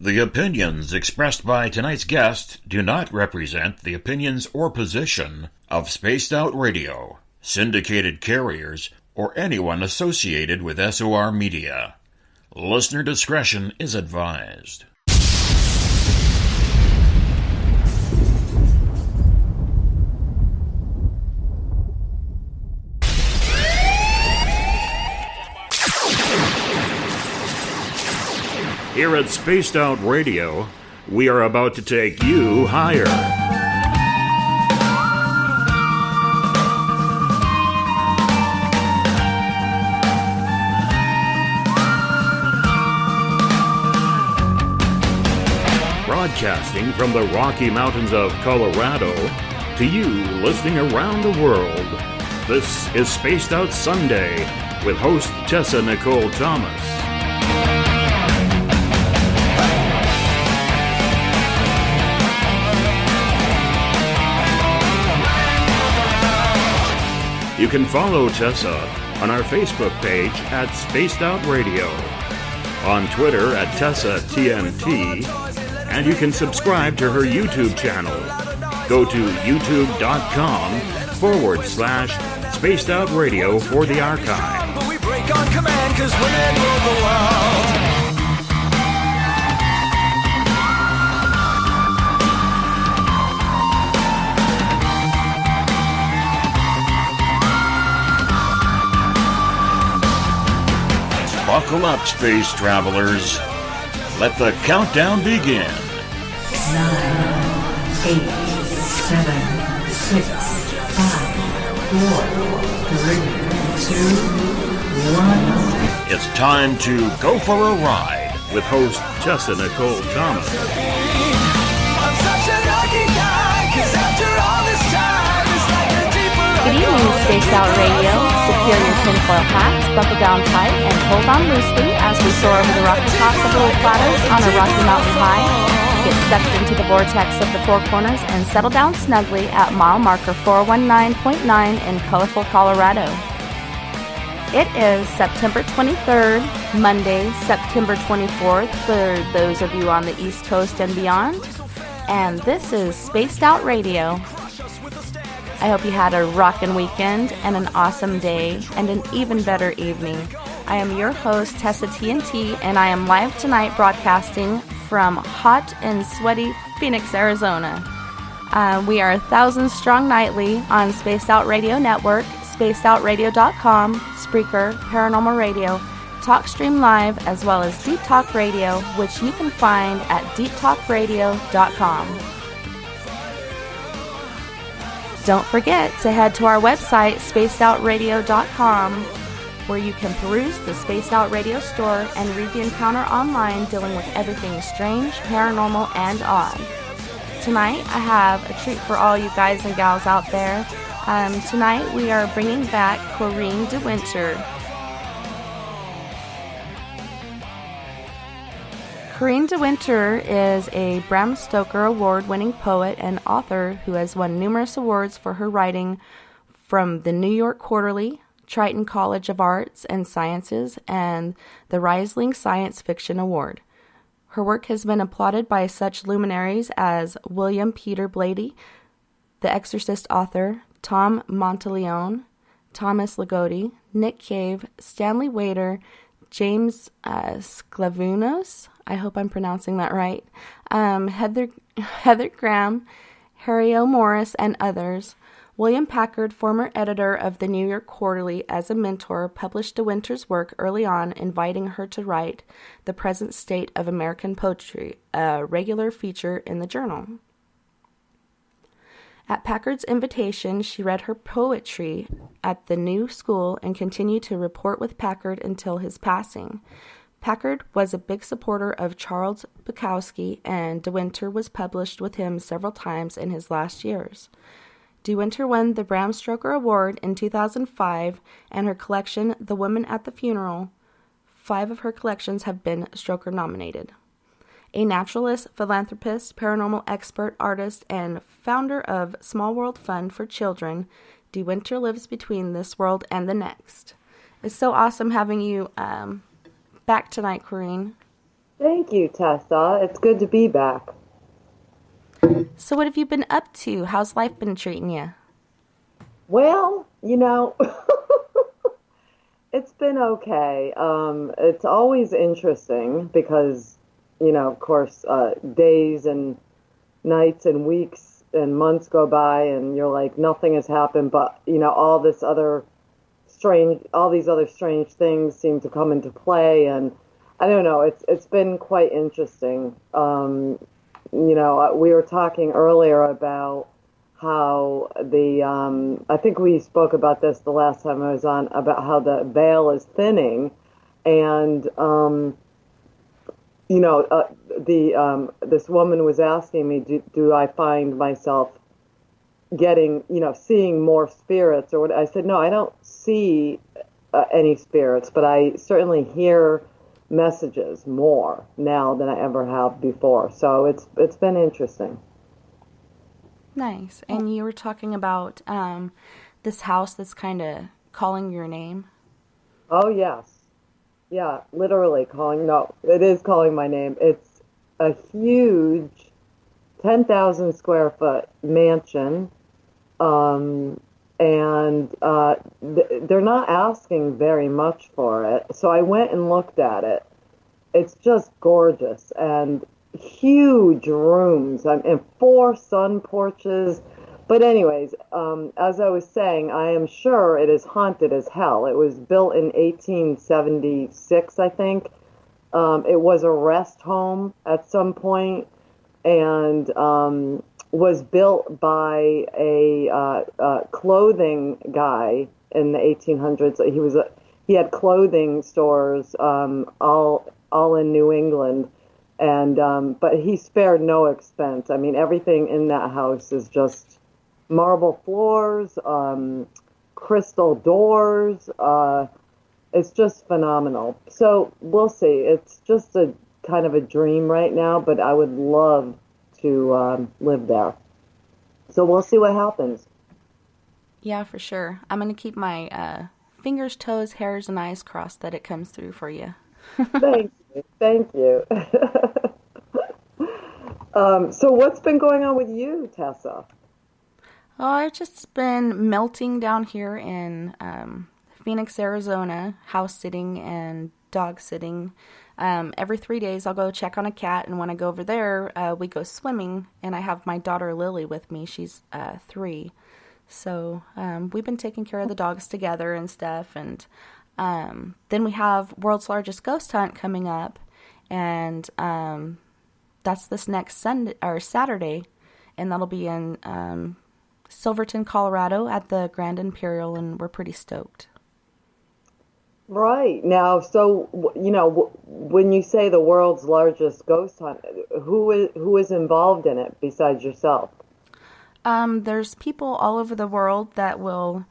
The opinions expressed by tonight's guest do not represent the opinions or position of Spaced Out Radio, syndicated carriers, or anyone associated with SOR Media. Listener discretion is advised. Here at Spaced Out Radio, we are about to take you higher. Broadcasting from the Rocky Mountains of Colorado to you listening around the world. This is Spaced Out Sunday with host Tessa N Thomas. You can follow Tessa on our Facebook page at Spaced Out Radio, on Twitter at TessaTNT, and you can subscribe to her YouTube channel. Go to youtube.com/Spaced Out Radio for the archive. But we break on command 'cause women rule the world. Buckle up, space travelers. Let the countdown begin. 9, 8, 7, 6, 5, 4, 3, 2, 1. It's time to go for a ride with host Tessa N Thomas. I'm such a lucky guy, 'cause after all this time, it's like a deeper. Good evening, Spaced Out Radio. Secure your tinfoil hats, buckle down tight, and hold on loosely as we soar over the rocky tops of little plateaus on a Rocky Mountain high. Get sucked into the vortex of the Four Corners and settle down snugly at mile marker 419.9 in colorful Colorado. It is September 23rd, Monday, September 24th for those of you on the East Coast and beyond. And this is Spaced Out Radio. I hope you had a rockin' weekend and an awesome day and an even better evening. I am your host, TessaTNT, and I am live tonight broadcasting from hot and sweaty Phoenix, Arizona. We are 1,000 strong nightly on Spaced Out Radio Network, spacedoutradio.com, Spreaker, Paranormal Radio, TalkStream Live, as well as Deep Talk Radio, which you can find at deeptalkradio.com. Don't forget to head to our website, spacedoutradio.com, where you can peruse the Spaced Out Radio store and read the encounter online dealing with everything strange, paranormal, and odd. Tonight, I have a treat for all you guys and gals out there. Tonight, we are bringing back Corrine De Winter. Corrine De Winter is a Bram Stoker Award-winning poet and author who has won numerous awards for her writing from the New York Quarterly, Triton College of Arts and Sciences, and the Riesling Science Fiction Award. Her work has been applauded by such luminaries as William Peter Blatty, the Exorcist author, Tom Monteleone, Thomas Ligotti, Nick Cave, Stanley Waiter, James Sclavunos, I hope I'm pronouncing that right, Heather Graham, Harry O. Morris, and others. William Packard, former editor of the New York Quarterly, as a mentor, published De Winter's work early on, inviting her to write The Present State of American Poetry, a regular feature in the journal. At Packard's invitation, she read her poetry at the new school and continued to report with Packard until his passing. Packard was a big supporter of Charles Bukowski, and De Winter was published with him several times in his last years. De Winter won the Bram Stoker Award in 2005, and her collection, The Woman at the Funeral, 5 of her collections have been Stoker nominated. A naturalist, philanthropist, paranormal expert, artist, and founder of Small World Fund for Children, De Winter lives between this world and the next. It's so awesome having you back tonight, Corrine. Thank you, Tessa. It's good to be back. So what have you been up to? How's life been treating you? Well, it's been okay. It's always interesting because, of course, days and nights and weeks and months go by and you're like, nothing has happened, but, all these other strange things seem to come into play. And I don't know, it's been quite interesting. We were talking earlier about how I think we spoke about this the last time I was on, about how the veil is thinning, and this woman was asking me, do I find myself getting, seeing more spirits or what? I said, no, I don't see any spirits, but I certainly hear messages more now than I ever have before. So it's been interesting. Nice. And you were talking about this house that's kind of calling your name. Oh, yes. Yeah, literally calling. No, it is calling my name. It's a huge 10,000 square foot mansion. They're not asking very much for it. So I went and looked at it. It's just gorgeous and huge rooms and 4 sun porches. But anyways, as I was saying, I am sure it is haunted as hell. It was built in 1876, I think. It was a rest home at some point, and was built by a clothing guy in the 1800s. He had clothing stores all in New England, and but he spared no expense. I mean, everything in that house is just marble floors, crystal doors. It's just phenomenal. So we'll see. It's just a kind of a dream right now, but I would love to live there. So we'll see what happens. Yeah, for sure. I'm going to keep my fingers, toes, hairs, and eyes crossed that it comes through for you. Thank you. Thank you. So what's been going on with you, Tessa? Oh, I've just been melting down here in Phoenix, Arizona, house sitting and dog sitting. Every 3 days I'll go check on a cat, and when I go over there, we go swimming, and I have my daughter Lily with me. She's 3. So we've been taking care of the dogs together and stuff, and then we have World's Largest Ghost Hunt coming up, and that's this next Sunday or Saturday, and that'll be in Silverton, Colorado at the Grand Imperial, and we're pretty stoked. Right. Now, so, when you say the world's largest ghost hunt, who is involved in it besides yourself? There's people all over the world that will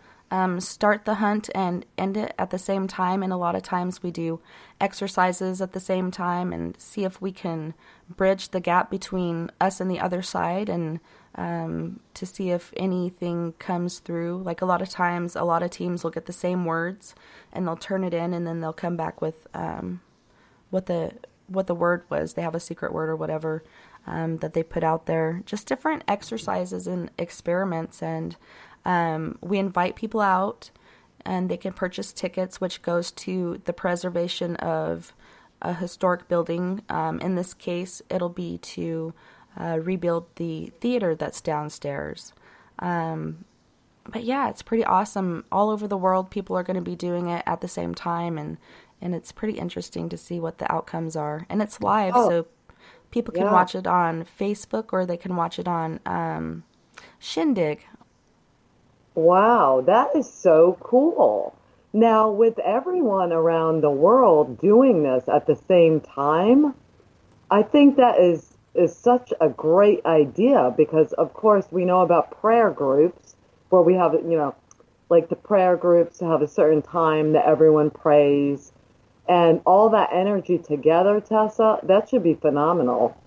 start the hunt and end it at the same time, and a lot of times we do exercises at the same time and see if we can bridge the gap between us and the other side, and to see if anything comes through. Like a lot of times, a lot of teams will get the same words and they'll turn it in, and then they'll come back with what the word was. They have a secret word or whatever that they put out there. Just different exercises and experiments, and we invite people out, and they can purchase tickets, which goes to the preservation of a historic building. In this case, it'll be to rebuild the theater that's downstairs. But yeah, it's pretty awesome. All over the world, people are going to be doing it at the same time, and it's pretty interesting to see what the outcomes are. And it's live, so people can watch it on Facebook, or they can watch it on Shindig. Wow, that is so cool. Now, with everyone around the world doing this at the same time, I think that is such a great idea, because, of course, we know about prayer groups where we have, like the prayer groups have a certain time that everyone prays, and all that energy together, Tessa, that should be phenomenal.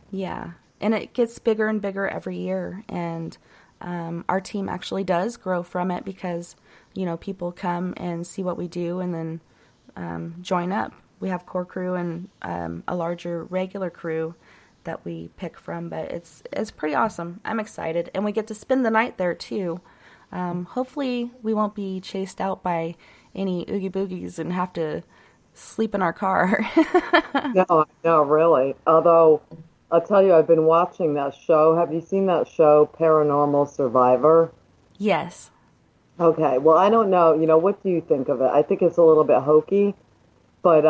Yeah, and it gets bigger and bigger every year, and our team actually does grow from it because, people come and see what we do and then join up. we have core crew and a larger regular crew that we pick from, but it's pretty awesome. I'm excited, and we get to spend the night there too. Hopefully we won't be chased out by any Oogie Boogies and have to sleep in our car. No, really. Although, I'll tell you, I've been watching that show. Have you seen that show, Paranormal Survivor? Yes. Okay, well, I don't know. What do you think of it? I think it's a little bit hokey, but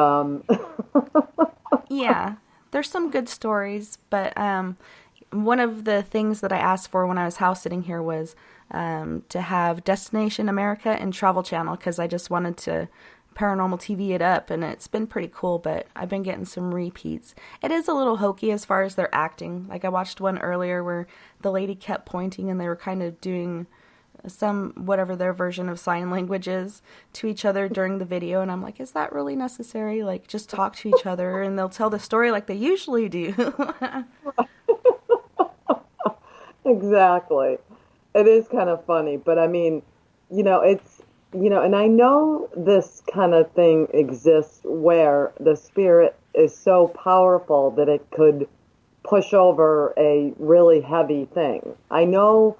Yeah, there's some good stories, but one of the things that I asked for when I was house sitting here was to have Destination America and Travel Channel, because I just wanted to paranormal TV it up, and it's been pretty cool, but I've been getting some repeats. It is a little hokey as far as their acting. Like, I watched one earlier where the lady kept pointing and they were kind of doing whatever their version of sign language is to each other during the video, and I'm like, is that really necessary? Like, just talk to each other and they'll tell the story like they usually do. Exactly. It is kind of funny, but I mean, it's, and I know this kind of thing exists where the spirit is so powerful that it could push over a really heavy thing. I know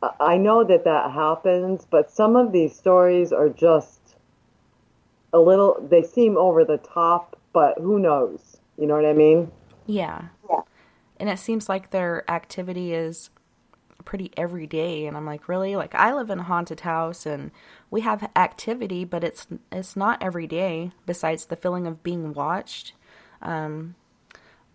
that happens, but some of these stories are just they seem over the top, but who knows? You know what I mean? Yeah. And it seems like their activity is pretty everyday, and I'm like, really? Like, I live in a haunted house and we have activity, but it's not every day, besides the feeling of being watched.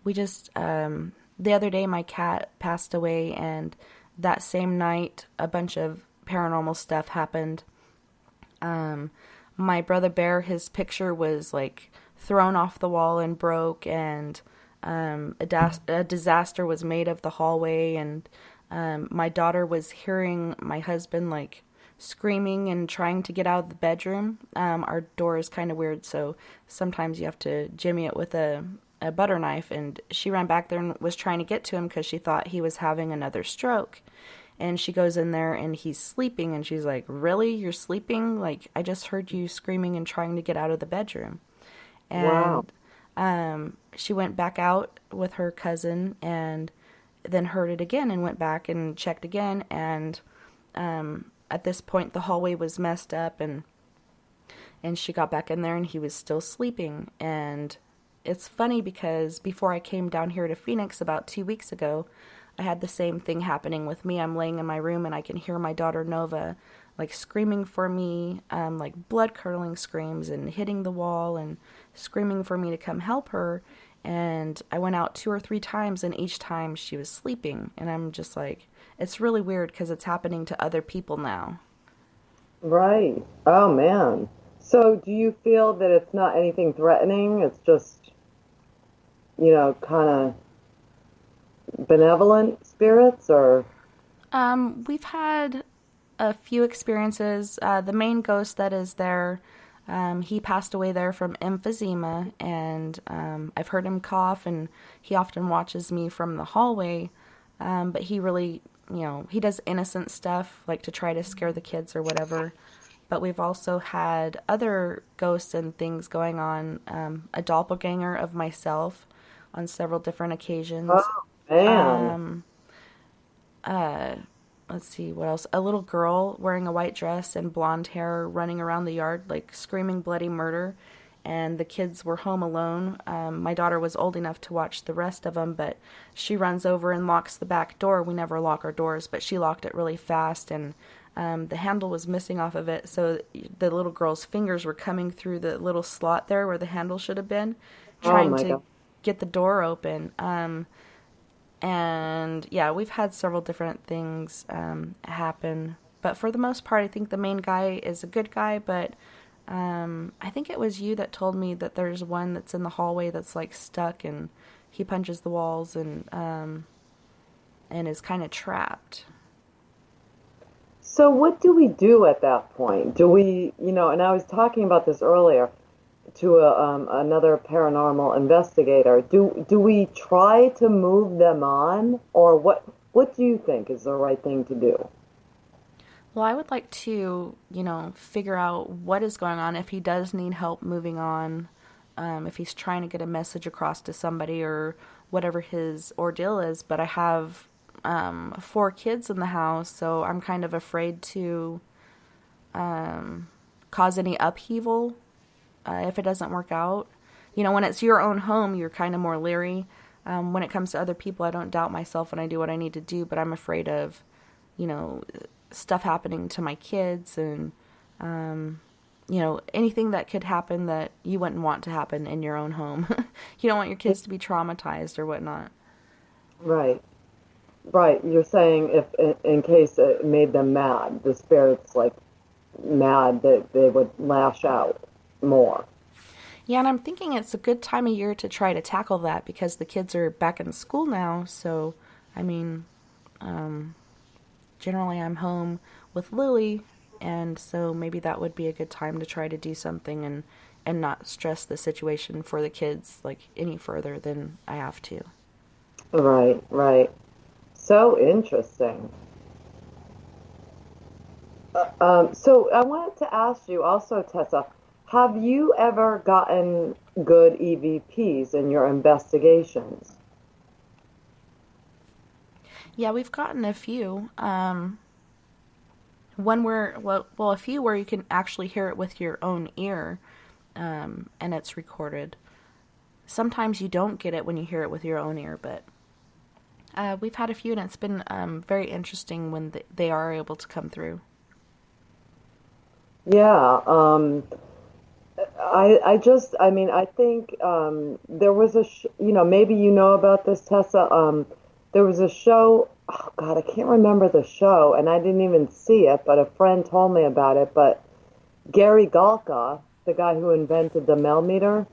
We just the other day my cat passed away, and that same night a bunch of paranormal stuff happened. My brother Bear, his picture was like thrown off the wall and broke, and a disaster was made of the hallway, and my daughter was hearing my husband like screaming and trying to get out of the bedroom. Our door is kind of weird, so sometimes you have to jimmy it with a butter knife, and she ran back there and was trying to get to him because she thought he was having another stroke. And she goes in there and he's sleeping, and she's like, really? You're sleeping? Like, I just heard you screaming and trying to get out of the bedroom. And Wow. She went back out with her cousin and then heard it again and went back and checked again. And at this point, the hallway was messed up, and she got back in there and he was still sleeping. And it's funny because before I came down here to Phoenix about 2 weeks ago, I had the same thing happening with me. I'm laying in my room and I can hear my daughter Nova like screaming for me, like blood-curdling screams, and hitting the wall and screaming for me to come help her. And I went out 2 or 3 times, and each time she was sleeping. And I'm just like, it's really weird because it's happening to other people now. Right. Oh, man. So do you feel that it's not anything threatening? It's just, kind of benevolent spirits, or? We've had a few experiences. The main ghost that is there, he passed away there from emphysema, and I've heard him cough, and he often watches me from the hallway, but he really, he does innocent stuff, like to try to scare the kids or whatever. But we've also had other ghosts and things going on, a doppelganger of myself on several different occasions. Oh, man. Let's see, what else? A little girl wearing a white dress and blonde hair running around the yard, like screaming bloody murder. And the kids were home alone. My daughter was old enough to watch the rest of them, but she runs over and locks the back door. We never lock our doors, but she locked it really fast, and the handle was missing off of it. So the little girl's fingers were coming through the little slot there where the handle should have been, trying to God. get the door open. And yeah, we've had several different things happen, but for the most part, I think the main guy is a good guy. But I think it was you that told me that there's one that's in the hallway that's like stuck, and he punches the walls and is kind of trapped. So what do we do at that point? Do we, and I was talking about this earlier to another paranormal investigator. Do we try to move them on, or what do you think is the right thing to do? Well, I would like to, figure out what is going on, if he does need help moving on, if he's trying to get a message across to somebody or whatever his ordeal is. But I have 4 kids in the house, so I'm kind of afraid to cause any upheaval if it doesn't work out. You know, when it's your own home, you're kind of more leery. When it comes to other people, I don't doubt myself and I do what I need to do, but I'm afraid of, you know, stuff happening to my kids and, you know, anything that could happen that you wouldn't want to happen in your own home. You don't want your kids to be traumatized or whatnot. Right. Right. You're saying if in case it made them mad, the spirit's like mad, that they would lash out more. Yeah, and I'm thinking it's a good time of year to try to tackle that because the kids are back in school now. So, I mean, generally I'm home with Lily, and so maybe that would be a good time to try to do something and not stress the situation for the kids like any further than I have to. Right, right. So interesting. So I wanted to ask you also, Tessa, have you ever gotten good EVPs in your investigations? Yeah, we've gotten a few. A few where you can actually hear it with your own ear, and it's recorded. Sometimes you don't get it when you hear it with your own ear, but we've had a few, and it's been very interesting when they are able to come through. Yeah, I think there was maybe you know about this, Tessa. There was a show, oh God, I can't remember the show, and I didn't even see it, but a friend told me about it. But Gary Galka, the guy who invented the millimeter,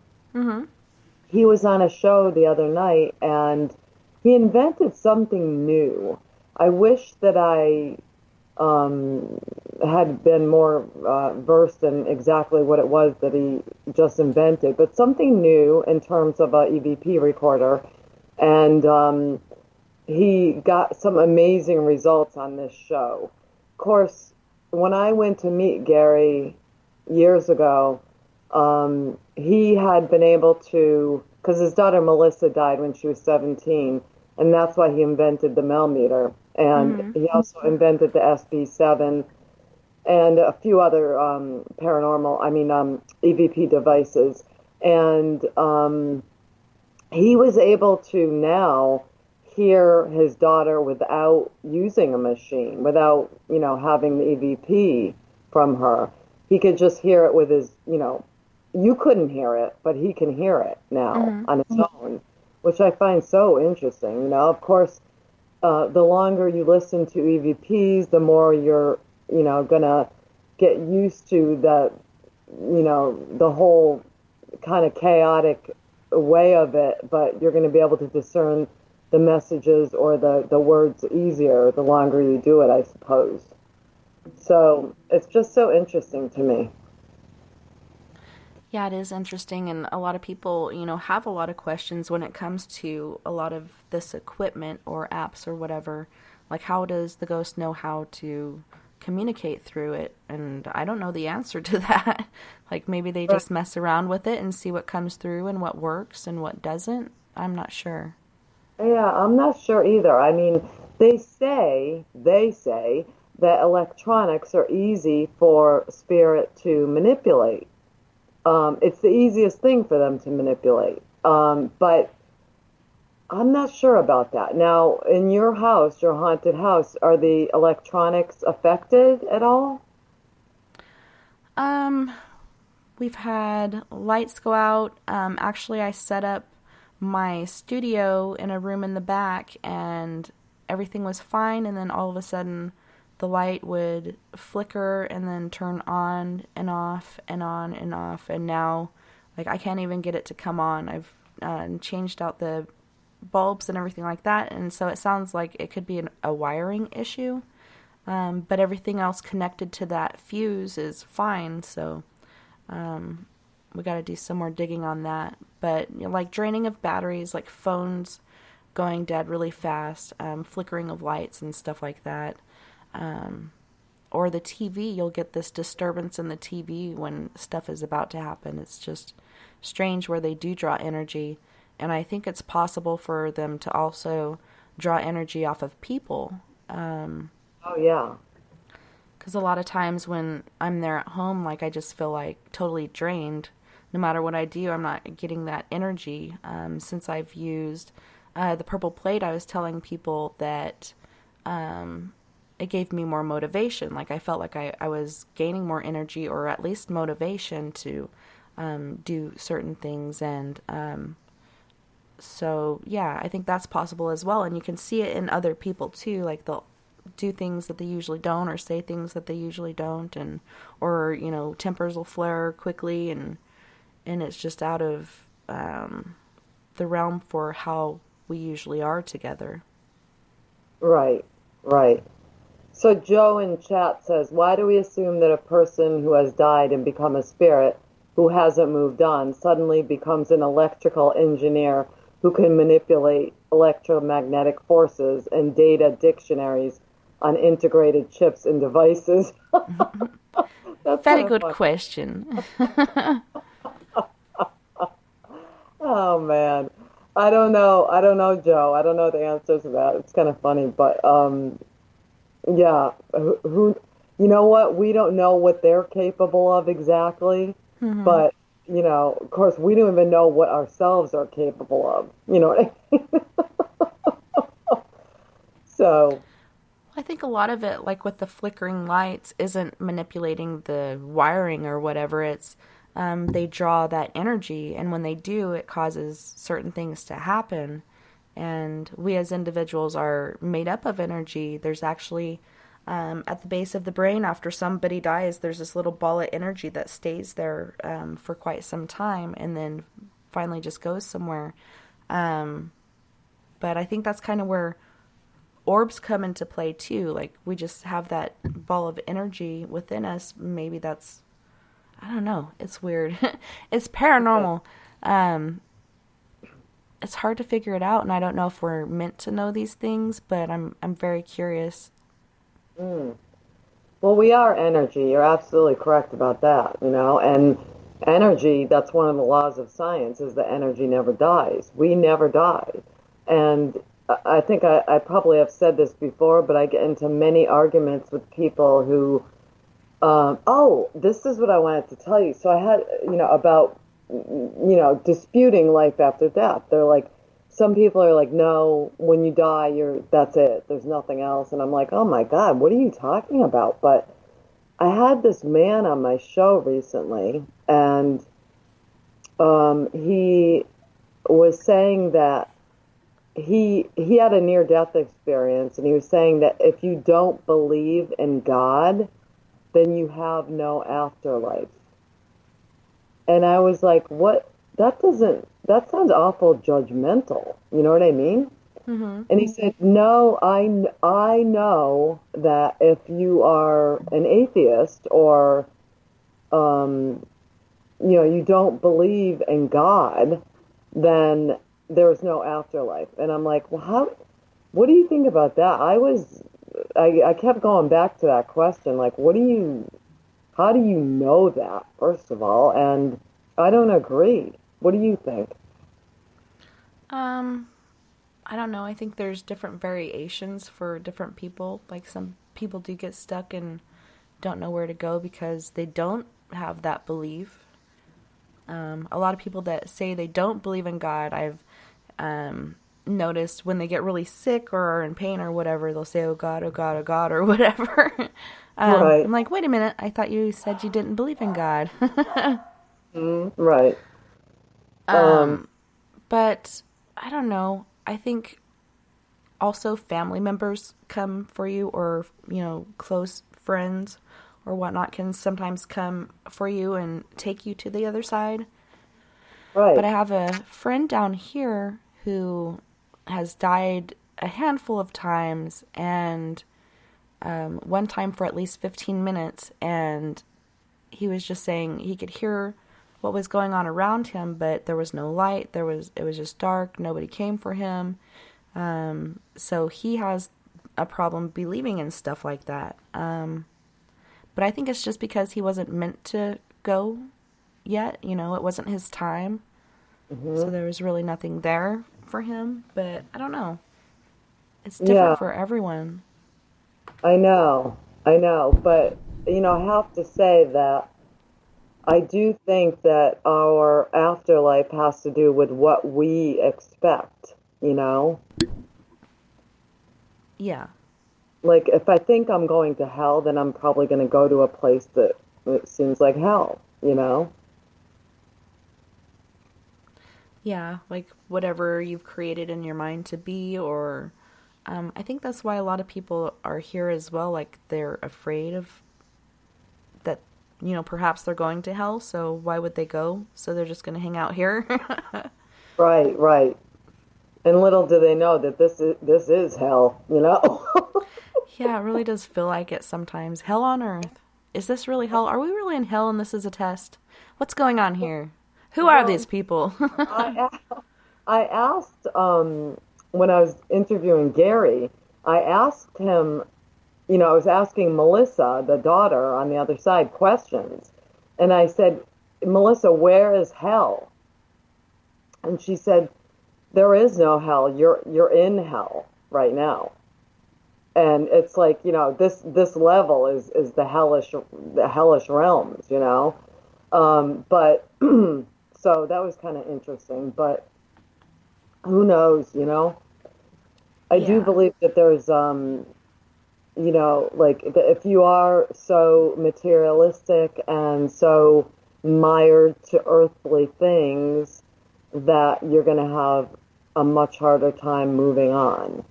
he was on a show the other night, and he invented something new. I wish that I had been more versed in exactly what it was that he just invented, but something new in terms of a EVP recorder. And he got some amazing results on this show. Of course, when I went to meet Gary years ago, he had been able to, because his daughter Melissa died when she was 17, and that's why he invented the millimeter. And he also invented the SB7 and a few other EVP devices. And he was able to now hear his daughter without using a machine, without, having the EVP from her. He could just hear it with his, you couldn't hear it, but he can hear it now on his own, which I find so interesting. Of course, the longer you listen to EVPs, the more you're, gonna get used to the whole kind of chaotic way of it, but you're going to be able to discern the messages or the words easier the longer you do it, I suppose. So it's just so interesting to me. Yeah, it is interesting, and a lot of people, have a lot of questions when it comes to a lot of this equipment or apps or whatever. Like, how does the ghost know how to communicate through it? And I don't know the answer to that. Like, maybe they just mess around with it and see what comes through and what works and what doesn't. I'm not sure. Yeah, I'm not sure either. I mean, they say that electronics are easy for spirit to manipulate. It's the easiest thing for them to manipulate. But I'm not sure about that. Now, in your house, your haunted house, are the electronics affected at all? We've had lights go out. Actually, I set up my studio in a room in the back, and everything was fine, and then all of a sudden the light would flicker and then turn on and off and on and off, and now I can't even get it to come on. I've changed out the bulbs and everything like that, and so it sounds like it could be a wiring issue, but everything else connected to that fuse is fine, so we got to do some more digging on that. But draining of batteries, like phones going dead really fast, flickering of lights and stuff like that, or the TV, you'll get this disturbance in the TV when stuff is about to happen. It's just strange where they do draw energy. And I think it's possible for them to also draw energy off of people. Oh, yeah. Because a lot of times when I'm there at home, like, I just feel like totally drained. No matter what I do, I'm not getting that energy. Since I've used the purple plate, I was telling people that it gave me more motivation. Like, I felt like I was gaining more energy, or at least motivation to do certain things. And so, yeah, I think that's possible as well. And you can see it in other people too. Like, they'll do things that they usually don't, or say things that they usually don't, and or tempers will flare quickly, and it's just out of the realm for how we usually are together. Right. So Joe in chat says, why do we assume that a person who has died and become a spirit who hasn't moved on suddenly becomes an electrical engineer who can manipulate electromagnetic forces and data dictionaries on integrated chips and devices? That's Very good funny. question. Oh man, I don't know, Joe. I don't know the answer to that. It's kind of funny, but yeah. Who? You know what? We don't know what they're capable of exactly, but of course, we don't even know what ourselves are capable of. You know what I mean? So. I think a lot of it, like with the flickering lights, isn't manipulating the wiring or whatever. It's they draw that energy, and when they do, it causes certain things to happen. And we as individuals are made up of energy. There's actually, at the base of the brain, after somebody dies, there's this little ball of energy that stays there for quite some time, and then finally just goes somewhere. But I think that's kind of where orbs come into play too. Like, we just have that ball of energy within us. Maybe that's, I don't know, it's weird. It's paranormal. It's hard to figure it out, and I don't know if we're meant to know these things, but I'm very curious. Well, we are energy. You're absolutely correct about that, and energy, that's one of the laws of science, is that energy never dies. We never die. And I think I probably have said this before, but I get into many arguments with people who, this is what I wanted to tell you. So I had, about, disputing life after death. They're like, some people are like, no, when you die, that's it. There's nothing else. And I'm like, oh my God, what are you talking about? But I had this man on my show recently, and he was saying that he had a near-death experience, and he was saying that if you don't believe in God, then you have no afterlife. And I was like, what? That sounds awful judgmental. You know what I mean? Mm-hmm. And he said, no, I know that if you are an atheist, or, you don't believe in God, then there's no afterlife. And I'm like, well, what do you think about that? I kept going back to that question. Like, how do you know that, first of all? And I don't agree. What do you think? I don't know. I think there's different variations for different people. Like, some people do get stuck and don't know where to go because they don't have that belief. A lot of people that say they don't believe in God, I've noticed when they get really sick or are in pain or whatever, they'll say, oh God, oh God, oh God, or whatever. Right. I'm like, wait a minute, I thought you said you didn't believe in God. Right. But I don't know. I think also family members come for you, or, close friends or whatnot can sometimes come for you and take you to the other side. Right. But I have a friend down here who has died a handful of times, and one time for at least 15 minutes, and he was just saying he could hear what was going on around him, but there was no light. It was just dark. Nobody came for him. So he has a problem believing in stuff like that. But I think it's just because he wasn't meant to go yet. You know, it wasn't his time. So there was really nothing there for him. But I don't know. It's different for everyone. I know. But, I have to say that I do think that our afterlife has to do with what we expect, Yeah. Like, if I think I'm going to hell, then I'm probably going to go to a place that it seems like hell, Yeah, like whatever you've created in your mind to be, or I think that's why a lot of people are here as well. Like they're afraid of that, perhaps they're going to hell. So why would they go? So they're just going to hang out here. Right. And little do they know that this is hell, Yeah, it really does feel like it sometimes. Hell on earth. Is this really hell? Are we really in hell and this is a test? What's going on here? Who are these people? I asked, when I was interviewing Gary, I asked him, I was asking Melissa, the daughter on the other side, questions. And I said, Melissa, where is hell? And she said, there is no hell. You're in hell right now. And it's like, this level is the hellish realms, but so that was kind of interesting, but who knows, I do believe that there's, if you are so materialistic and so mired to earthly things, that you're going to have a much harder time moving on.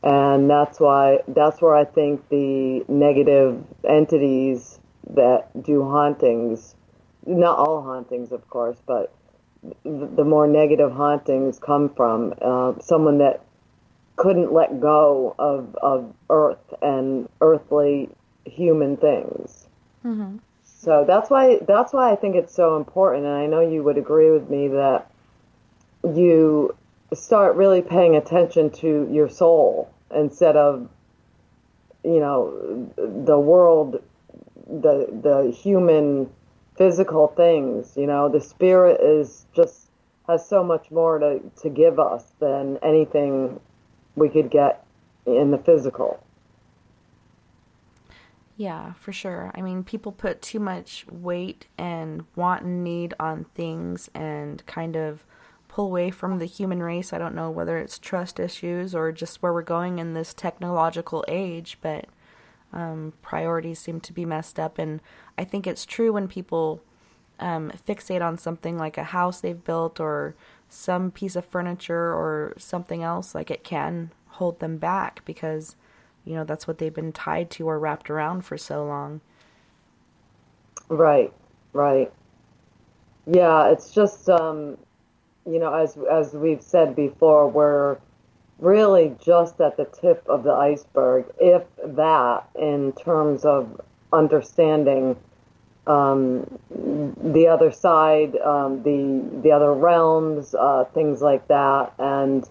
And that's where I think the negative entities that do hauntings, not all hauntings, of course, but the more negative hauntings come from someone that couldn't let go of earth and earthly human things. Mm-hmm. So that's why I think it's so important, and I know you would agree with me that you start really paying attention to your soul instead of, the world, the human physical things. The spirit has so much more to give us than anything we could get in the physical. Yeah, for sure. I mean, people put too much weight and want and need on things and kind of pull away from the human race. I don't know whether it's trust issues or just where we're going in this technological age, but priorities seem to be messed up. And I think it's true when people fixate on something like a house they've built or some piece of furniture or something else, like it can hold them back because, that's what they've been tied to or wrapped around for so long. Right. Yeah, it's just, as we've said before, we're really just at the tip of the iceberg, if that, in terms of understanding the other side, the other realms, things like that. And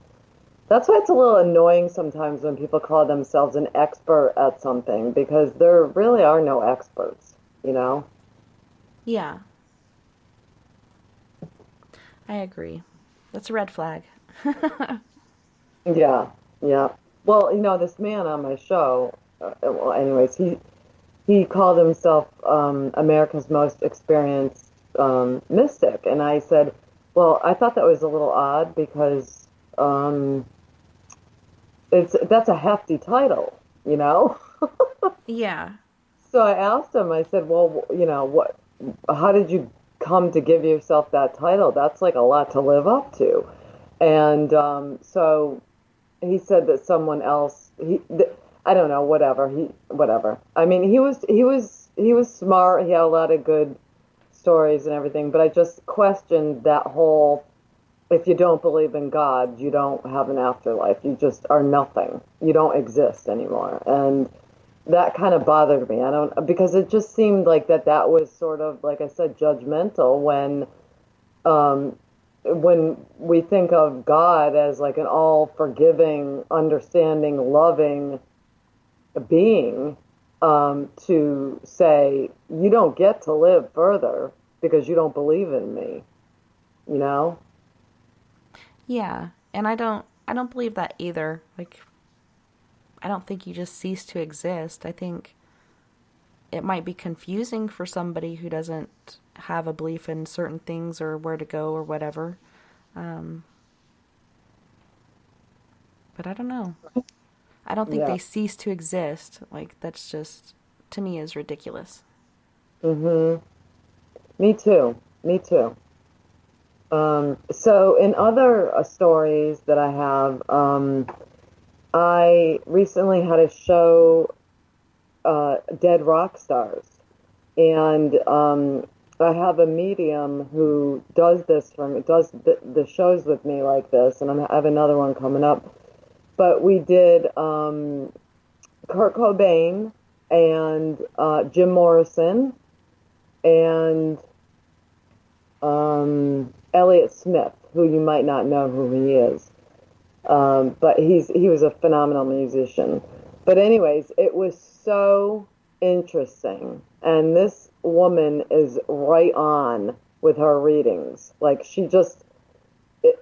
that's why it's a little annoying sometimes when people call themselves an expert at something, because there really are no experts, Yeah. I agree. That's a red flag. Yeah. Well, this man on my show, anyways, he called himself America's most experienced mystic. And I said, well, I thought that was a little odd because that's a hefty title, Yeah. So I asked him, I said, well, how did you come to give yourself that title? That's like a lot to live up to. And so he said that someone else, I don't know, whatever. I mean, he was smart. He had a lot of good stories and everything, but I just questioned that whole, if you don't believe in God, you don't have an afterlife. You just are nothing. You don't exist anymore. And that kind of bothered me. Because it just seemed like that was sort of, like I said, judgmental when we think of God as like an all-forgiving, understanding, loving being, to say, you don't get to live further. because you don't believe in me, you know? Yeah, and I don't believe that either. Like, I don't think you just cease to exist. I think it might be confusing for somebody who doesn't have a belief in certain things or where to go or whatever. But I don't know. I don't think Yeah. they cease to exist. Like, that's just, to me, is ridiculous. Mm-hmm. Me too. Me too. So in other stories that I have, I recently had a show, Dead Rock Stars, and I have a medium who does this for me, does the shows with me like this, and I have another one coming up. But we did Kurt Cobain and Jim Morrison and Elliott Smith, who you might not know who he is, but he was a phenomenal musician. But anyways, it was so interesting, and this woman is right on with her readings. Like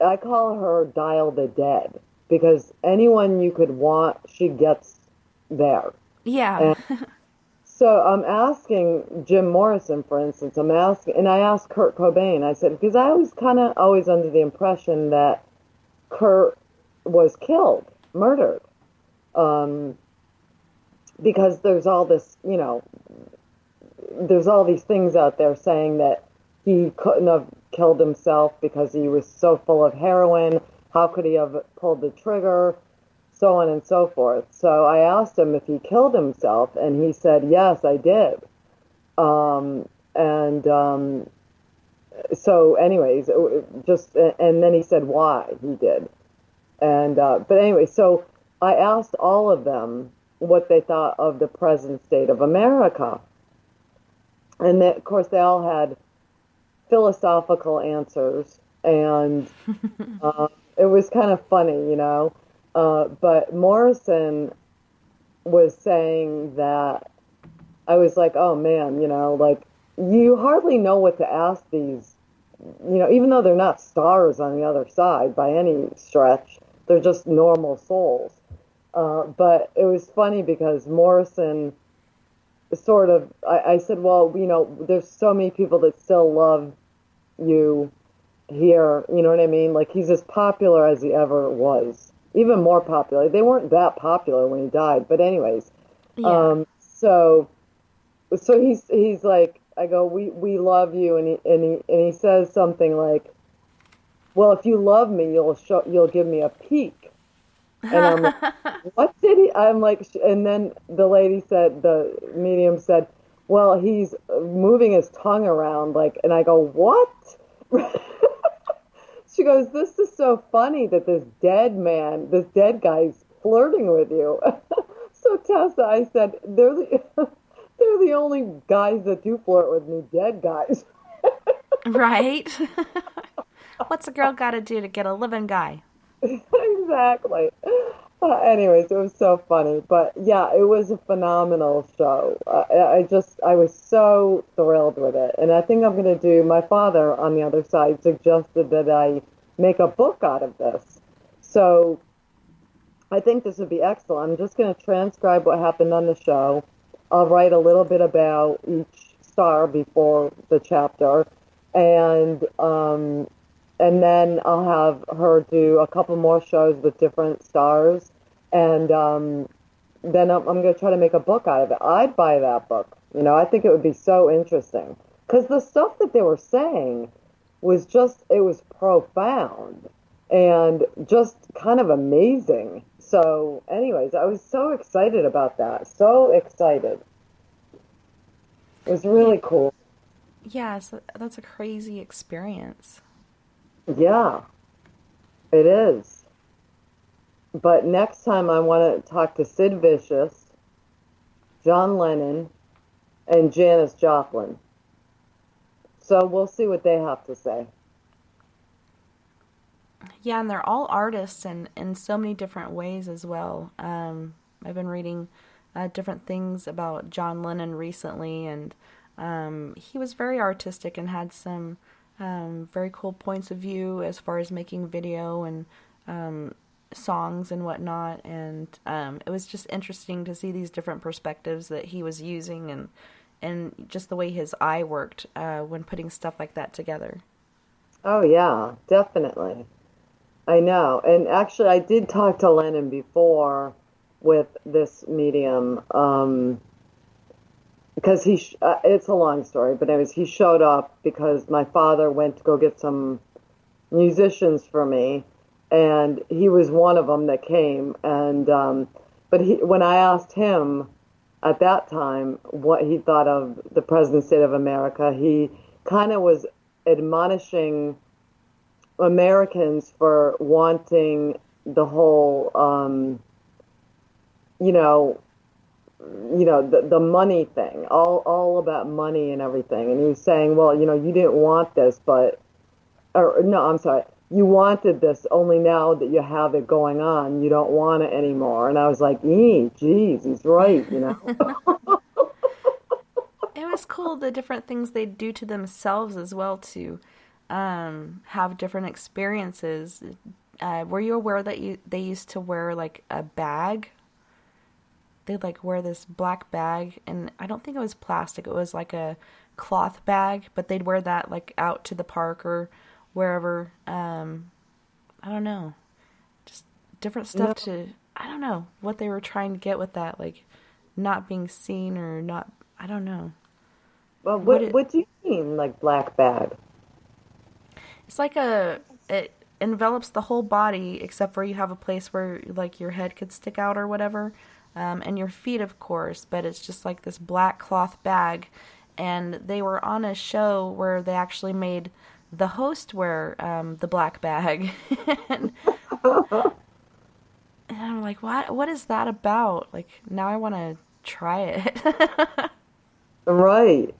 I call her Dial the Dead, because anyone you could want, she gets there. Yeah. And so I'm asking Jim Morrison, for instance, and I asked Kurt Cobain, I said, because I was kind of always under the impression that Kurt was murdered, because there's all this, there's all these things out there saying that he couldn't have killed himself because he was so full of heroin. How could he have pulled the trigger? So on and so forth. So I asked him if he killed himself, and he said, yes, I did. So anyways, and then he said why he did. But anyway, so I asked all of them what they thought of the present state of America. And of course, they all had philosophical answers, and it was kind of funny, but Morrison was saying that I was like, oh man, like you hardly know what to ask these, even though they're not stars on the other side by any stretch, they're just normal souls. But it was funny because Morrison sort of, I said, well, there's so many people that still love you here, you know what I mean? Like, he's as popular as he ever was. Even more popular. They weren't that popular when he died, but anyways. Yeah. So he's like, I go, we love you, and he says something like, well, if you love me, you'll give me a peek. And I'm like, what did he? I'm like, and then the medium said, well, he's moving his tongue around, like, and I go, what? She goes, this is so funny that this dead guy's flirting with you. So Tessa, I said, they're the only guys that do flirt with me, dead guys. Right? What's a girl got to do to get a living guy? Exactly. Anyways, it was so funny. But yeah, it was a phenomenal show. I was so thrilled with it. And I think I'm going to do, my father on the other side suggested that I make a book out of this. So I think this would be excellent. I'm just going to transcribe what happened on the show. I'll write a little bit about each star before the chapter. And then I'll have her do a couple more shows with different stars, and then I'm going to try to make a book out of it. I'd buy that book. I think it would be so interesting, because the stuff that they were saying was it was profound and just kind of amazing. So anyways, I was so excited about that. So excited. It was really cool. Yeah, so that's a crazy experience. Yeah, it is. But next time I want to talk to Sid Vicious, John Lennon, and Janis Joplin. So we'll see what they have to say. Yeah, and they're all artists in so many different ways as well. I've been reading different things about John Lennon recently, and he was very artistic and had some very cool points of view as far as making video and songs and whatnot. And it was just interesting to see these different perspectives that he was using and just the way his eye worked when putting stuff like that together. Oh, yeah, definitely. I know. And actually, I did talk to Lennon before with this medium, because it's a long story, but anyways, he showed up because my father went to go get some musicians for me, and he was one of them that came. And but when I asked him at that time what he thought of the President State of America, he kind of was admonishing Americans for wanting the whole, the money thing, all about money and everything. And he was saying, well, you didn't want this, you wanted this, only now that you have it going on, you don't want it anymore. And I was like, geez, he's right, It was cool, the different things they do to themselves as well to have different experiences. Were you aware that they used to wear like a bag? They'd like wear this black bag, and I don't think it was plastic, it was like a cloth bag, but they'd wear that like out to the park or wherever. I don't know, just different stuff I don't know what they were trying to get with that, like not being seen or not, I don't know. Well, what do you mean, like black bag? It's like it envelops the whole body except for you have a place where like your head could stick out or whatever, and your feet, of course, but it's just like this black cloth bag. And they were on a show where they actually made the host wear the black bag. and I'm like, what is that about? Like, now I want to try it. Right.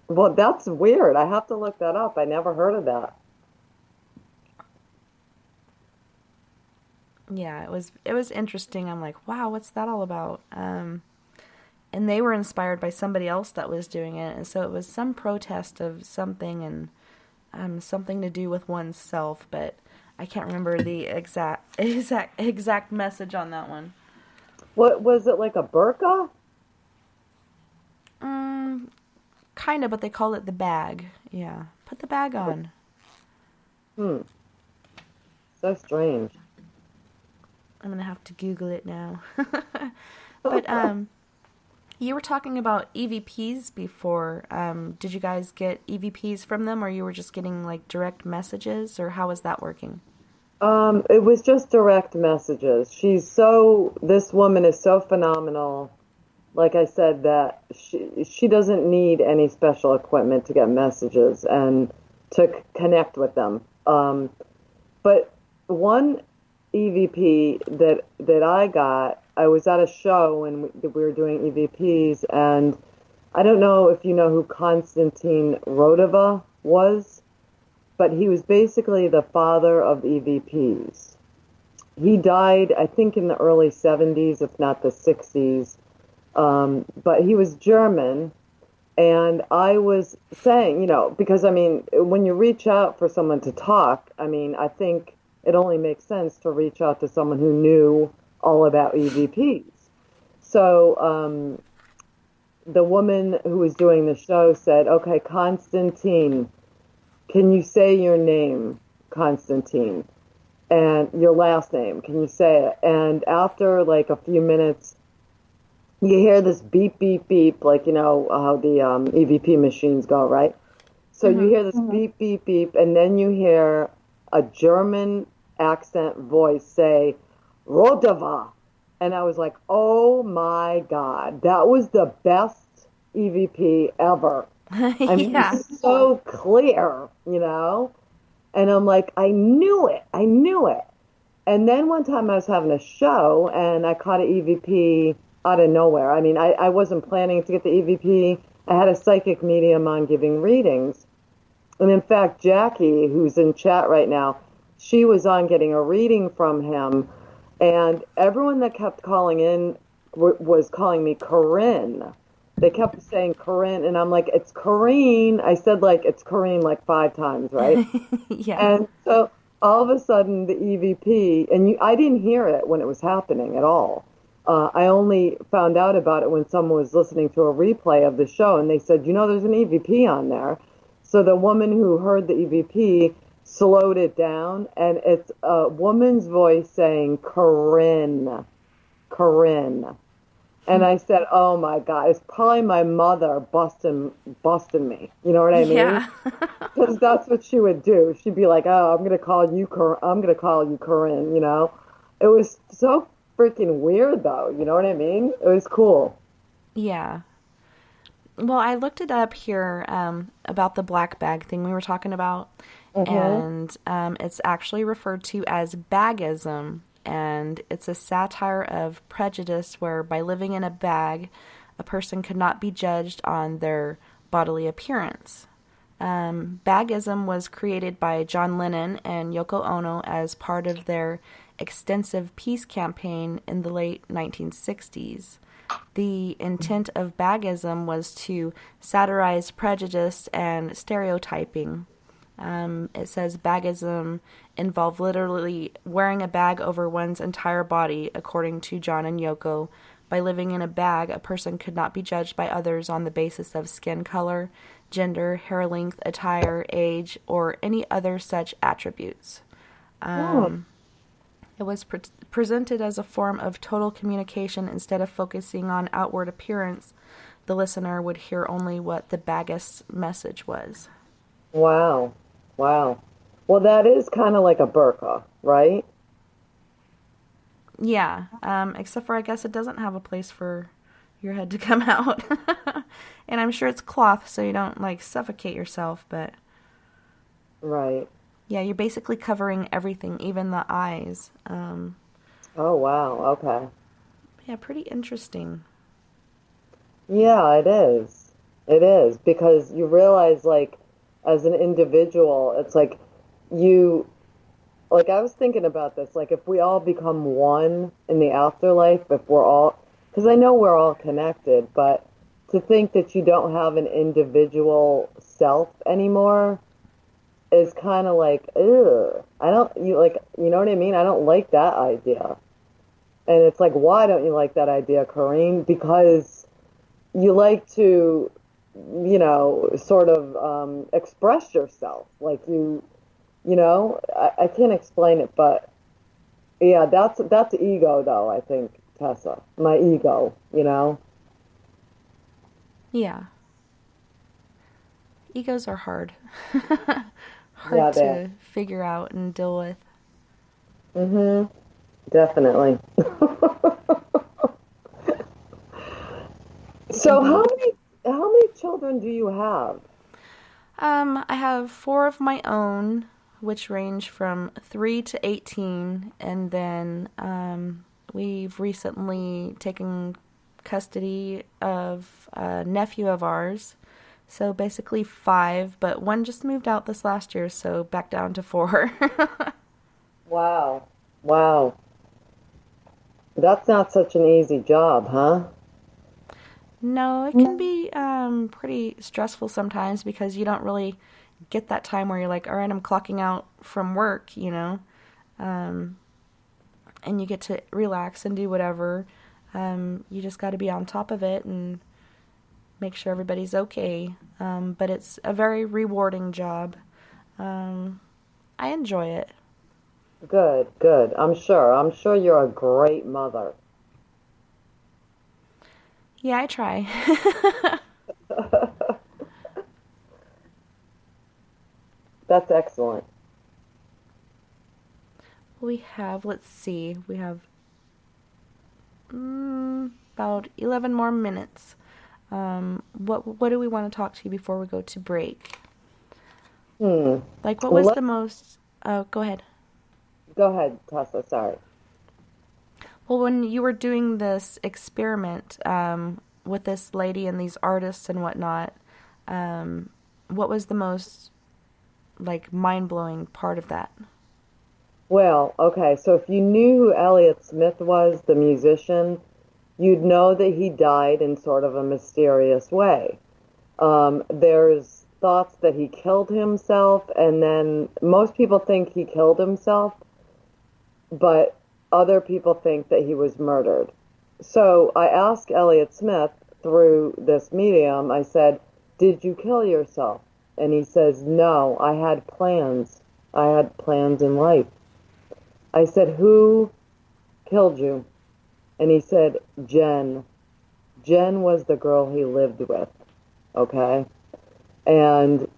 Well, that's weird. I have to look that up. I never heard of that. Yeah, it was interesting. I'm like, wow, what's that all about? And they were inspired by somebody else that was doing it, and so it was some protest of something, and something to do with oneself, but I can't remember the exact message on that one. What was it, like a burqa? Kind of, but they call it the bag. Yeah, put the bag on. So strange. I'm gonna have to Google it now. But you were talking about EVPs before. Did you guys get EVPs from them, or you were just getting like direct messages, or how was that working? It was just direct messages. This woman is so phenomenal. Like I said, that she doesn't need any special equipment to get messages and to connect with them. But one EVP that I got, I was at a show and we were doing EVPs, and I don't know if you know who Konstantin Rodova was, but he was basically the father of EVPs. He died, I think, in the early 70s, if not the 60s, but he was German, and I was saying, because, I mean, when you reach out for someone to talk, I mean, I think it only makes sense to reach out to someone who knew all about EVPs. So the woman who was doing the show said, okay, Konstantin, can you say your name, Konstantin? And your last name, can you say it? And after like a few minutes, you hear this beep, beep, beep, like, how the EVP machines go, right? So you hear this beep, beep, beep, and then you hear a German accent voice say, Rodova. And I was like, oh my God, that was the best EVP ever. I mean, Yeah. it's so clear, And I'm like, I knew it. And then one time I was having a show and I caught an EVP out of nowhere. I mean, I wasn't planning to get the EVP. I had a psychic medium on giving readings. And in fact, Jackie, who's in chat right now, she was on getting a reading from him. And everyone that kept calling in was calling me Corrine. They kept saying Corinne, and I'm like, it's Corrine. I said like it's Corrine like 5 times, right? Yeah. And so all of a sudden the EVP, and I didn't hear it when it was happening at all. I only found out about it when someone was listening to a replay of the show, and they said, there's an EVP on there. So the woman who heard the EVP slowed it down, and it's a woman's voice saying Corinne, Corinne. And I said, oh my God, it's probably my mother busting me. You know what I mean? Yeah. Because that's what she would do. She'd be like, oh, I'm going to call you Corinne, It was so freaking weird, though. You know what I mean? It was cool. Yeah. Well, I looked it up here about the black bag thing we were talking about. And it's actually referred to as bagism. And it's a satire of prejudice where by living in a bag, a person could not be judged on their bodily appearance. Bagism was created by John Lennon and Yoko Ono as part of their extensive peace campaign in the late 1960s. The intent of bagism was to satirize prejudice and stereotyping. It says bagism involved literally wearing a bag over one's entire body, according to John and Yoko. By living in a bag, a person could not be judged by others on the basis of skin color, gender, hair length, attire, age, or any other such attributes. It was presented as a form of total communication. Instead of focusing on outward appearance, the listener would hear only what the bagist's message was. Wow. Well, that is kind of like a burqa, right? Yeah, except for I guess it doesn't have a place for your head to come out. And I'm sure it's cloth, so you don't, suffocate yourself, but... Right. Yeah, you're basically covering everything, even the eyes. Oh, wow, okay. Yeah, pretty interesting. Yeah, it is. It is, because you realize, as an individual, it's I was thinking about this, if we all become one in the afterlife, if we're all, because I know we're all connected, but to think that you don't have an individual self anymore is kind of ugh. You know what I mean? I don't like that idea. And it's why don't you like that idea, Corrine? Because you like to, sort of express yourself. I can't explain it, but yeah, that's ego, though, I think, Tessa. My ego, Yeah. Egos are hard. Yeah, to figure out and deal with. Mm-hmm. Definitely. So how many children do you have? I have 4 of my own, which range from 3 to 18, and then we've recently taken custody of a nephew of ours. So basically 5, but one just moved out this last year, so back down to 4. Wow. That's not such an easy job, huh? No, it can be pretty stressful sometimes because you don't really get that time where you're like, all right, I'm clocking out from work, and you get to relax and do whatever. You just got to be on top of it and make sure everybody's okay. But it's a very rewarding job. I enjoy it. Good. I'm sure you're a great mother. Yeah, I try. That's excellent. We have about 11 more minutes. What do we want to talk to you before we go to break? What was the most... Oh, go ahead. Go ahead, Tessa, sorry. Well, when you were doing this experiment with this lady and these artists and whatnot, what was the most, mind-blowing part of that? Well, okay, so if you knew who Elliott Smith was, the musician, you'd know that he died in sort of a mysterious way. There's thoughts that he killed himself, and then most people think he killed himself, but other people think that he was murdered. So I asked Elliot Smith through this medium, I said, did you kill yourself? And he says, no, I had plans. I had plans in life. I said, who killed you? And he said, Jen. Jen was the girl he lived with. Okay? And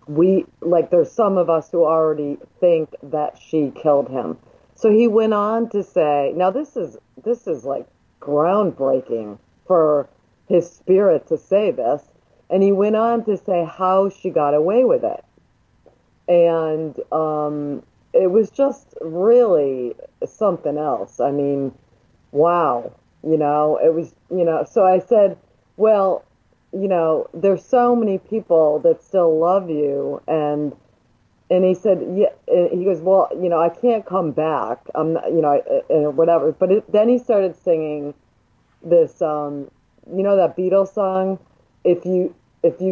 there's some of us who already think that she killed him. So he went on to say, now this is like groundbreaking for his spirit to say this. And he went on to say how she got away with it. And it was just really something else. I mean, wow. It was, so I said, well, there's so many people that still love you. And he said, yeah, and he goes, well, I can't come back. I'm not, whatever. But then he started singing this, that Beatles song, if you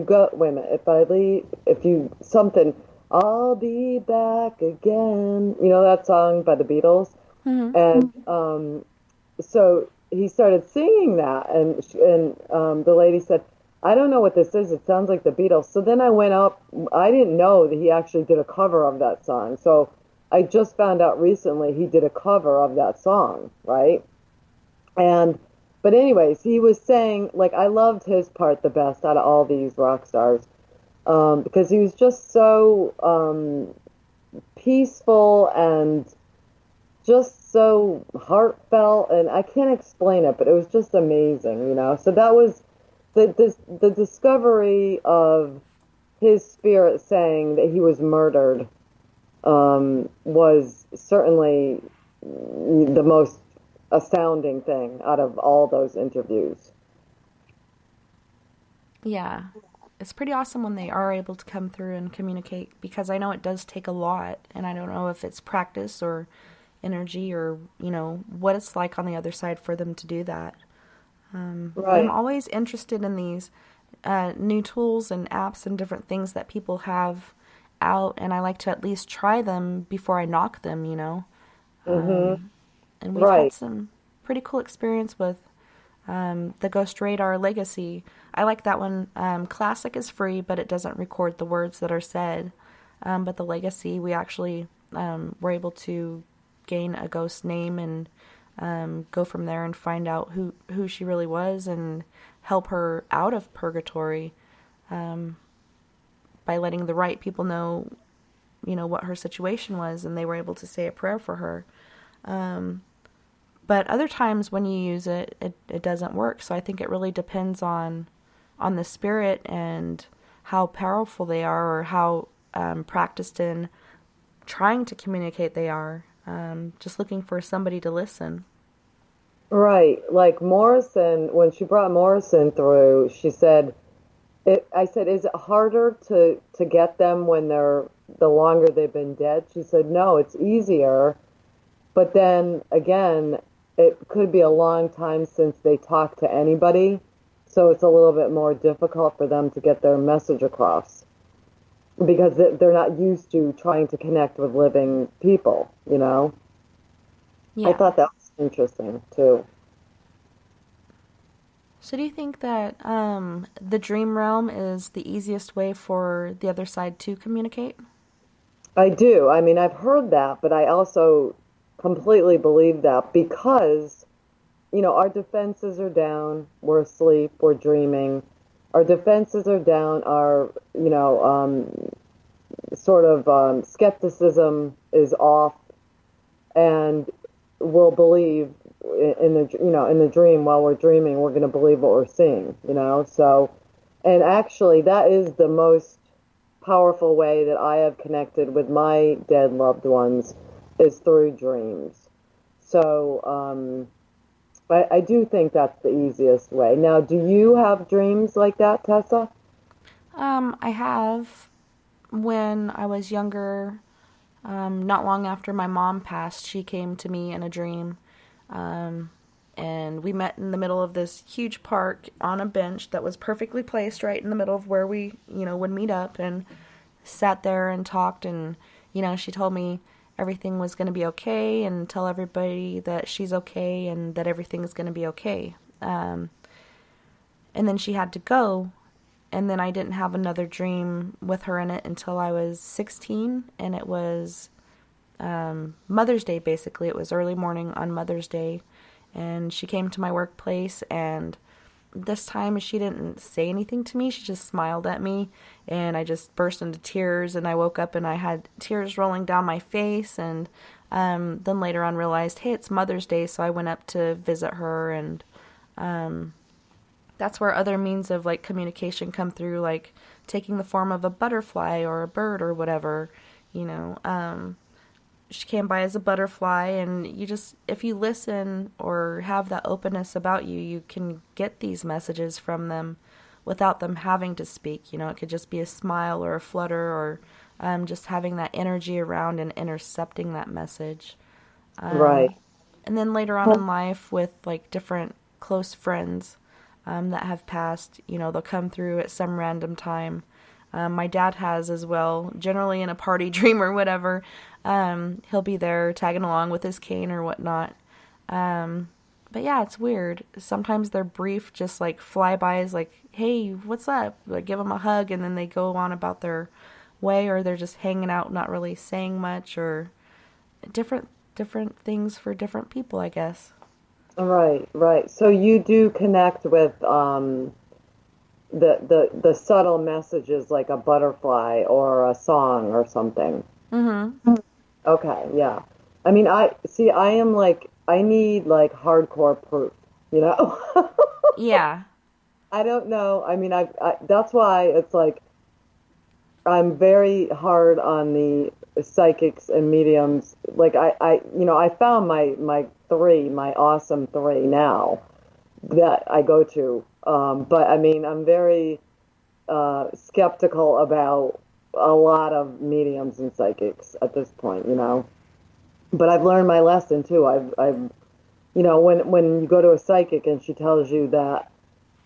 go, wait a minute, if I leave, if you, something, I'll be back again. That song by the Beatles? Mm-hmm. And so he started singing that, and the lady said, I don't know what this is. It sounds like the Beatles. So then I went up. I didn't know that he actually did a cover of that song. So I just found out recently he did a cover of that song, right? But anyways, he was saying, I loved his part the best out of all these rock stars, because he was just so peaceful and just so heartfelt, and I can't explain it, but it was just amazing, So that was the discovery of his spirit saying that he was murdered was certainly the most astounding thing out of all those interviews. Yeah. It's pretty awesome when they are able to come through and communicate, because I know it does take a lot, and I don't know if it's practice or energy or, what it's like on the other side for them to do that. Right. I'm always interested in these new tools and apps and different things that people have out, and I like to at least try them before I knock them, Mm-hmm. And we've had some pretty cool experience with the Ghost Radar Legacy. I like that one. Classic is free, but it doesn't record the words that are said. But the Legacy, we actually were able to gain a ghost name and go from there and find out who she really was and help her out of purgatory by letting the right people know, what her situation was, and they were able to say a prayer for her. But other times when you use it, it doesn't work. So I think it really depends on the spirit and how powerful they are, or how practiced in trying to communicate they are. Just looking for somebody to listen. Right. Like Morrison, when she brought Morrison through, she said, I said, is it harder to get them when the longer they've been dead? She said, no, it's easier. But then again, it could be a long time since they talked to anybody, so it's a little bit more difficult for them to get their message across, because they're not used to trying to connect with living people, Yeah. I thought that was interesting, too. So do you think that the dream realm is the easiest way for the other side to communicate? I do. I mean, I've heard that, but I also completely believe that, because, our defenses are down, we're asleep, we're dreaming. Our defenses are down, our, sort of skepticism is off, and we'll believe in the dream. While we're dreaming, we're going to believe what we're seeing, So, and actually, that is the most powerful way that I have connected with my dead loved ones, is through dreams. So, I do think that's the easiest way. Now, do you have dreams like that, Tessa? I have. When I was younger, not long after my mom passed, she came to me in a dream, and and we met in the middle of this huge park on a bench that was perfectly placed right in the middle of where we, would meet up, and sat there and talked, and, she told me everything was going to be okay and tell everybody that she's okay and that everything's going to be okay. And then she had to go, and then I didn't have another dream with her in it until I was 16, and it was Mother's Day, basically. It was early morning on Mother's Day, and she came to my workplace, and this time she didn't say anything to me. She just smiled at me, and I just burst into tears, and I woke up and I had tears rolling down my face, and then later on realized, hey, it's Mother's Day, so I went up to visit her, and that's where other means of like communication come through, like taking the form of a butterfly or a bird or whatever, she came by as a butterfly, and you just, if you listen or have that openness about you, you can get these messages from them without them having to speak. It could just be a smile or a flutter, or just having that energy around and intercepting that message. Right. And then later on in life with like different close friends that have passed, they'll come through at some random time. My dad has as well, generally in a party dream or whatever. He'll be there tagging along with his cane or whatnot. But yeah, it's weird. Sometimes they're brief, just like flybys, like, hey, what's up? Like, give them a hug, and then they go on about their way, or they're just hanging out, not really saying much, or different things for different people, I guess. Right. So you do connect with the subtle messages, like a butterfly or a song or something. Mm-hmm. Okay, yeah. I mean, I am like, I need like hardcore proof, Yeah. I don't know. I mean, I that's why it's like I'm very hard on the psychics and mediums. Like I found my awesome three now that I go to. But I mean, I'm very skeptical about a lot of mediums and psychics at this point, But I've learned my lesson too. I've when you go to a psychic and she tells you that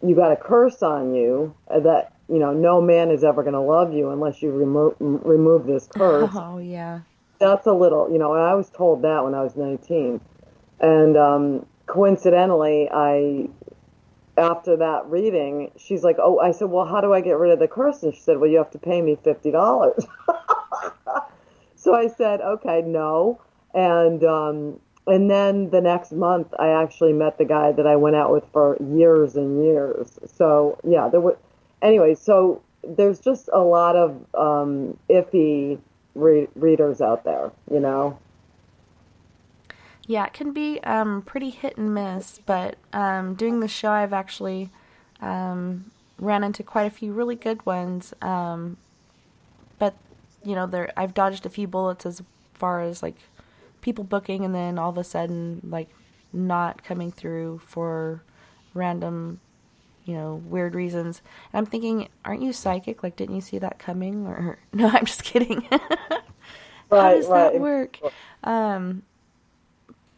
you got a curse on you, that no man is ever going to love you unless you remove this curse. Oh yeah. That's a little, and I was told that when I was 19, and coincidentally, after that reading, she's like, oh, I said, well, how do I get rid of the curse? And she said, well, you have to pay me $50. So I said, okay, no. And then the next month, I actually met the guy that I went out with for years and years. So yeah, anyway, so there's just a lot of iffy readers out there, Yeah, it can be pretty hit and miss, but doing the show, I've actually ran into quite a few really good ones. But I've dodged a few bullets as far as like people booking and then all of a sudden like not coming through for random, weird reasons. And I'm thinking, aren't you psychic? Like, didn't you see that coming? Or no, I'm just kidding. How does that work?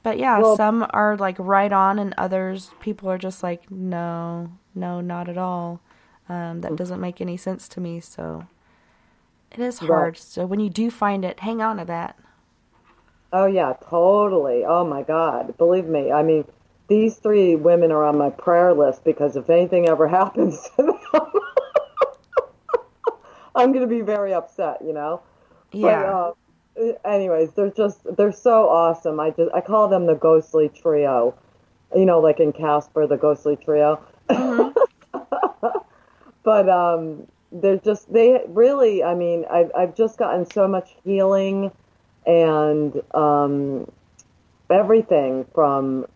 But yeah, well, some are like right on, and others people are just like, no, not at all. That doesn't make any sense to me. So it is hard. Right. So when you do find it, hang on to that. Oh yeah, totally. Oh my God, believe me. I mean, these three women are on my prayer list because if anything ever happens to them, I'm going to be very upset. Yeah. But, anyways, they're so awesome. I call them the ghostly trio, like in Casper, the ghostly trio. Mm-hmm. But they really, I mean, I've just gotten so much healing and everything from,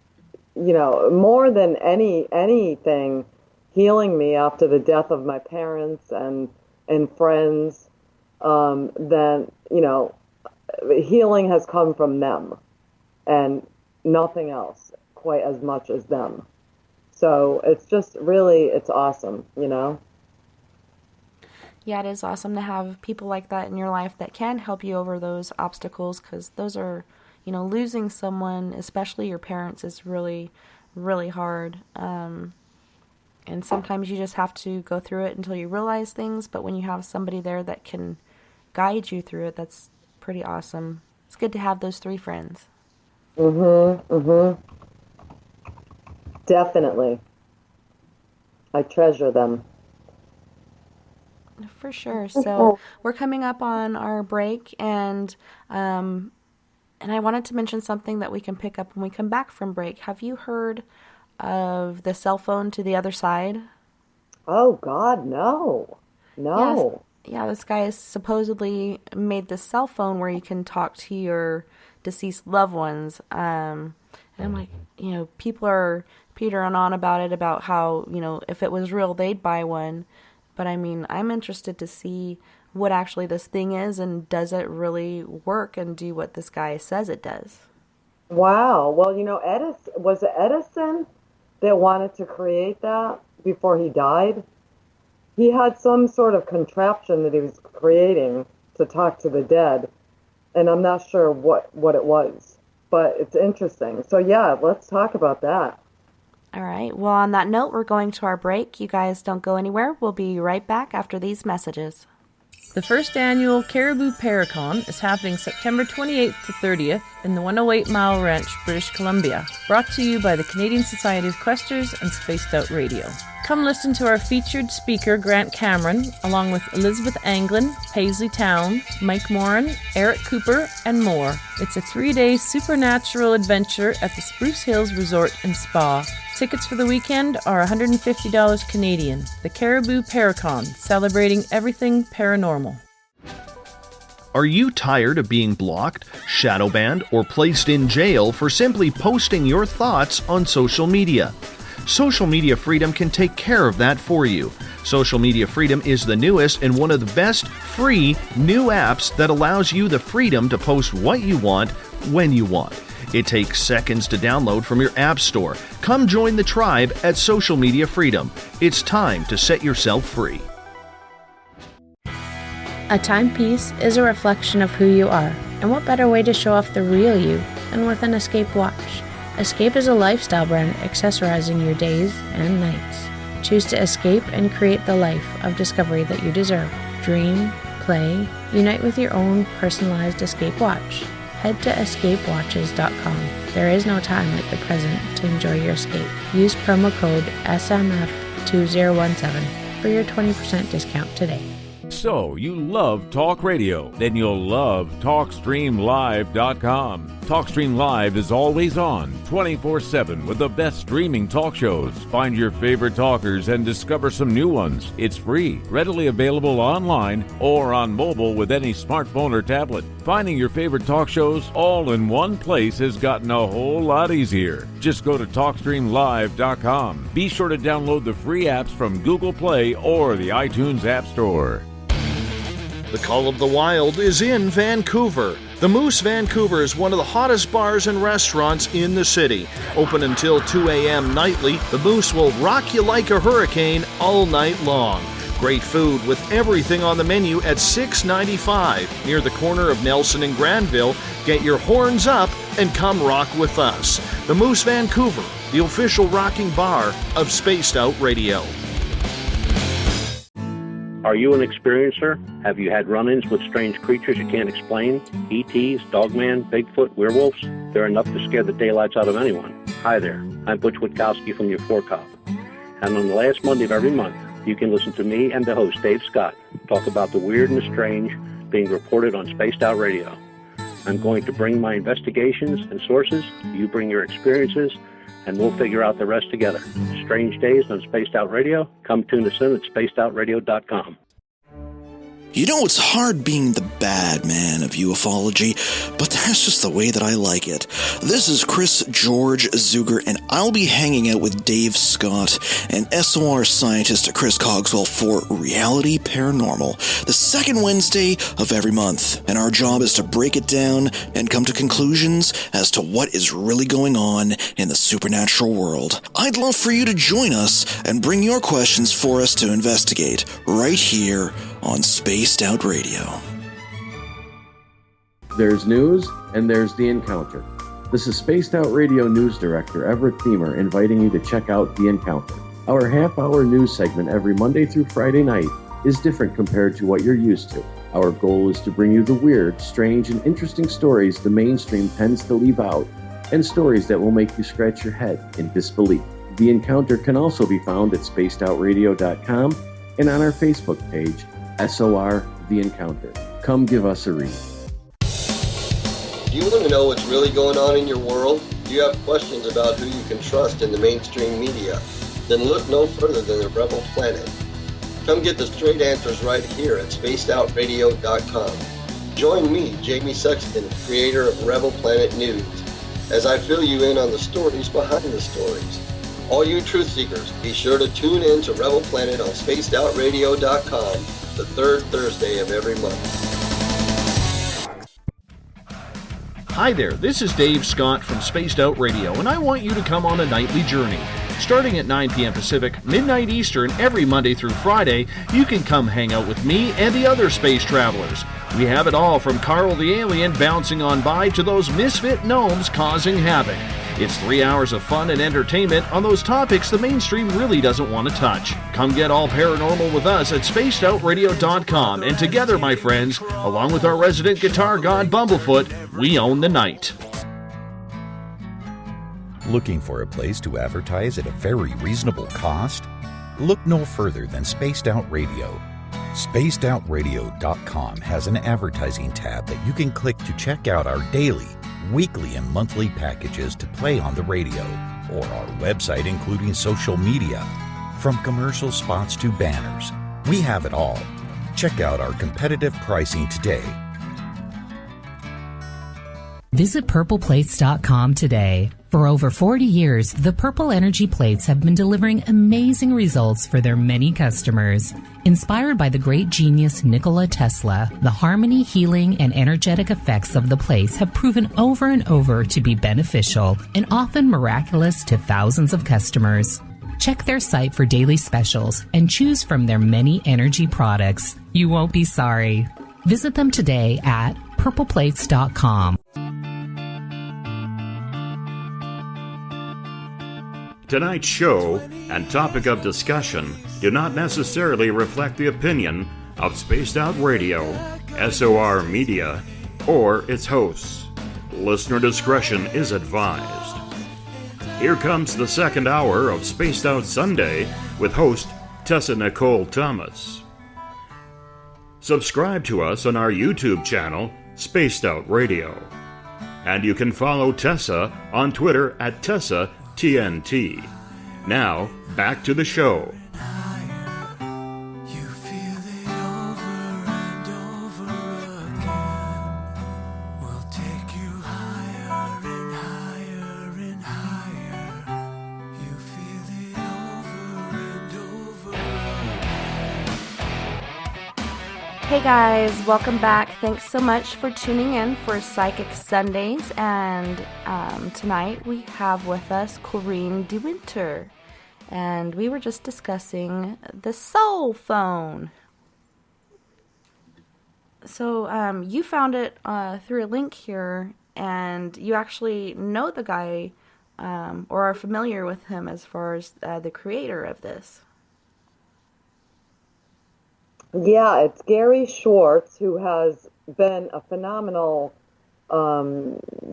more than anything, healing me after the death of my parents and friends. Then, healing has come from them and nothing else quite as much as them. So it's just really, it's awesome, Yeah, it is awesome to have people like that in your life that can help you over those obstacles, because those are, losing someone, especially your parents, is really really hard. And sometimes you just have to go through it until you realize things, but when you have somebody there that can guide you through it, that's pretty awesome. It's good to have those 3 friends. Definitely. I treasure them. For sure. So we're coming up on our break, and I wanted to mention something that we can pick up when we come back from break. Have you heard of the cell phone to the other side? Oh, God, no. No. Yes. Yeah, this guy has supposedly made this cell phone where you can talk to your deceased loved ones. And I'm like, people are petering on about it, about how, if it was real, they'd buy one. But I mean, I'm interested to see what actually this thing is, and does it really work and do what this guy says it does? Wow. Well, was it Edison that wanted to create that before he died? He had some sort of contraption that he was creating to talk to the dead, and I'm not sure what it was, but it's interesting. So yeah, let's talk about that. All right. Well, on that note, we're going to our break. You guys don't go anywhere. We'll be right back after these messages. The first annual Caribou Paracon is happening September 28th to 30th in the 108 Mile Ranch, British Columbia. Brought to you by the Canadian Society of Questers and Spaced Out Radio. Come listen to our featured speaker, Grant Cameron, along with Elizabeth Anglin, Paisley Town, Mike Moran, Eric Cooper, and more. It's a 3-day supernatural adventure at the Spruce Hills Resort and Spa. Tickets for the weekend are $150 Canadian. The Caribou Paracon, celebrating everything paranormal. Are you tired of being blocked, shadow banned, or placed in jail for simply posting your thoughts on social media? Social Media Freedom can take care of that for you. Social Media Freedom is the newest and one of the best free new apps that allows you the freedom to post what you want, when you want. It takes seconds to download from your app store. Come join the tribe at Social Media Freedom. It's time to set yourself free. A timepiece is a reflection of who you are, and what better way to show off the real you than with an Escape watch? Escape is a lifestyle brand accessorizing your days and nights. Choose to escape and create the life of discovery that you deserve. Dream, play, unite with your own personalized Escape watch. Head to escapewatches.com. There is no time like the present to enjoy your escape. Use promo code SMF2017 for your 20% discount today. So, you love talk radio? Then you'll love TalkStreamLive.com. TalkStream Live is always on, 24/7, with the best streaming talk shows. Find your favorite talkers and discover some new ones. It's free, readily available online or on mobile with any smartphone or tablet. Finding your favorite talk shows all in one place has gotten a whole lot easier. Just go to TalkStreamLive.com. Be sure to download the free apps from Google Play or the iTunes App Store. The Call of the Wild is in Vancouver. The Moose Vancouver is one of the hottest bars and restaurants in the city. Open until 2 a.m. nightly, the Moose will rock you like a hurricane all night long. Great food with everything on the menu at $6.95 near the corner of Nelson and Granville. Get your horns up and come rock with us. The Moose Vancouver, the official rocking bar of Spaced Out Radio. Are you an experiencer? Have you had run-ins with strange creatures you can't explain? ETs, Dogman, Bigfoot, werewolves? They're enough to scare the daylights out of anyone. Hi there, I'm Butch Witkowski from your 4-Cop. And on the last Monday of every month, you can listen to me and the host, Dave Scott, talk about the weird and the strange being reported on Spaced Out Radio. I'm going to bring my investigations and sources, you bring your experiences, and we'll figure out the rest together. Strange Days on Spaced Out Radio. Come tune us in at spacedoutradio.com. You know, it's hard being the bad man of ufology, but that's just the way that I like it. This is Chris George Zuger, and I'll be hanging out with Dave Scott and SOR scientist Chris Cogswell for Reality Paranormal, the second Wednesday of every month. And our job is to break it down and come to conclusions as to what is really going on in the supernatural world. I'd love for you to join us and bring your questions for us to investigate right here on Spaced Out Radio. There's news and there's the encounter. This is Spaced Out Radio News Director Everett Beamer inviting you to check out The Encounter. Our half-hour news segment every Monday through Friday night is different compared to what you're used to. Our goal is to bring you the weird, strange, and interesting stories the mainstream tends to leave out, and stories that will make you scratch your head in disbelief. The Encounter can also be found at spacedoutradio.com and on our Facebook page, SOR The Encounter. Come give us a read. Do you want to know what's really going on in your world? Do you have questions about who you can trust in the mainstream media? Then look no further than the Rebel Planet. Come get the straight answers right here at spacedoutradio.com. Join me, Jamie Sexton, creator of Rebel Planet News, as I fill you in on the stories behind the stories. All you truth seekers, be sure to tune in to Rebel Planet on spacedoutradio.com the third Thursday of every month. Hi there, this is Dave Scott from Spaced Out Radio, and I want you to come on a nightly journey. Starting at 9 p.m. Pacific, midnight Eastern, every Monday through Friday, you can come hang out with me and the other space travelers. We have it all from Carl the Alien bouncing on by to those misfit gnomes causing havoc. It's 3 hours of fun and entertainment on those topics the mainstream really doesn't want to touch. Come get all paranormal with us at spacedoutradio.com, and together, my friends, along with our resident guitar god Bumblefoot, we own the night. Looking for a place to advertise at a very reasonable cost? Look no further than Spaced Out Radio. SpacedOutRadio.com has an advertising tab that you can click to check out our daily, weekly, and monthly packages to play on the radio, or our website including social media. From commercial spots to banners, we have it all. Check out our competitive pricing today. Visit purpleplates.com today. For over 40 years, the Purple Energy Plates have been delivering amazing results for their many customers. Inspired by the great genius Nikola Tesla, the harmony, healing, and energetic effects of the plates have proven over and over to be beneficial and often miraculous to thousands of customers. Check their site for daily specials and choose from their many energy products. You won't be sorry. Visit them today at purpleplates.com. Tonight's show and topic of discussion do not necessarily reflect the opinion of Spaced Out Radio, SOR Media, or its hosts. Listener discretion is advised. Here comes the second hour of Spaced Out Sunday with host Tessa N Thomas. Subscribe to us on our YouTube channel, Spaced Out Radio. And you can follow Tessa on Twitter at TessaTNT. Now, back to the show. Hey guys, welcome back. Thanks so much for tuning in for Psychic Sundays, and tonight we have with us Corrine De Winter, and we were just discussing the soul phone. So you found it through a link here, and you actually know the guy or are familiar with him as far as the creator of this. Yeah, it's Gary Schwartz, who has been a phenomenal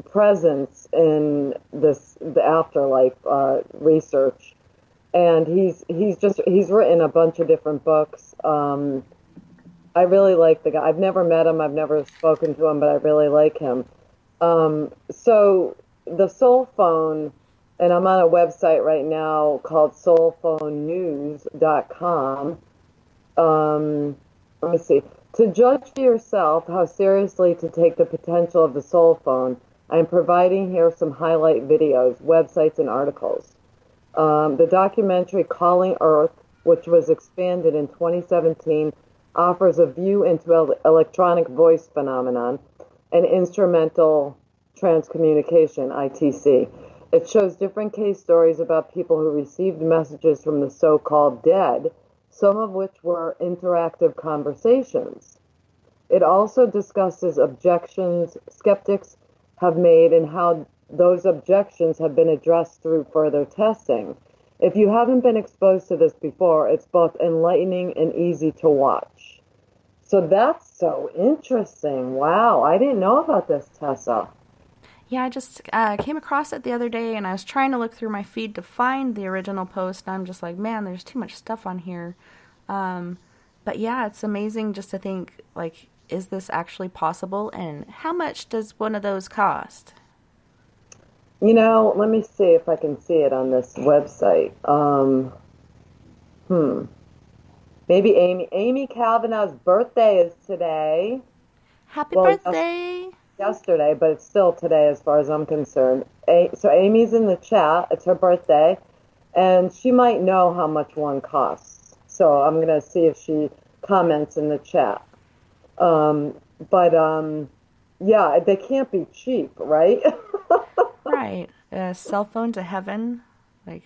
presence in the afterlife research, and he's written a bunch of different books. I really like the guy. I've never met him, I've never spoken to him, but I really like him. So the soul phone, and I'm on a website right now called soulphonenews.com. Let me see. To judge for yourself how seriously to take the potential of the soul phone, I am providing here some highlight videos, websites, and articles. The documentary Calling Earth, which was expanded in 2017, offers a view into electronic voice phenomenon and instrumental transcommunication, ITC. It shows different case stories about people who received messages from the so-called dead, some of which were interactive conversations. It also discusses objections skeptics have made and how those objections have been addressed through further testing. If you haven't been exposed to this before, it's both enlightening and easy to watch. So that's so interesting. Wow, I didn't know about this, Tessa. Yeah, I just came across it the other day, and I was trying to look through my feed to find the original post, and I'm just like, man, there's too much stuff on here. But yeah, it's amazing just to think, like, is this actually possible, and how much does one of those cost? You know, let me see if I can see it on this website. Maybe Amy Kavanaugh's birthday is today. Happy birthday! Yesterday, but it's still today as far as I'm concerned. So Amy's in the chat. It's her birthday, and she might know how much one costs. So I'm going to see if she comments in the chat. Yeah, they can't be cheap, right? Right. Cell phone to heaven, like,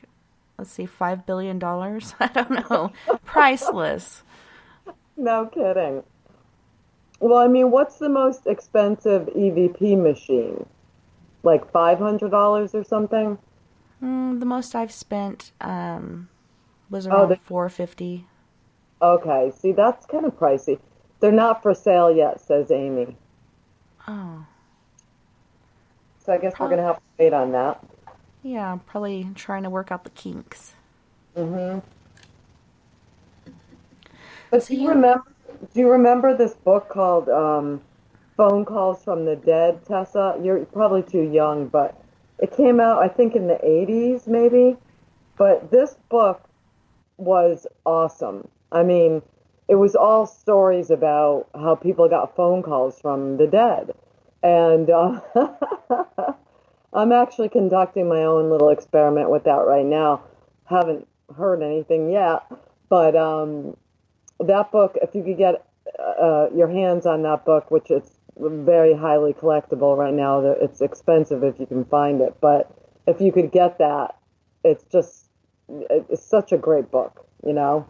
let's see, $5 billion? I don't know. Priceless. No kidding. Well, I mean, what's the most expensive EVP machine? Like $500 or something? The most I've spent was around $450. Okay, see, that's kind of pricey. They're not for sale yet, says Amy. Oh. So I guess we're going to have to wait on that. Yeah, probably trying to work out the kinks. Mm-hmm. But so do you remember this book called Phone Calls from the Dead, Tessa? You're probably too young, but it came out, I think, in the 80s, maybe. But this book was awesome. I mean, it was all stories about how people got phone calls from the dead. And I'm actually conducting my own little experiment with that right now. Haven't heard anything yet, but that book, if you could get your hands on that book, which is very highly collectible right now, it's expensive if you can find it, but if you could get that, it's such a great book, you know?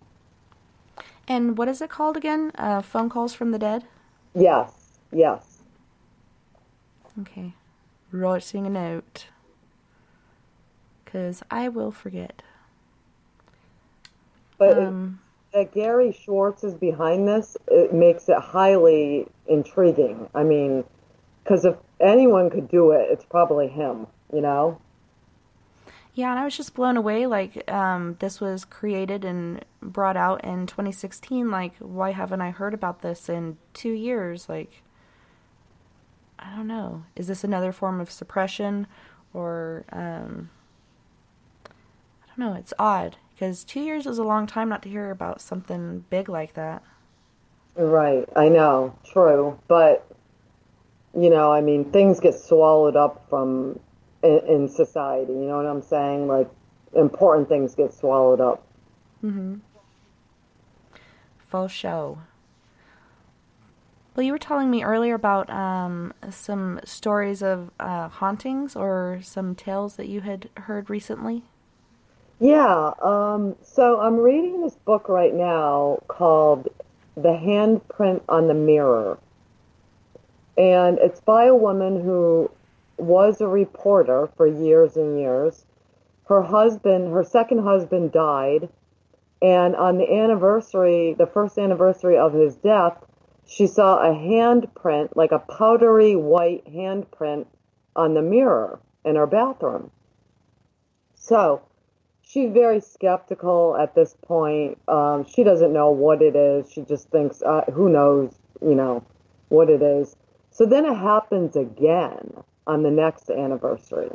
And what is it called again? Phone Calls from the Dead? Yes. Okay. Writing a note. Because I will forget. But that Gary Schwartz is behind this, it makes it highly intriguing. I mean, because if anyone could do it, it's probably him, you know? Yeah, and I was just blown away, like, this was created and brought out in 2016, like, why haven't I heard about this in 2 years? Like, I don't know. Is this another form of suppression, or, I don't know, it's odd, because 2 years is a long time not to hear about something big like that. Right, I know, true, but, you know, I mean, things get swallowed up from in society, you know what I'm saying? Like, important things get swallowed up. Mm-hmm. Full show. Well, you were telling me earlier about some stories of hauntings or some tales that you had heard recently. Yeah, so I'm reading this book right now called The Handprint on the Mirror. And it's by a woman who was a reporter for years and years. Her second husband died, and on the first anniversary of his death, she saw a handprint, like a powdery white handprint on the mirror in her bathroom. So she's very skeptical at this point. She doesn't know what it is. She just thinks, who knows, you know, what it is. So then it happens again on the next anniversary,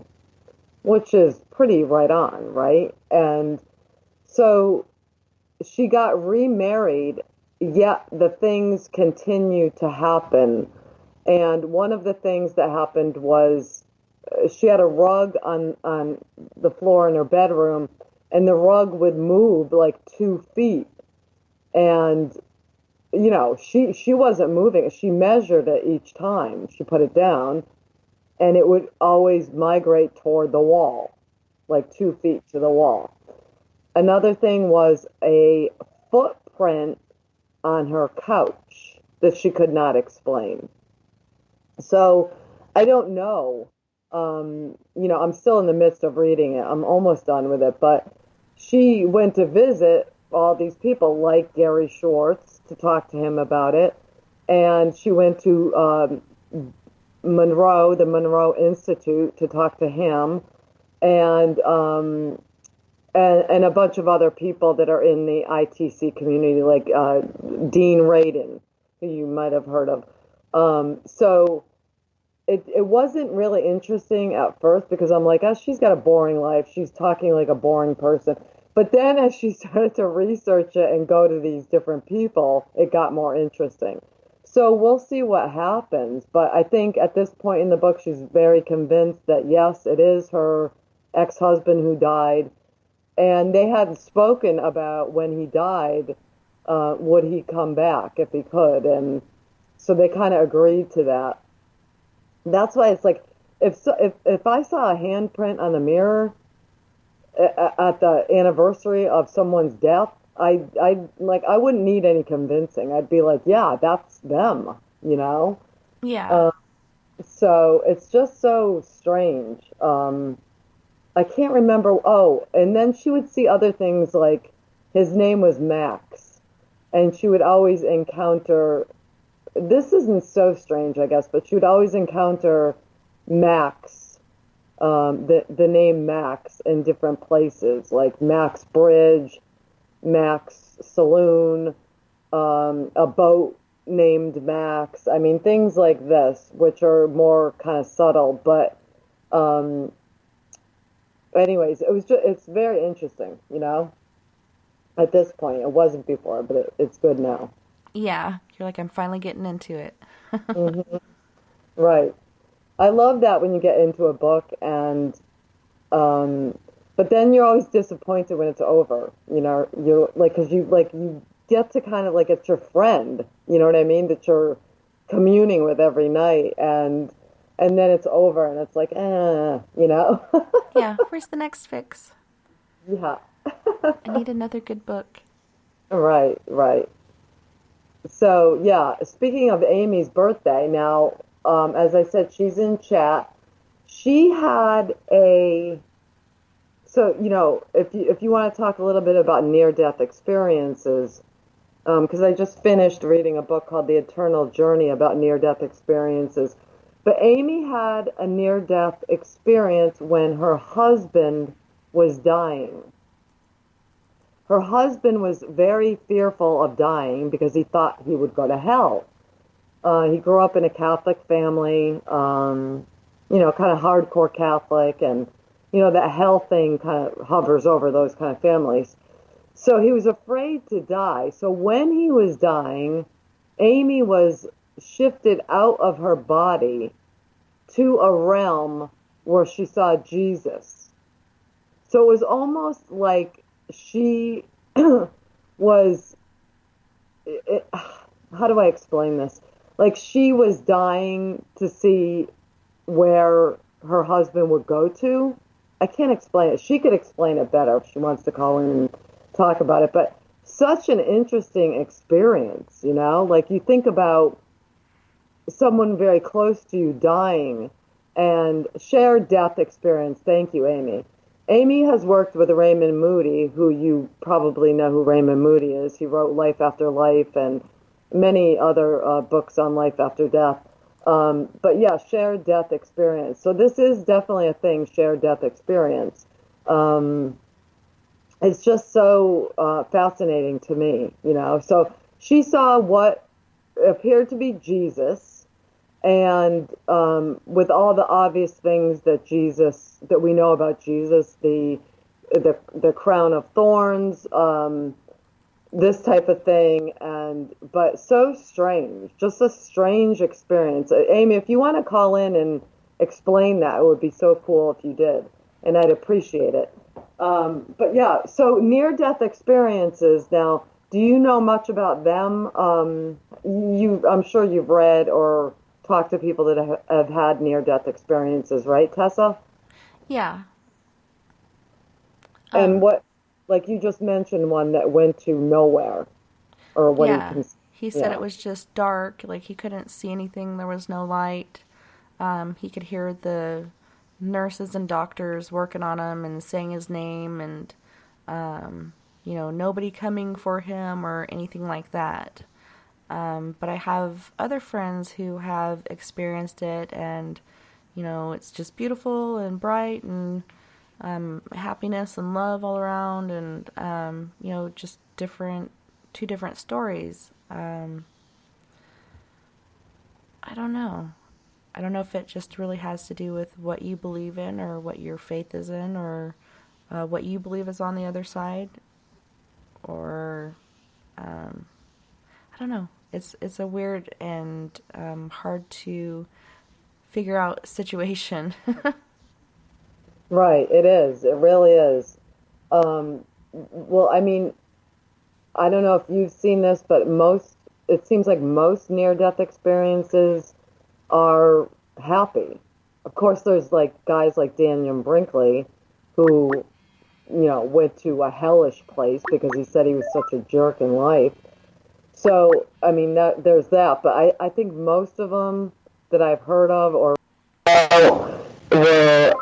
which is pretty right on, right? And so she got remarried, yet the things continue to happen. And one of the things that happened was she had a rug on the floor in her bedroom, and the rug would move like 2 feet. And, you know, she wasn't moving. She measured it each time she put it down, and it would always migrate toward the wall, like 2 feet to the wall. Another thing was a footprint on her couch that she could not explain. So I don't know I'm still in the midst of reading it. I'm almost done with it, but she went to visit all these people like Gary Schwartz to talk to him about it. And she went to the Monroe Institute to talk to him, and a bunch of other people that are in the ITC community, like Dean Radin, who you might have heard of. So it wasn't really interesting at first because I'm like, oh, she's got a boring life. She's talking like a boring person. But then as she started to research it and go to these different people, it got more interesting. So we'll see what happens. But I think at this point in the book, she's very convinced that, yes, it is her ex-husband who died. And they had spoken about when he died, would he come back if he could. And so they kind of agreed to that. That's why it's like, if I saw a handprint on the mirror at the anniversary of someone's death, I wouldn't need any convincing. I'd be like, yeah, that's them, Yeah. So it's just so strange. I can't remember. Oh, and then she would see other things like his name was Max, and she would always encounter. This isn't so strange, I guess, but she would always encounter Max, the name Max in different places, like Max Bridge, Max Saloon, a boat named Max. I mean, things like this, which are more kind of subtle, but anyways, it's very interesting, at this point. It wasn't before, but it's good now. Yeah. You're like, I'm finally getting into it. Mm-hmm. Right. I love that when you get into a book and, but then you're always disappointed when it's over, you're like, cause you get to kind of like, it's your friend, you know what I mean? That you're communing with every night and then it's over and it's like, Yeah. Where's the next fix? Yeah. I need another good book. Right. So, yeah, speaking of Amy's birthday, now, as I said, she's in chat. She had if you want to talk a little bit about near-death experiences, because I just finished reading a book called The Eternal Journey about near-death experiences. But Amy had a near-death experience when her husband was dying. Her husband was very fearful of dying because he thought he would go to hell. He grew up in a Catholic family, kind of hardcore Catholic, and, that hell thing kind of hovers over those kind of families. So he was afraid to die. So when he was dying, Amy was shifted out of her body to a realm where she saw Jesus. So it was almost like she was, how do I explain this? Like she was dying to see where her husband would go to. I can't explain it. She could explain it better if she wants to call in and talk about it. But such an interesting experience, like you think about someone very close to you dying and shared death experience. Thank you, Amy. Amy has worked with Raymond Moody, who you probably know who Raymond Moody is. He wrote Life After Life and many other books on life after death. But yeah, shared death experience. So this is definitely a thing, shared death experience. It's just so fascinating to me, So she saw what appeared to be Jesus, and with all the obvious things that we know about Jesus, the crown of thorns, this type of thing, but so strange, just a strange experience. Amy, if you want to call in and explain that, it would be so cool if you did, and I'd appreciate it. But yeah, so near-death experiences. Now, do you know much about them? I'm sure you've read or talked to people that have had near-death experiences, right, Tessa? Yeah. And like you just mentioned one that went to nowhere, or what? Yeah, he said it was just dark, like he couldn't see anything, there was no light. He could hear the nurses and doctors working on him and saying his name and, nobody coming for him or anything like that. But I have other friends who have experienced it, and, it's just beautiful and bright and happiness and love all around, and, just two different stories. I don't know. I don't know if it just really has to do with what you believe in or what your faith is in or what you believe is on the other side, or I don't know. It's a weird and hard to figure out situation. Right, it is. It really is. Well, I mean, I don't know if you've seen this, but it seems like most near-death experiences are happy. Of course, there's like guys like Daniel Brinkley who, went to a hellish place because he said he was such a jerk in life. So, I mean, there's that. But I think most of them that I've heard of or were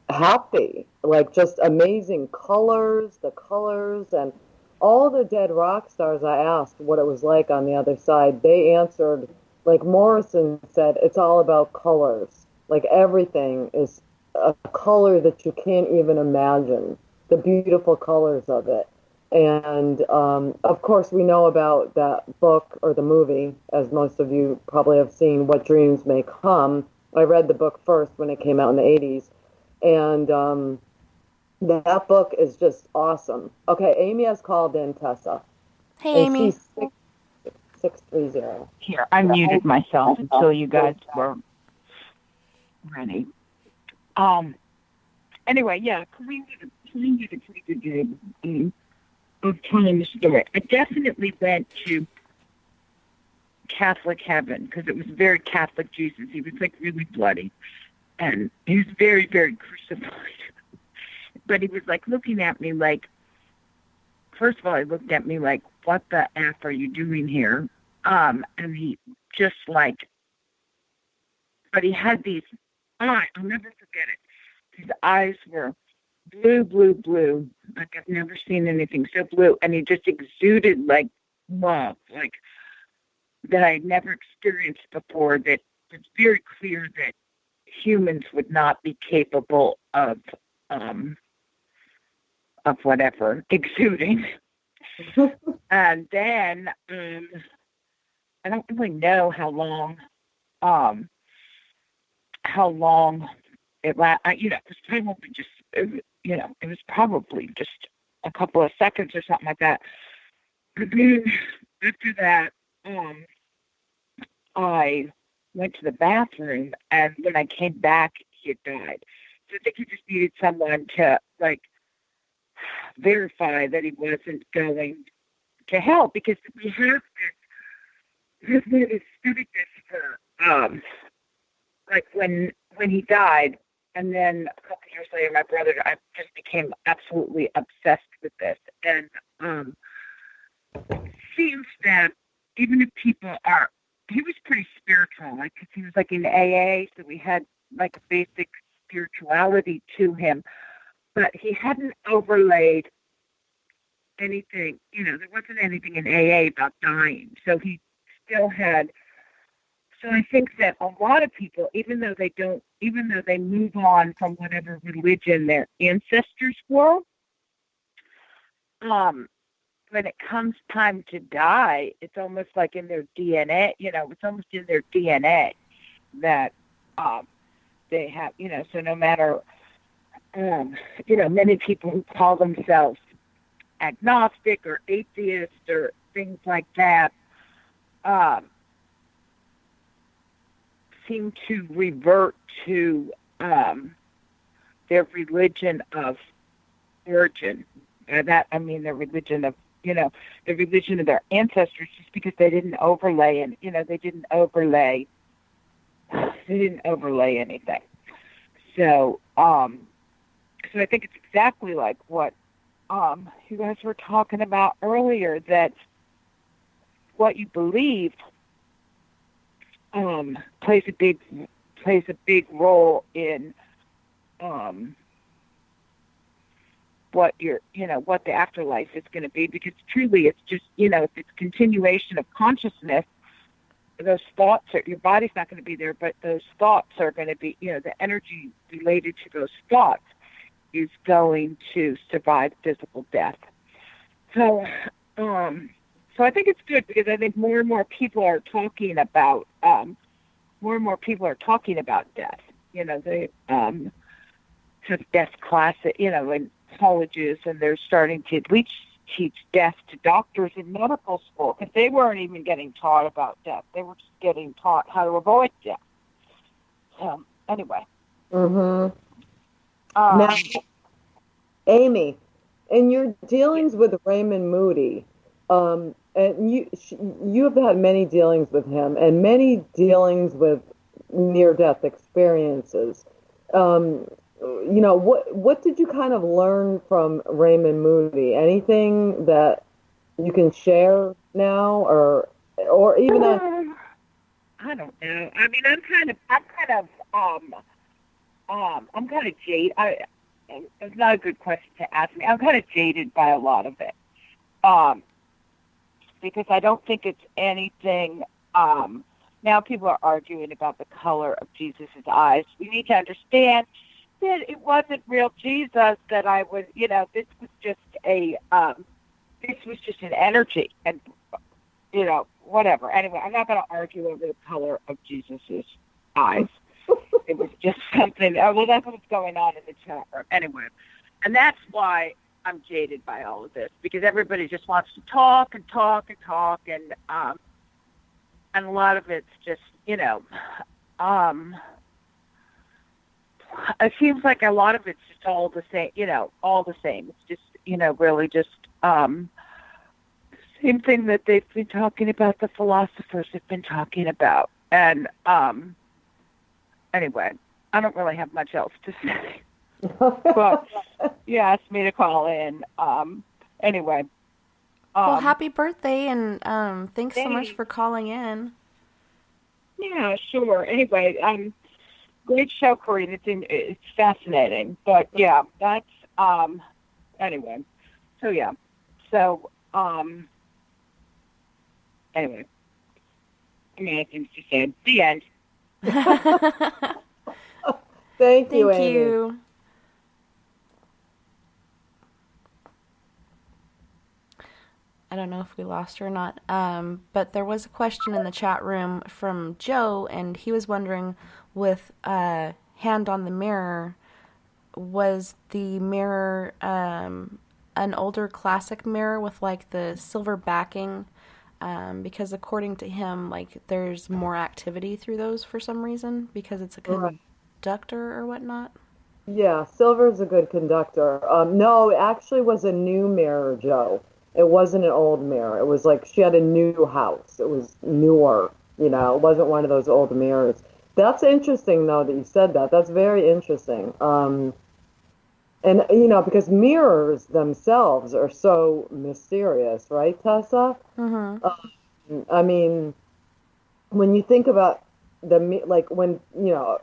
happy, like just amazing colors, and all the dead rock stars I asked what it was like on the other side, they answered, like Morrison said, it's all about colors. Like everything is a color that you can't even imagine, the beautiful colors of it. And of course, we know about that book or the movie, as most of you probably have seen, What Dreams May Come. I read the book first when it came out in the 80s. And that book is just awesome. Okay, Amy has called in, Tessa. Hey, Amy. She's 630. Here, I muted myself until you guys were ready. Anyway, yeah, Corrine did a pretty good job of telling the story. I definitely went to Catholic heaven because it was very Catholic Jesus. He was like really bloody, and he was very, very crucified. But he was like looking at me like, first of all, he looked at me like, what the F are you doing here? And he just like, but he had these eyes, I'll never forget it. His eyes were blue, blue, blue. Like I've never seen anything so blue. And he just exuded like love, like that I'd never experienced before, that it's very clear that humans would not be capable of whatever, exuding. And then, I don't really know how long it lasted. It was probably just, it was probably just a couple of seconds or something like that. But then after that, I went to the bathroom, and when I came back, he had died. So I think he just needed someone to, like, verify that he wasn't going to hell, because we have this man has studied this for, like when he died, and then a couple years later, my brother, I just became absolutely obsessed with this, and it seems that even if people are, he was pretty spiritual, like, 'cause he was like in AA, so we had like a basic spirituality to him, but he hadn't overlaid anything, there wasn't anything in AA about dying, so he still had. So I think that a lot of people, even though they move on from whatever religion their ancestors were, when it comes time to die, it's almost like in their DNA, it's almost in their DNA that they have, so no matter, many people who call themselves agnostic or atheist or things like that, seem to revert to their religion of origin. And that, I mean, their religion of, the religion of their ancestors, just because they didn't overlay, and they didn't overlay anything. So, so I think it's exactly like what you guys were talking about earlier, that what you believe plays a big role in what what the afterlife is going to be, because truly it's just, if it's continuation of consciousness, those thoughts your body's not going to be there, but those thoughts are going to be, the energy related to those thoughts is going to survive physical death. So, so I think it's good, because I think more and more people are talking about, death. They have death classes, in colleges, and they're starting to at least teach death to doctors in medical school, because they weren't even getting taught about death. They were just getting taught how to avoid death. Anyway. Mm-hmm. Now, Amy, in your dealings with Raymond Moody, and you have had many dealings with him and many dealings with near-death experiences. What did you kind of learn from Raymond Moody? Anything that you can share now, or even on? I don't know. I mean, I'm kind of jaded. It's not a good question to ask me. I'm kind of jaded by a lot of it, because I don't think it's anything. Now people are arguing about the color of Jesus' eyes. We need to understand that it wasn't real Jesus that I was. This was just an energy, and whatever. Anyway, I'm not going to argue over the color of Jesus' eyes. It was just something. Well, that's what's going on in the chat room. Anyway, and that's why I'm jaded by all of this, because everybody just wants to talk and talk and talk, and a lot of it's just, it seems like a lot of it's just all the same, all the same. It's just, really just same thing that they've been talking about, the philosophers have been talking about. And anyway, I don't really have much else to say. But you asked me to call in. Anyway. Well, happy birthday, and thanks so much for calling in. Yeah, sure. Anyway, great show, Corrine. It's fascinating. But yeah, that's anyway. So yeah. So anyway. Many things to say. The end. Thank you, Thank Amy. you. I don't know if we lost her or not, but there was a question in the chat room from Joe, and he was wondering, with Hand on the Mirror, was the mirror an older classic mirror with like the silver backing? Because according to him, like there's more activity through those for some reason, because it's a conductor or whatnot. Yeah, silver's a good conductor. No, it actually was a new mirror, Joe. It wasn't an old mirror. It was like she had a new house. It was newer, It wasn't one of those old mirrors. That's interesting, though, that you said that. That's very interesting. And, because mirrors themselves are so mysterious, right, Tessa? Mm-hmm. I mean, when you think about when,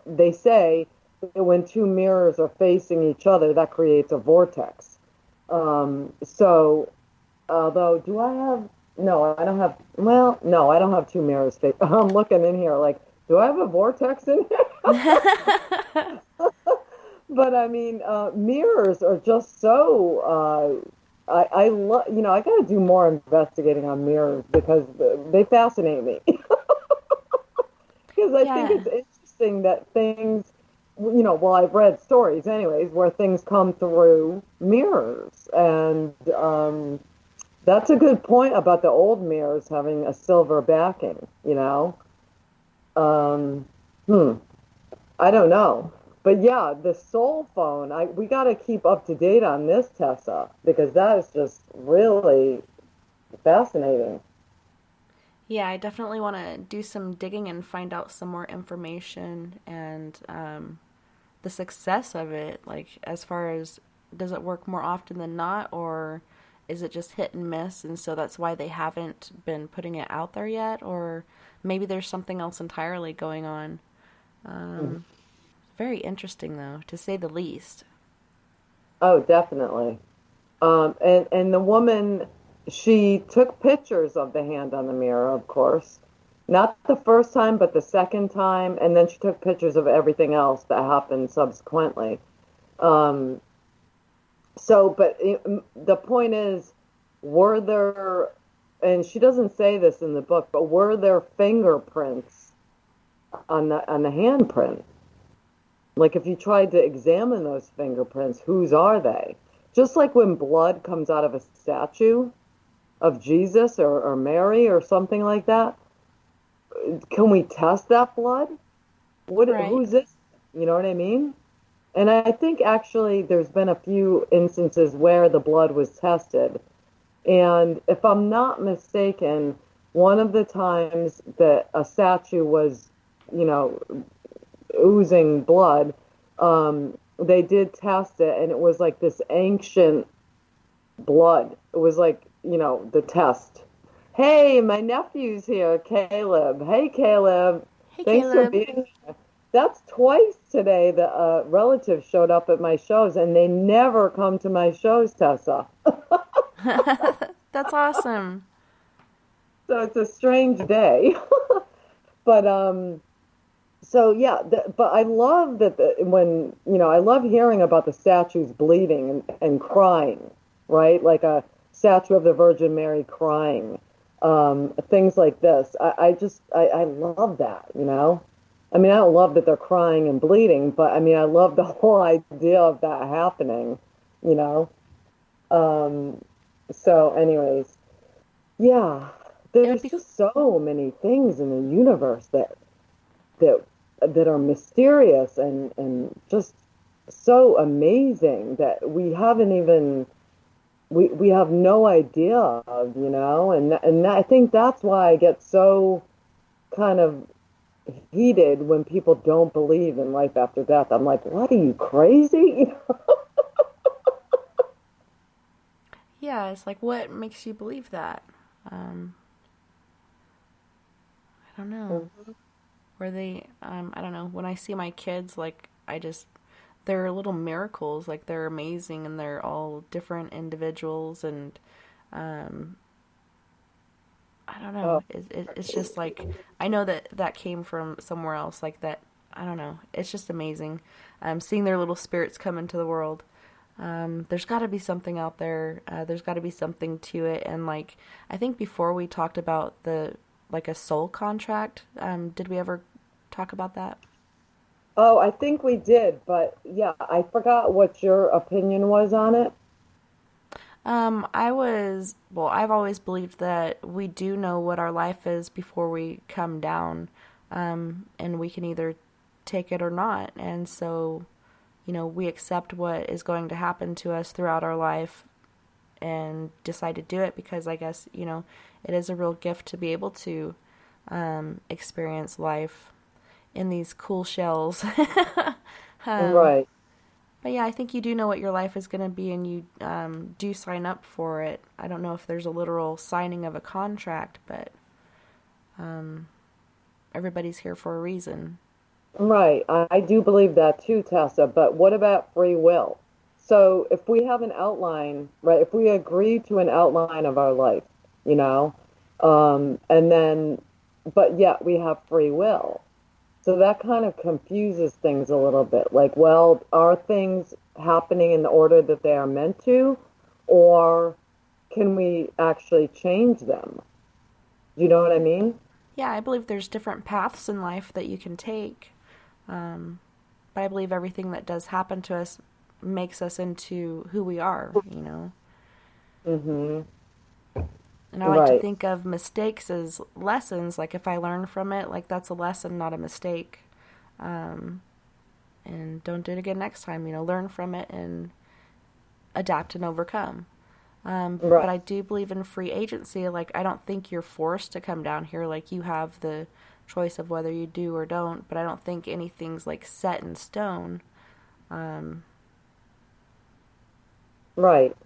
they say that when two mirrors are facing each other, that creates a vortex. Although, do I have? No, I don't have. Well, no, I don't have two mirrors. I'm looking in here like, do I have a vortex in here? But I mean, mirrors are just so. I love. I got to do more investigating on mirrors because they fascinate me. Because I think it's interesting that things. Well, I've read stories, anyways, where things come through mirrors, and that's a good point about the old mirrors having a silver backing, I don't know. But yeah, the soul phone, we got to keep up to date on this, Tessa, because that is just really fascinating. Yeah, I definitely want to do some digging and find out some more information and the success of it, like as far as does it work more often than not, or is it just hit and miss, and so that's why they haven't been putting it out there yet, or maybe there's something else entirely going on. very interesting, though, to say the least. Oh, definitely. And the woman, she took pictures of the hand on the mirror, of course. Not the first time, but the second time, and then she took pictures of everything else that happened subsequently. But the point is, were there, and she doesn't say this in the book, but were there fingerprints on the handprint? Like, if you tried to examine those fingerprints, whose are they? Just like when blood comes out of a statue of Jesus or Mary or something like that, can we test that blood? Right. Who's this? You know what I mean? And I think actually there's been a few instances where the blood was tested. And if I'm not mistaken, one of the times that a statue was, oozing blood, they did test it, and it was like this ancient blood. It was like, the test. Hey, my nephew's here, Caleb. Hey, Caleb. Hey, Thanks Caleb. for being here. That's twice today that relatives showed up at my shows, and they never come to my shows, Tessa. That's awesome. So it's a strange day. But, so yeah, but I love that I love hearing about the statues bleeding and crying, right? Like a statue of the Virgin Mary crying, things like this. I love that, I mean, I don't love that they're crying and bleeding, but I mean, I love the whole idea of that happening, So anyways, yeah, there's just so many things in the universe that are mysterious and just so amazing that we haven't even we have no idea of, and I think that's why I get so kind of heated when people don't believe in life after death. I'm like, what, are you crazy? Yeah, it's like, what makes you believe that? I don't know. Where they, I don't know, when I see my kids, like, they're little miracles, like, they're amazing, and they're all different individuals, and, I don't know, it's just, like, I know that came from somewhere else, like, that, I don't know, it's just amazing, seeing their little spirits come into the world. There's got to be something out there, there's got to be something to it, and, like, I think before we talked about a soul contract, did we ever talk about that? Oh, I think we did, but yeah, I forgot what your opinion was on it. I've always believed that we do know what our life is before we come down, and we can either take it or not, and so, we accept what is going to happen to us throughout our life and decide to do it because I guess, it is a real gift to be able to experience life in these cool shells. Right. But yeah, I think you do know what your life is going to be, and you do sign up for it. I don't know if there's a literal signing of a contract, but everybody's here for a reason. Right. I do believe that too, Tessa, but what about free will? So if we have an outline, right, if we agree to an outline of our life, and then, but yet we have free will. So that kind of confuses things a little bit. Like, well, are things happening in the order that they are meant to, or can we actually change them? Do you know what I mean? Yeah, I believe there's different paths in life that you can take. But I believe everything that does happen to us makes us into who we are, Mm-hmm. And I like to think of mistakes as lessons. Like, if I learn from it, like, that's a lesson, not a mistake. And don't do it again next time, learn from it and adapt and overcome. But I do believe in free agency. Like, I don't think you're forced to come down here. Like, you have the choice of whether you do or don't, but I don't think anything's, like, set in stone. Right.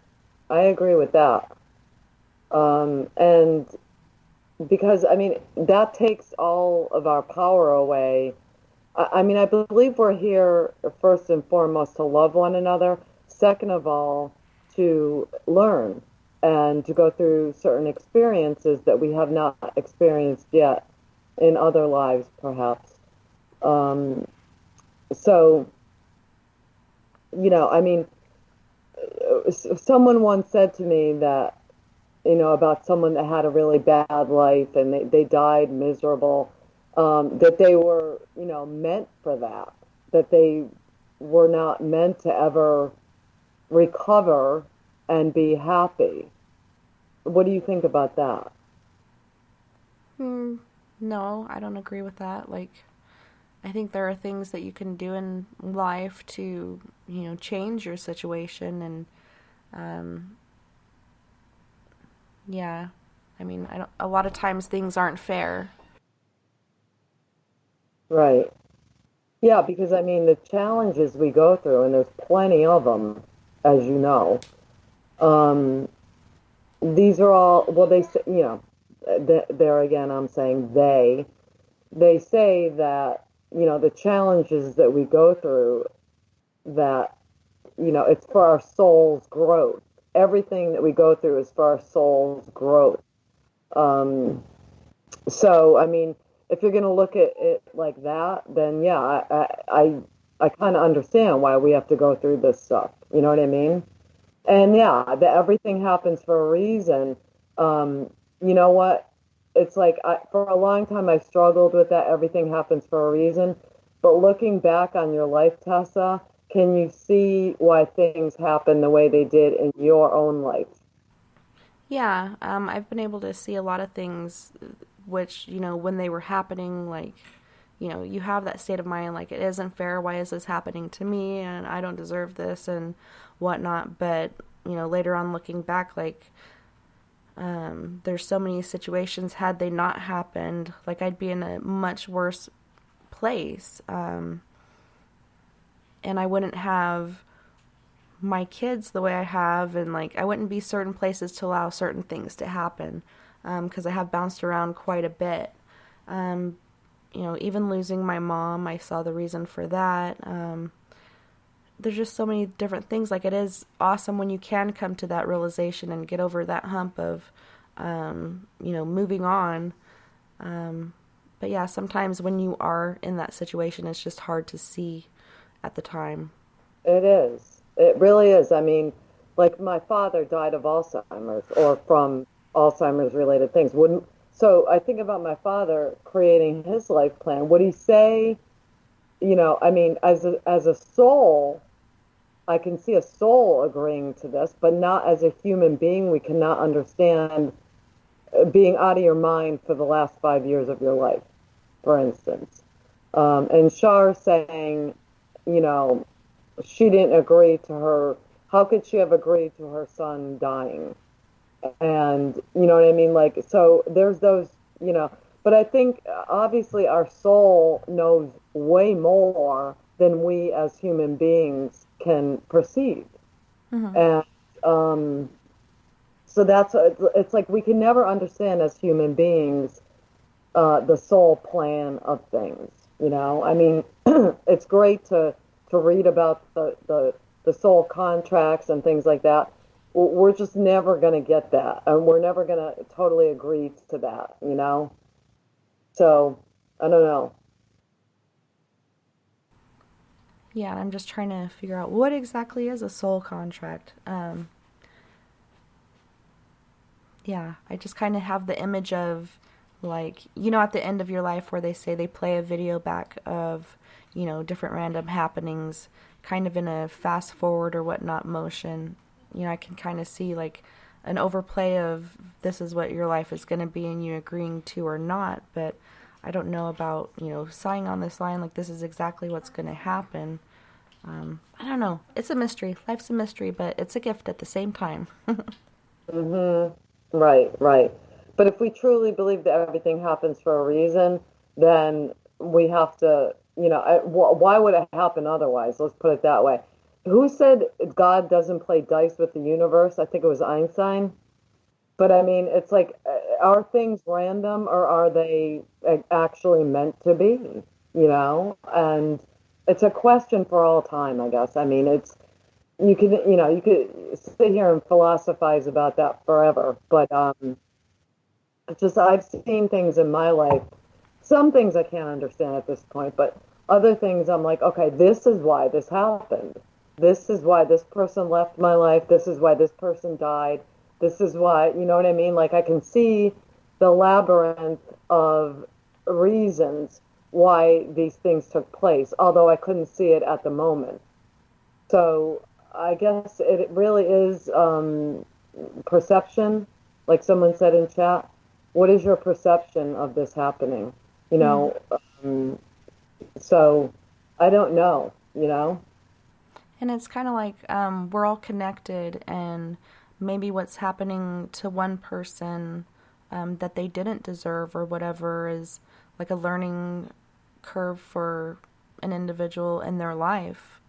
I agree with that. And because, I mean, that takes all of our power away I mean, I believe we're here first and foremost to love one another. Second of all, to learn and to go through certain experiences that we have not experienced yet in other lives, perhaps. So, I mean, someone once said to me that, about someone that had a really bad life and they died miserable, that they were, meant for that they were not meant to ever recover and be happy. What do you think about that? No, I don't agree with that. Like, I think there are things that you can do in life to, change your situation. And, yeah, I mean, a lot of times things aren't fair. Right. Yeah, because I mean, the challenges we go through, and there's plenty of them, as you know, these are all, well, they say, there again, I'm saying they say that, the challenges that we go through, that, it's for our soul's growth. Everything that we go through is for our soul's growth. So, I mean, if you're going to look at it like that, then yeah, I kind of understand why we have to go through this stuff. You know what I mean? And yeah, everything happens for a reason. You know what? It's like for a long time I struggled with that. Everything happens for a reason. But looking back on your life, Tessa, can you see why things happen the way they did in your own life? Yeah, I've been able to see a lot of things which, when they were happening, like, you have that state of mind, like, it isn't fair, why is this happening to me, and I don't deserve this, and whatnot. But, later on looking back, like, there's so many situations, had they not happened, like, I'd be in a much worse place, and I wouldn't have my kids the way I have, and, like, I wouldn't be certain places to allow certain things to happen, because I have bounced around quite a bit. Even losing my mom, I saw the reason for that. There's just so many different things. Like, it is awesome when you can come to that realization and get over that hump of, moving on. But yeah, sometimes when you are in that situation, it's just hard to see at the time. It is. It really is. I mean, like, my father died of Alzheimer's, or from Alzheimer's related things. So I think about my father creating his life plan. Would he say, I mean, as a soul, I can see a soul agreeing to this, but not as a human being. We cannot understand being out of your mind for the last 5 years of your life, for instance. And Shar saying, she didn't agree to her. How could she have agreed to her son dying? And you know what I mean? Like, so there's those, but I think obviously our soul knows way more than we as human beings can perceive. And so it's like we can never understand as human beings the soul plan of things. I mean, it's great to read about the soul contracts and things like that. We're just never going to get that, and we're never going to totally agree to that, So, I don't know. Yeah, I'm just trying to figure out what exactly is a soul contract. Yeah, I just kind of have the image of, like, at the end of your life where they say they play a video back of, different random happenings, kind of in a fast forward or whatnot motion. I can kind of see, like, an overplay of this is what your life is going to be and you agreeing to or not, but I don't know about, signing on this line, like, this is exactly what's going to happen. I don't know. It's a mystery. Life's a mystery, but it's a gift at the same time. Right. But if we truly believe that everything happens for a reason, then we have to, why would it happen otherwise? Let's put it that way. Who said God doesn't play dice with the universe? I think it was Einstein. But I mean, it's like, are things random or are they actually meant to be? and it's a question for all time, I guess. I mean, you could sit here and philosophize about that forever, but it's just I've seen things in my life. Some things I can't understand at this point, but other things I'm like, okay, this is why this happened. This is why this person left my life. This is why this person died. This is why, you know what I mean? Like I can see the labyrinth of reasons why these things took place, although I couldn't see it at the moment. So I guess it really is perception, like someone said in chat. What is your perception of this happening? So I don't know, And it's kind of like we're all connected, and maybe what's happening to one person that they didn't deserve or whatever is like a learning curve for an individual in their life.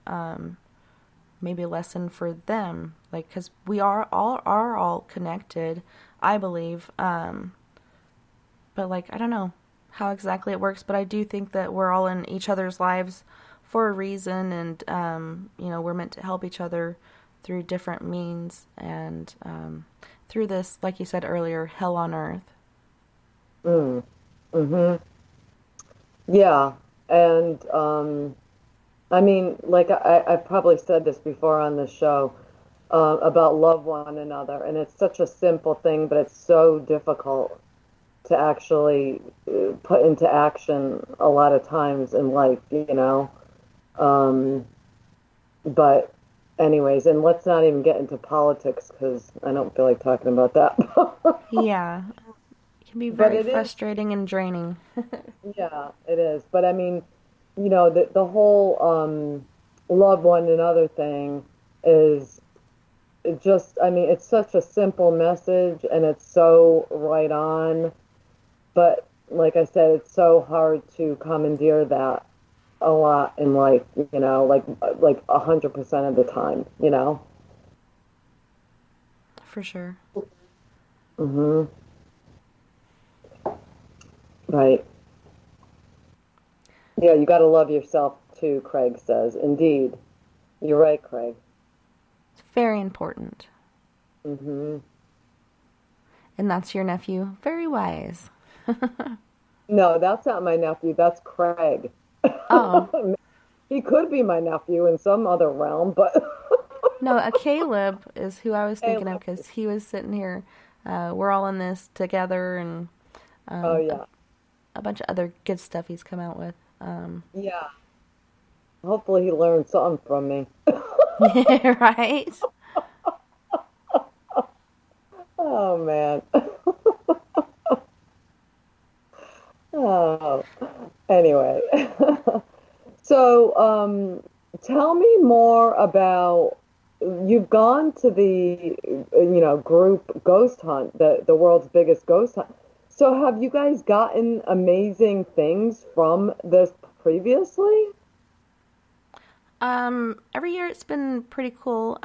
Maybe a lesson for them, like, because we are all connected, I believe. But like, I don't know how exactly it works, but I do think that we're all in each other's lives for a reason, and we're meant to help each other through different means, and through this, like you said earlier, hell on earth. Yeah, and I mean, like I've probably said this before on the show about love one another, and it's such a simple thing, but it's so difficult to actually put into action a lot of times in life, But anyways, and let's not even get into politics because I don't feel like talking about that. Yeah. It can be very frustrating and draining. Yeah, it is. But I mean, the whole love one another thing is it's such a simple message and it's so right on. But like I said, it's so hard to commandeer that a lot in life, like 100% of the time, For sure. Right. Yeah, you got to love yourself too, Craig says. Indeed. You're right, Craig. It's very important. And that's your nephew. Very wise. No, that's not my nephew. That's Craig. Oh. He could be my nephew in some other realm, but... No, a Caleb is who I was thinking of because he was sitting here. We're all in this together, and a bunch of other good stuff he's come out with. Yeah. Hopefully he learned something from me. Yeah, right? Oh, man. Oh, anyway. So, tell me more about, you've gone to the, group Ghost Hunt, the world's biggest ghost hunt. So have you guys gotten amazing things from this previously? Every year it's been pretty cool.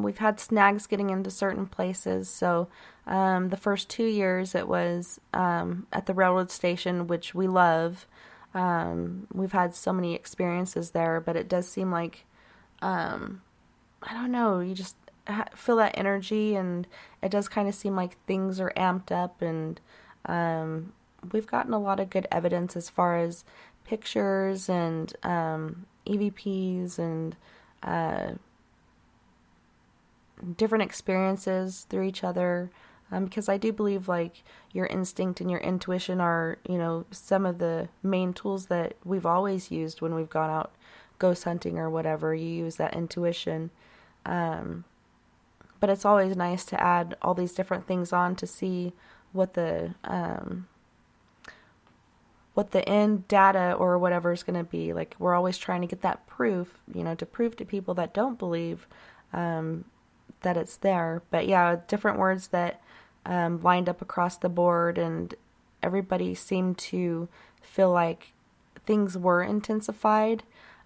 We've had snags getting into certain places. So, the first 2 years it was, at the railroad station, which we love. We've had so many experiences there, but it does seem like, I don't know, you just feel that energy, and it does kind of seem like things are amped up, and, we've gotten a lot of good evidence as far as pictures and, EVPs and different experiences through each other, because I do believe like your instinct and your intuition are, some of the main tools that we've always used when we've gone out ghost hunting or whatever. You use that intuition, but it's always nice to add all these different things on to see what the end data or whatever is going to be. Like, we're always trying to get that proof, to prove to people that don't believe that it's there. But yeah, different words that lined up across the board, and everybody seemed to feel like things were intensified,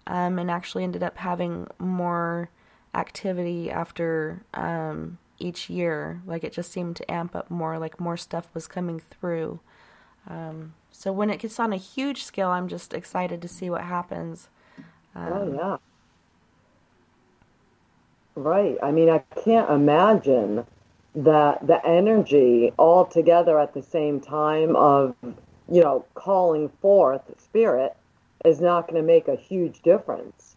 and actually ended up having more activity after each year. Like, it just seemed to amp up more, like more stuff was coming through. So when it gets on a huge scale, I'm just excited to see what happens. Oh, yeah. Right. I mean, I can't imagine that the energy all together at the same time of, calling forth spirit is not going to make a huge difference,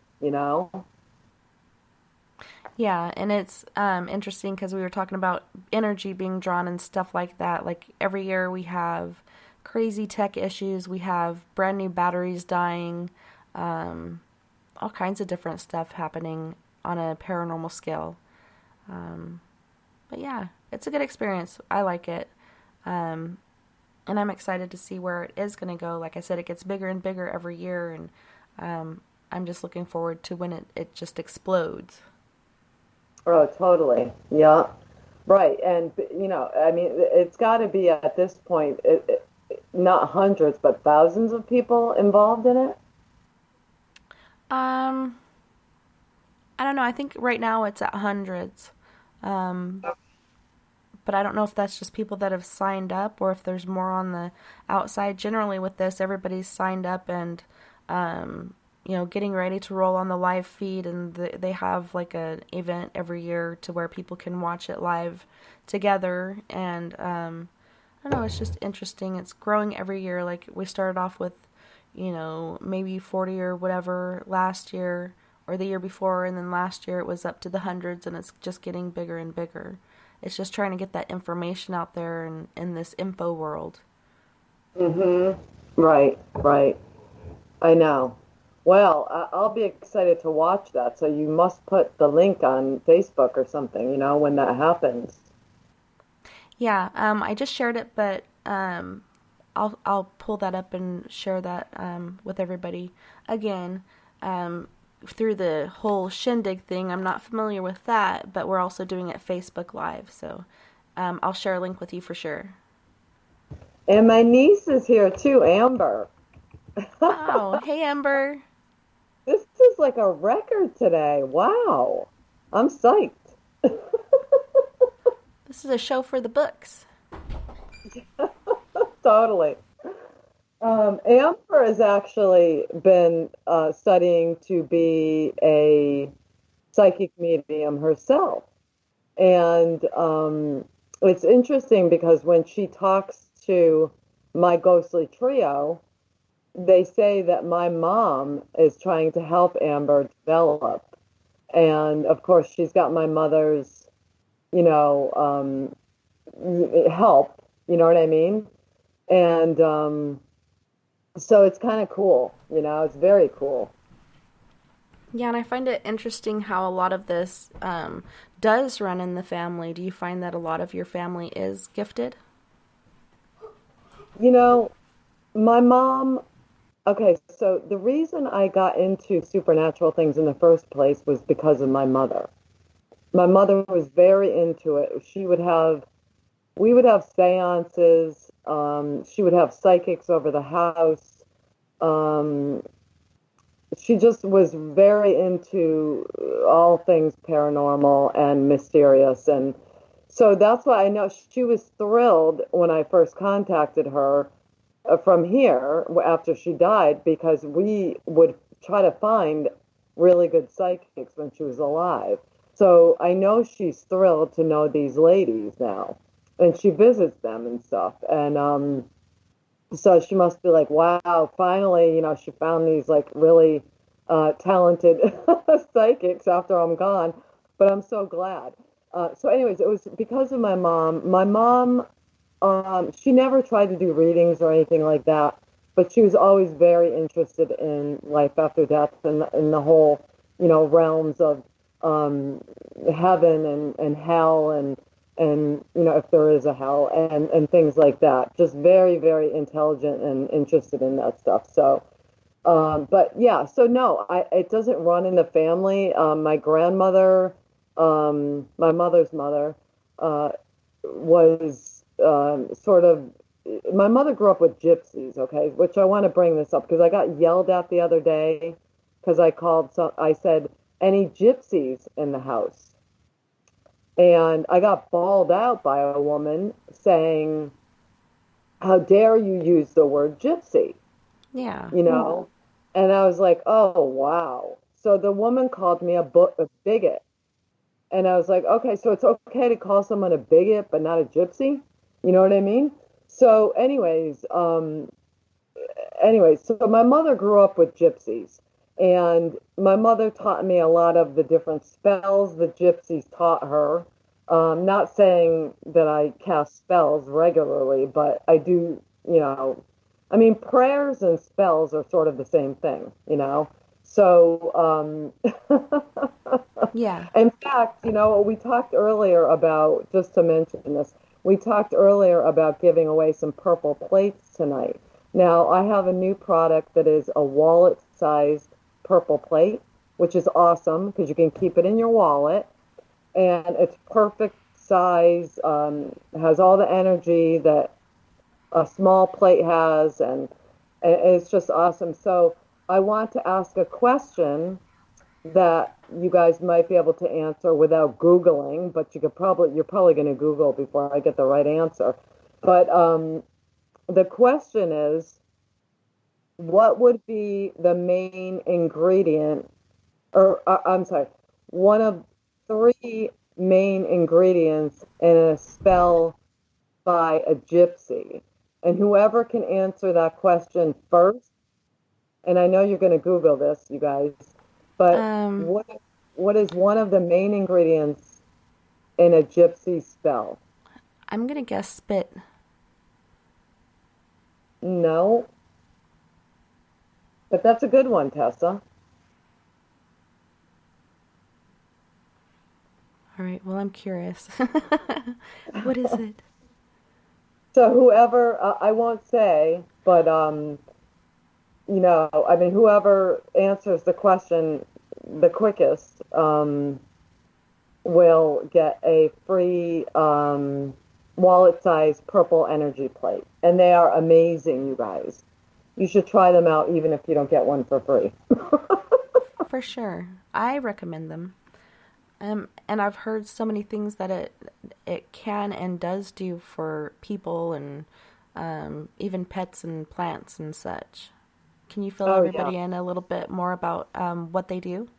Yeah, and it's interesting because we were talking about energy being drawn and stuff like that. Like every year we have crazy tech issues, we have brand new batteries dying, all kinds of different stuff happening on a paranormal scale. But yeah, it's a good experience. I like it. And I'm excited to see where it is going to go. Like I said, it gets bigger and bigger every year, and I'm just looking forward to when it just explodes. Oh, totally. Yeah. Right. And, I mean, it's got to be at this point, not hundreds, but thousands of people involved in it. I don't know. I think right now it's at hundreds. But I don't know if that's just people that have signed up or if there's more on the outside. Generally with this, everybody's signed up and, getting ready to roll on the live feed, and they have like an event every year to where people can watch it live together. And I don't know, it's just interesting. It's growing every year. Like we started off with, maybe 40 or whatever last year or the year before, and then last year it was up to the hundreds, and it's just getting bigger and bigger. It's just trying to get that information out there in this info world. Mm-hmm. Right. I know. Well, I'll be excited to watch that. So you must put the link on Facebook or something, when that happens. Yeah, I just shared it, but I'll pull that up and share that with everybody again. Through the whole shindig thing, I'm not familiar with that, but we're also doing it Facebook Live, so I'll share a link with you for sure. And my niece is here too, Amber. Oh, hey Amber. This is like a record today. Wow. I'm psyched. This is a show for the books. Totally. Amber has actually been studying to be a psychic medium herself. And it's interesting because when she talks to my ghostly trio, they say that my mom is trying to help Amber develop. And of course, she's got my mother's, help, you know what I mean? And so it's kind of cool, it's very cool. Yeah, and I find it interesting how a lot of this does run in the family. Do you find that a lot of your family is gifted? My mom, okay, so the reason I got into supernatural things in the first place was because of my mother. My mother was very into it. We would have seances. She would have psychics over the house. She just was very into all things paranormal and mysterious. And so that's why I know she was thrilled when I first contacted her from here after she died, because we would try to find really good psychics when she was alive. So I know she's thrilled to know these ladies now. And she visits them and stuff. And so she must be like, wow, finally, she found these like really talented psychics after I'm gone. But I'm so glad. So anyways, it was because of my mom. My mom, she never tried to do readings or anything like that. But she was always very interested in life after death and in the whole, realms of heaven and hell and if there is a hell and things like that. Just very, very intelligent and interested in that stuff. So, but yeah, so no, it doesn't run in the family. My grandmother, my mother's mother, was sort of, my mother grew up with gypsies, okay, which I want to bring this up because I got yelled at the other day because I said, any gypsies in the house? And I got bawled out by a woman saying, how dare you use the word gypsy? Yeah. You know? And I was like, oh, wow. So the woman called me a bigot. And I was like, okay, so it's okay to call someone a bigot, but not a gypsy? You know what I mean? So so my mother grew up with gypsies. And my mother taught me a lot of the different spells the gypsies taught her. Not saying that I cast spells regularly, but I do, I mean, prayers and spells are sort of the same thing, So, Yeah. in fact, we talked earlier about, just to mention this, we talked earlier about giving away some purple plates tonight. Now, I have a new product that is a wallet-sized purple plate, which is awesome because you can keep it in your wallet, and it's perfect size, has all the energy that a small plate has, and it's just awesome. So I want to ask a question that you guys might be able to answer without Googling, but you're probably going to Google before I get the right answer. But the question is, what would be the main ingredient, or I'm sorry, one of 3 main ingredients in a spell by a gypsy? And whoever can answer that question first, and I know you're going to Google this, you guys, but what is one of the main ingredients in a gypsy spell? I'm going to guess spit. No. But that's a good one, Tessa. All right, well, I'm curious. What is it? So whoever, I won't say, but, whoever answers the question the quickest will get a free wallet-sized purple energy plate. And they are amazing, you guys. You should try them out even if you don't get one for free. For sure. I recommend them. And I've heard so many things that it can and does do for people and even pets and plants and such. Can you fill everybody in a little bit more about what they do?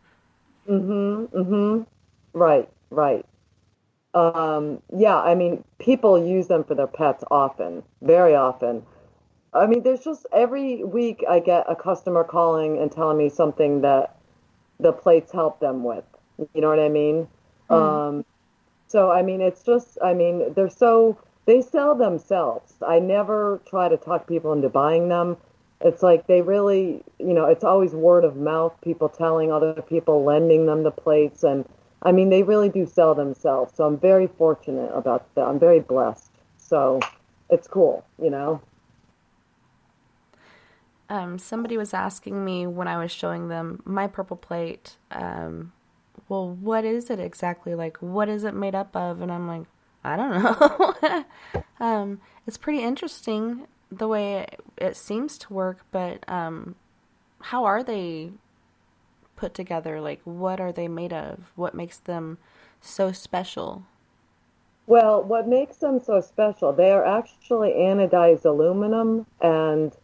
Right. I mean, people use them for their pets often, very often. I mean, there's just every week I get a customer calling and telling me something that the plates help them with. You know what I mean? So, I mean, it's just, I mean, they sell themselves. I never try to talk people into buying them. It's like they really, it's always word of mouth, people telling other people, lending them the plates. And I mean, they really do sell themselves. So I'm very fortunate about that. I'm very blessed. So it's cool, Somebody was asking me when I was showing them my purple plate, well, what is it exactly? Like, what is it made up of? And I'm like, I don't know. It's pretty interesting the way it seems to work, but how are they put together? Like, what are they made of? What makes them so special? Well, what makes them so special, they are actually anodized aluminum, and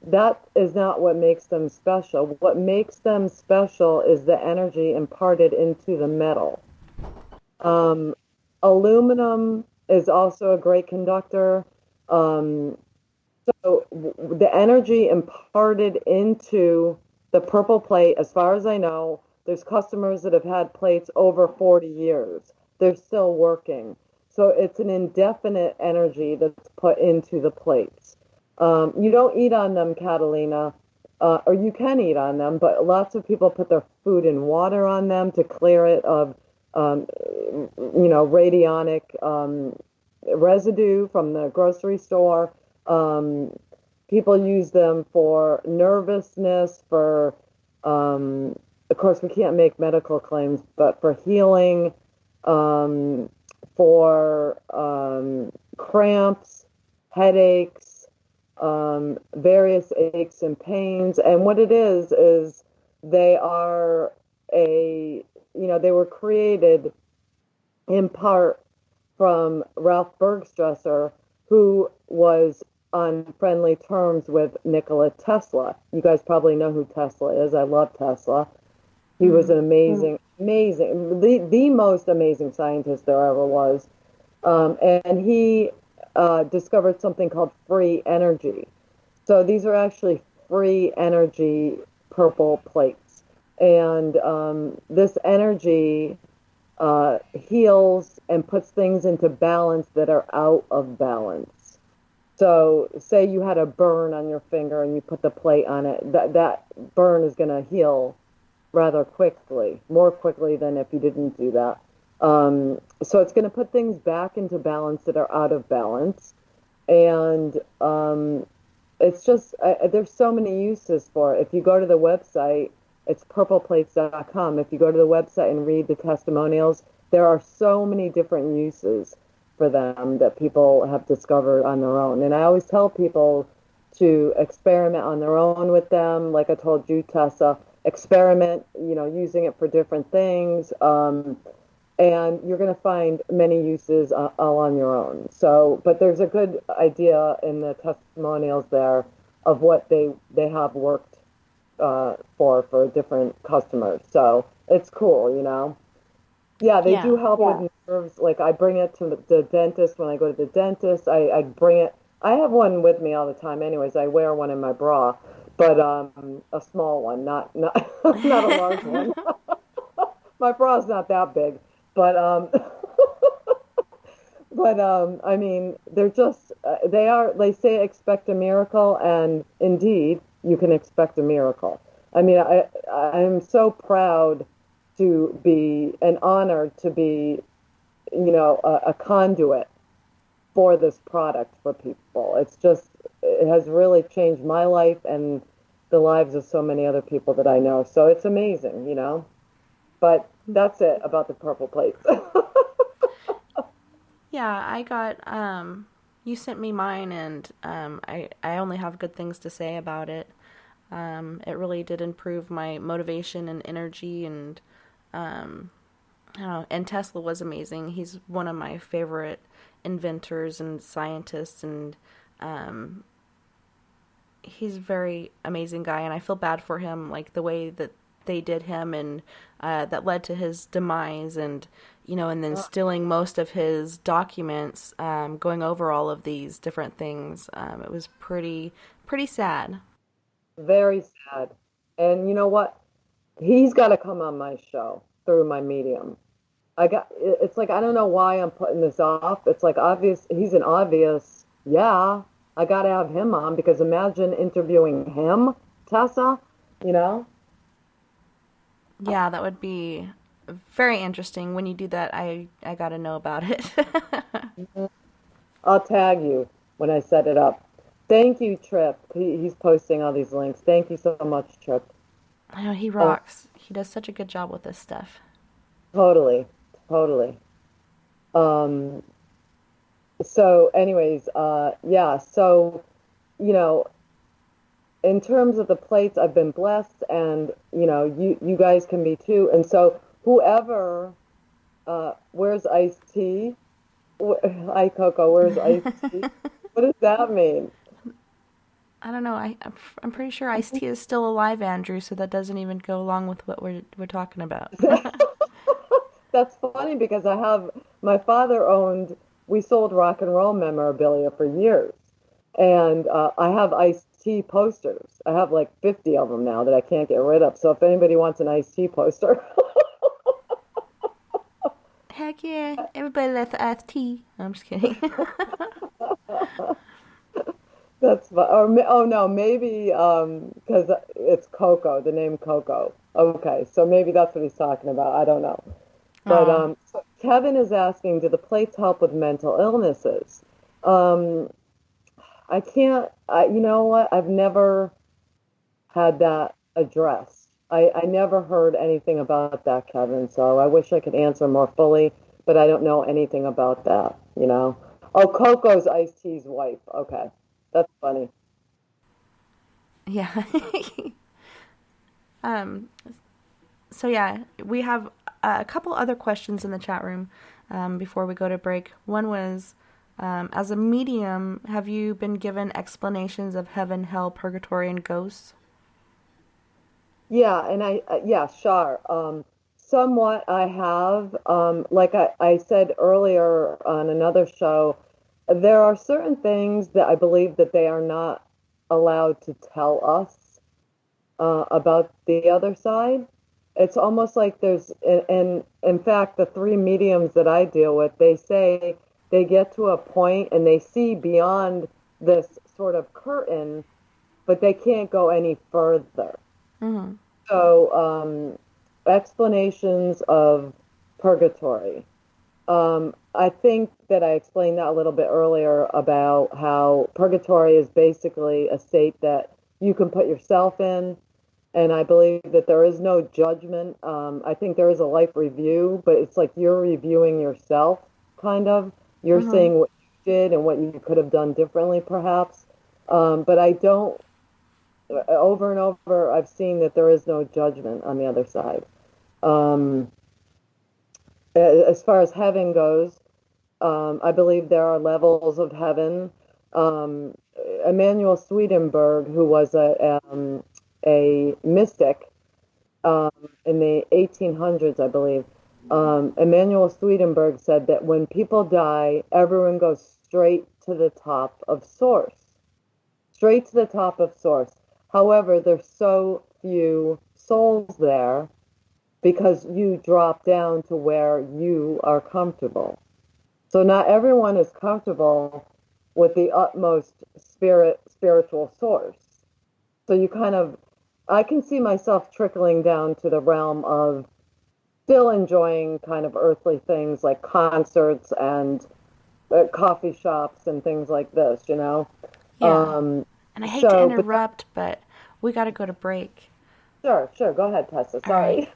that is not what makes them special. What makes them special is the energy imparted into the metal. Aluminum is also a great conductor. So the energy imparted into the purple plate, as far as I know, there's customers that have had plates over 40 years. They're still working. So it's an indefinite energy that's put into the plates. You don't eat on them, Catalina, or you can eat on them, but lots of people put their food in water on them to clear it of, radionic residue from the grocery store. People use them for nervousness, of course, we can't make medical claims, but for healing, for cramps, headaches, various aches and pains. And what it is they are they were created in part from Ralph Bergstresser, who was on friendly terms with Nikola Tesla. You guys probably know who Tesla is. I love Tesla. He was an amazing, the most amazing scientist there ever was. And he discovered something called free energy. So these are actually free energy purple plates. And this energy heals and puts things into balance that are out of balance. So say you had a burn on your finger and you put the plate on it, that burn is going to heal rather quickly, more quickly than if you didn't do that. So it's going to put things back into balance that are out of balance. And it's just, there's so many uses for it. If you go to the website, it's purpleplates.com. If you go to the website and read the testimonials, there are so many different uses for them that people have discovered on their own. And I always tell people to experiment on their own with them. Like I told you, Tessa, experiment, using it for different things. And you're going to find many uses all on your own. So, but there's a good idea in the testimonials there of what they have worked for different customers. So it's cool, Yeah, they do help with nerves. Like I bring it to the dentist when I go to the dentist. I bring it. I have one with me all the time. Anyways, I wear one in my bra, but a small one, not not a large one. My bra's not that big, but I mean, they're just they say expect a miracle, and indeed you can expect a miracle. I mean, I'm so proud to be, and honored to be, a conduit for this product for people. It has really changed my life and the lives of so many other people that I know. So it's amazing, But that's it about the purple plates. Yeah, I got, you sent me mine, and I only have good things to say about it. It really did improve my motivation and energy, and and Tesla was amazing. He's one of my favorite inventors and scientists, and he's a very amazing guy, and I feel bad for him, like the way that they did him, and that led to his demise, and and then stealing most of his documents, going over all of these different things. It was pretty sad. Very sad. And you know what? He's got to come on my show through my medium. It's like, I don't know why I'm putting this off. It's like obvious, he's an obvious, I got to have him on, because imagine interviewing him, Tessa, Yeah, that would be very interesting. When you do that, I got to know about it. I'll tag you when I set it up. Thank you, Trip. He's posting all these links. Thank you so much, Trip. I know, he rocks. He does such a good job with this stuff. Totally. So anyways, so, in terms of the plates, I've been blessed, and, you guys can be too. And so whoever, where's iced tea? Hi, Coco, where's iced tea? What does that mean? I don't know. I'm pretty sure Ice-T is still alive, Andrew, so that doesn't even go along with what we're talking about. That's funny, because my father we sold rock and roll memorabilia for years. And I have Ice-T posters. I have like 50 of them now that I can't get rid of. So if anybody wants an Ice-T poster. Heck yeah. Everybody loves Ice-T. I'm just kidding. That's fun. Oh no, maybe because it's Coco, the name Coco. Okay, so maybe that's what he's talking about. I don't know. But so Kevin is asking, do the plates help with mental illnesses? I can't. You know what? I've never had that addressed. I never heard anything about that, Kevin. So I wish I could answer more fully, but I don't know anything about that. Oh, Coco's Ice-T's wife. Okay. That's funny. Yeah. So yeah, we have a couple other questions in the chat room before we go to break. One was, As a medium, have you been given explanations of heaven, hell, purgatory, and ghosts? Yeah, and sure. Somewhat I have. Like I said earlier on another show, there are certain things that I believe that they are not allowed to tell us about the other side. It's almost like there's, and in fact, the three mediums that I deal with, they say they get to a point and they see beyond this sort of curtain, but they can't go any further. Mm-hmm. So, explanations of purgatory. I think that I explained that a little bit earlier about how purgatory is basically a state that you can put yourself in, and I believe that there is no judgment. I think there is a life review, but it's like you're reviewing yourself, kind of. You're saying what you did and what you could have done differently, perhaps. But I don't, over and over, I've seen that there is no judgment on the other side. As far as heaven goes, I believe there are levels of heaven. Emanuel Swedenborg, who was a mystic in the 1800s, I believe, Emanuel Swedenborg said that when people die, everyone goes straight to the top of source. Straight to the top of source. However, there's so few souls there because you drop down to where you are comfortable. So not everyone is comfortable with the utmost spiritual source. So you I can see myself trickling down to the realm of still enjoying kind of earthly things like concerts and coffee shops and things like this, you know? Yeah. And I hate to interrupt, but we got to go to break. Sure. Go ahead, Tessa. Sorry. Right.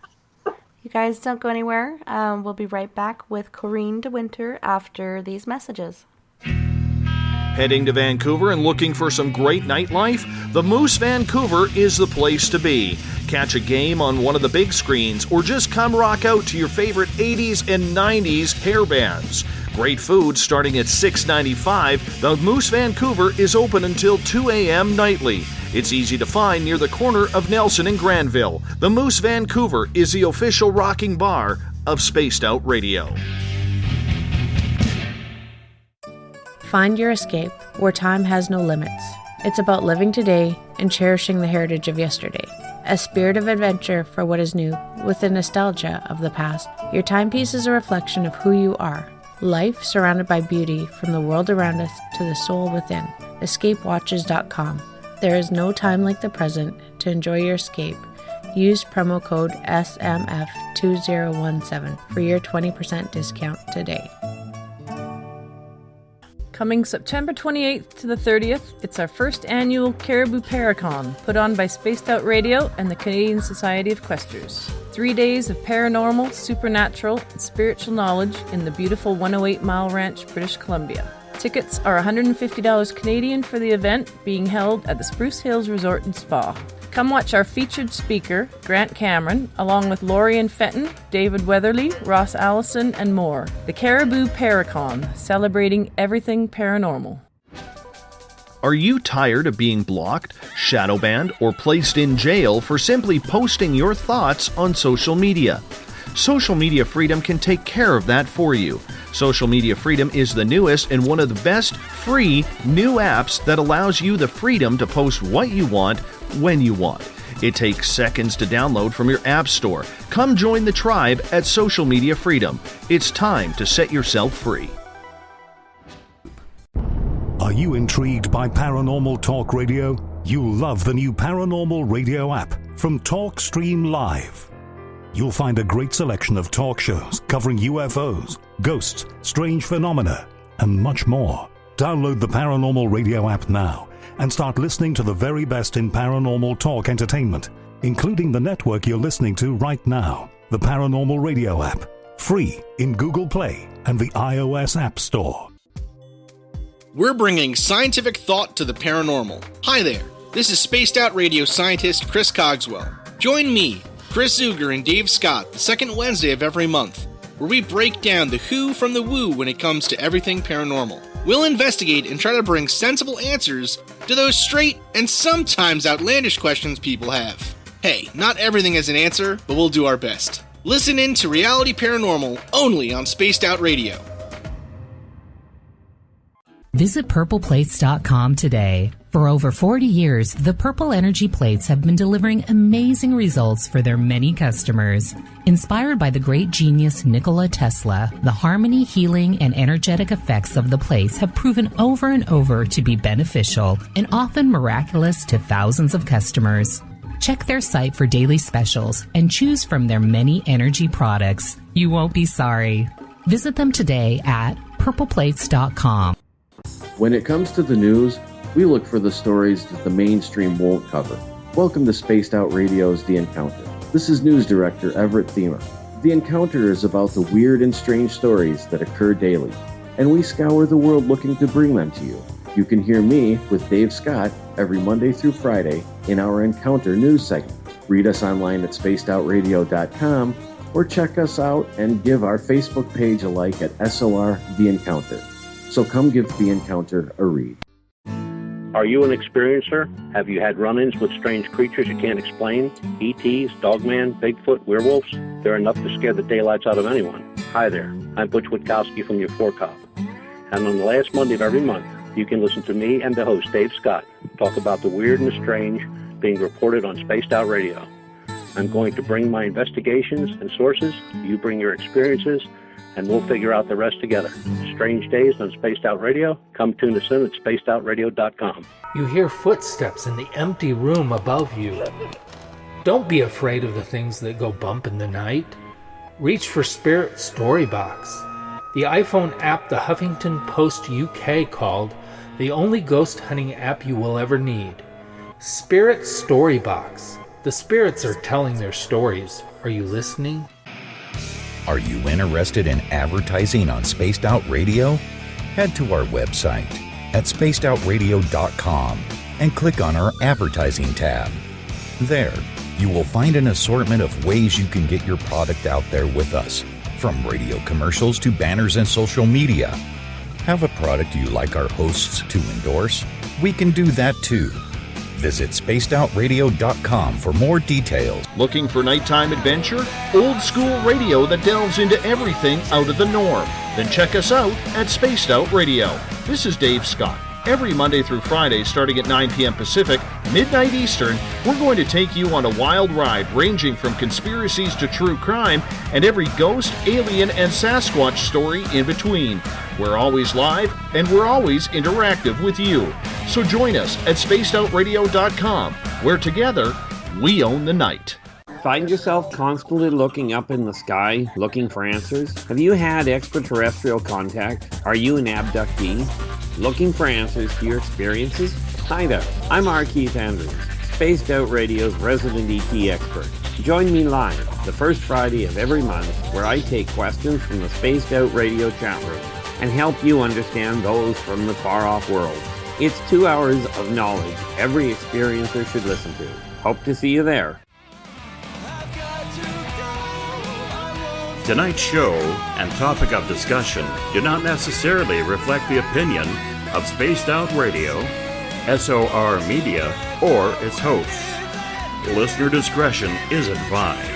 You guys don't go anywhere. We'll be right back with Corrine De Winter after these messages. Heading to Vancouver and looking for some great nightlife? The Moose Vancouver is the place to be. Catch a game on one of the big screens or just come rock out to your favorite 80s and 90s hair bands. Great food starting at $6.95. The Moose Vancouver is open until 2 a.m. nightly. It's easy to find near the corner of Nelson and Granville. The Moose Vancouver is the official rocking bar of Spaced Out Radio. Find your escape where time has no limits. It's about living today and cherishing the heritage of yesterday. A spirit of adventure for what is new, with the nostalgia of the past. Your timepiece is a reflection of who you are. Life surrounded by beauty from the world around us to the soul within. EscapeWatches.com. There is no time like the present to enjoy your escape. Use promo code SMF2017 for your 20% discount today. Coming September 28th to the 30th, it's our first annual Caribou Paracon, put on by Spaced Out Radio and the Canadian Society of Questers. 3 days of paranormal, supernatural, and spiritual knowledge in the beautiful 108 Mile Ranch, British Columbia. Tickets are $150 Canadian for the event, being held at the Spruce Hills Resort and Spa. Come watch our featured speaker, Grant Cameron, along with Lorian Fenton, David Weatherly, Ross Allison, and more. The Caribou Paracon, celebrating everything paranormal. Are you tired of being blocked, shadow banned, or placed in jail for simply posting your thoughts on social media? Social Media Freedom can take care of that for you. Social Media Freedom is the newest and one of the best free new apps that allows you the freedom to post what you want when you want. It takes seconds to download from your app store. Come join the tribe at Social Media Freedom. It's time to set yourself free. Are you intrigued by Paranormal Talk Radio? You'll love the new Paranormal Radio app from TalkStream Live. You'll find a great selection of talk shows covering UFOs, ghosts, strange phenomena, and much more. Download the Paranormal Radio app now and start listening to the very best in paranormal talk entertainment, including the network you're listening to right now, the Paranormal Radio app, free in Google Play and the iOS App Store. We're bringing scientific thought to the paranormal. Hi there, this is Spaced Out Radio scientist Chris Cogswell. Join me, Chris Zuger, and Dave Scott the second Wednesday of every month where we break down the who from the woo when it comes to everything paranormal. We'll investigate and try to bring sensible answers to those straight and sometimes outlandish questions people have. Hey, not everything has an answer, but we'll do our best. Listen in to Reality Paranormal only on Spaced Out Radio. Visit purpleplates.com today. For over 40 years, the Purple Energy Plates have been delivering amazing results for their many customers. Inspired by the great genius Nikola Tesla, the harmony, healing, and energetic effects of the plates have proven over and over to be beneficial and often miraculous to thousands of customers. Check their site for daily specials and choose from their many energy products. You won't be sorry. Visit them today at purpleplates.com. When it comes to the news, we look for the stories that the mainstream won't cover. Welcome to Spaced Out Radio's The Encounter. This is News Director Everett Thiemer. The Encounter is about the weird and strange stories that occur daily, and we scour the world looking to bring them to you. You can hear me with Dave Scott every Monday through Friday in our Encounter news segment. Read us online at spacedoutradio.com or check us out and give our Facebook page a like at SOR The Encounter. So come give The Encounter a read. Are you an experiencer? Have you had run-ins with strange creatures you can't explain? ETs, Dogman, Bigfoot, werewolves? They're enough to scare the daylights out of anyone. Hi there, I'm Butch Witkowski from your 4-Cop. And on the last Monday of every month, you can listen to me and the host, Dave Scott, talk about the weird and the strange being reported on Spaced Out Radio. I'm going to bring my investigations and sources, you bring your experiences, and we'll figure out the rest together. Strange Days on Spaced Out Radio. Come tune us in at spacedoutradio.com. You hear footsteps in the empty room above you. Don't be afraid of the things that go bump in the night. Reach for Spirit Storybox, the iPhone app the Huffington Post UK called the only ghost hunting app you will ever need. Spirit Storybox. The spirits are telling their stories. Are you listening? Are you interested in advertising on Spaced Out Radio? Head to our website at spacedoutradio.com and click on our advertising tab. There, you will find an assortment of ways you can get your product out there with us, from radio commercials to banners and social media. Have a product you like our hosts to endorse? We can do that too. Visit spacedoutradio.com for more details. Looking for nighttime adventure? Old school radio that delves into everything out of the norm? Then check us out at Spaced Out Radio. This is Dave Scott. Every Monday through Friday, starting at 9 p.m. Pacific, midnight Eastern, we're going to take you on a wild ride ranging from conspiracies to true crime and every ghost, alien, and Sasquatch story in between. We're always live, and we're always interactive with you. So join us at spacedoutradio.com, where together, we own the night. Find yourself constantly looking up in the sky, looking for answers? Have you had extraterrestrial contact? Are you an abductee? Looking for answers to your experiences? Hi there, I'm R. Keith Andrews, Spaced Out Radio's resident ET expert. Join me live the first Friday of every month, where I take questions from the Spaced Out Radio chat room and help you understand those from the far-off world. It's 2 hours of knowledge every experiencer should listen to. Hope to see you there. Tonight's show and topic of discussion do not necessarily reflect the opinion of Spaced Out Radio, SOR Media, or its hosts. Listener discretion is advised.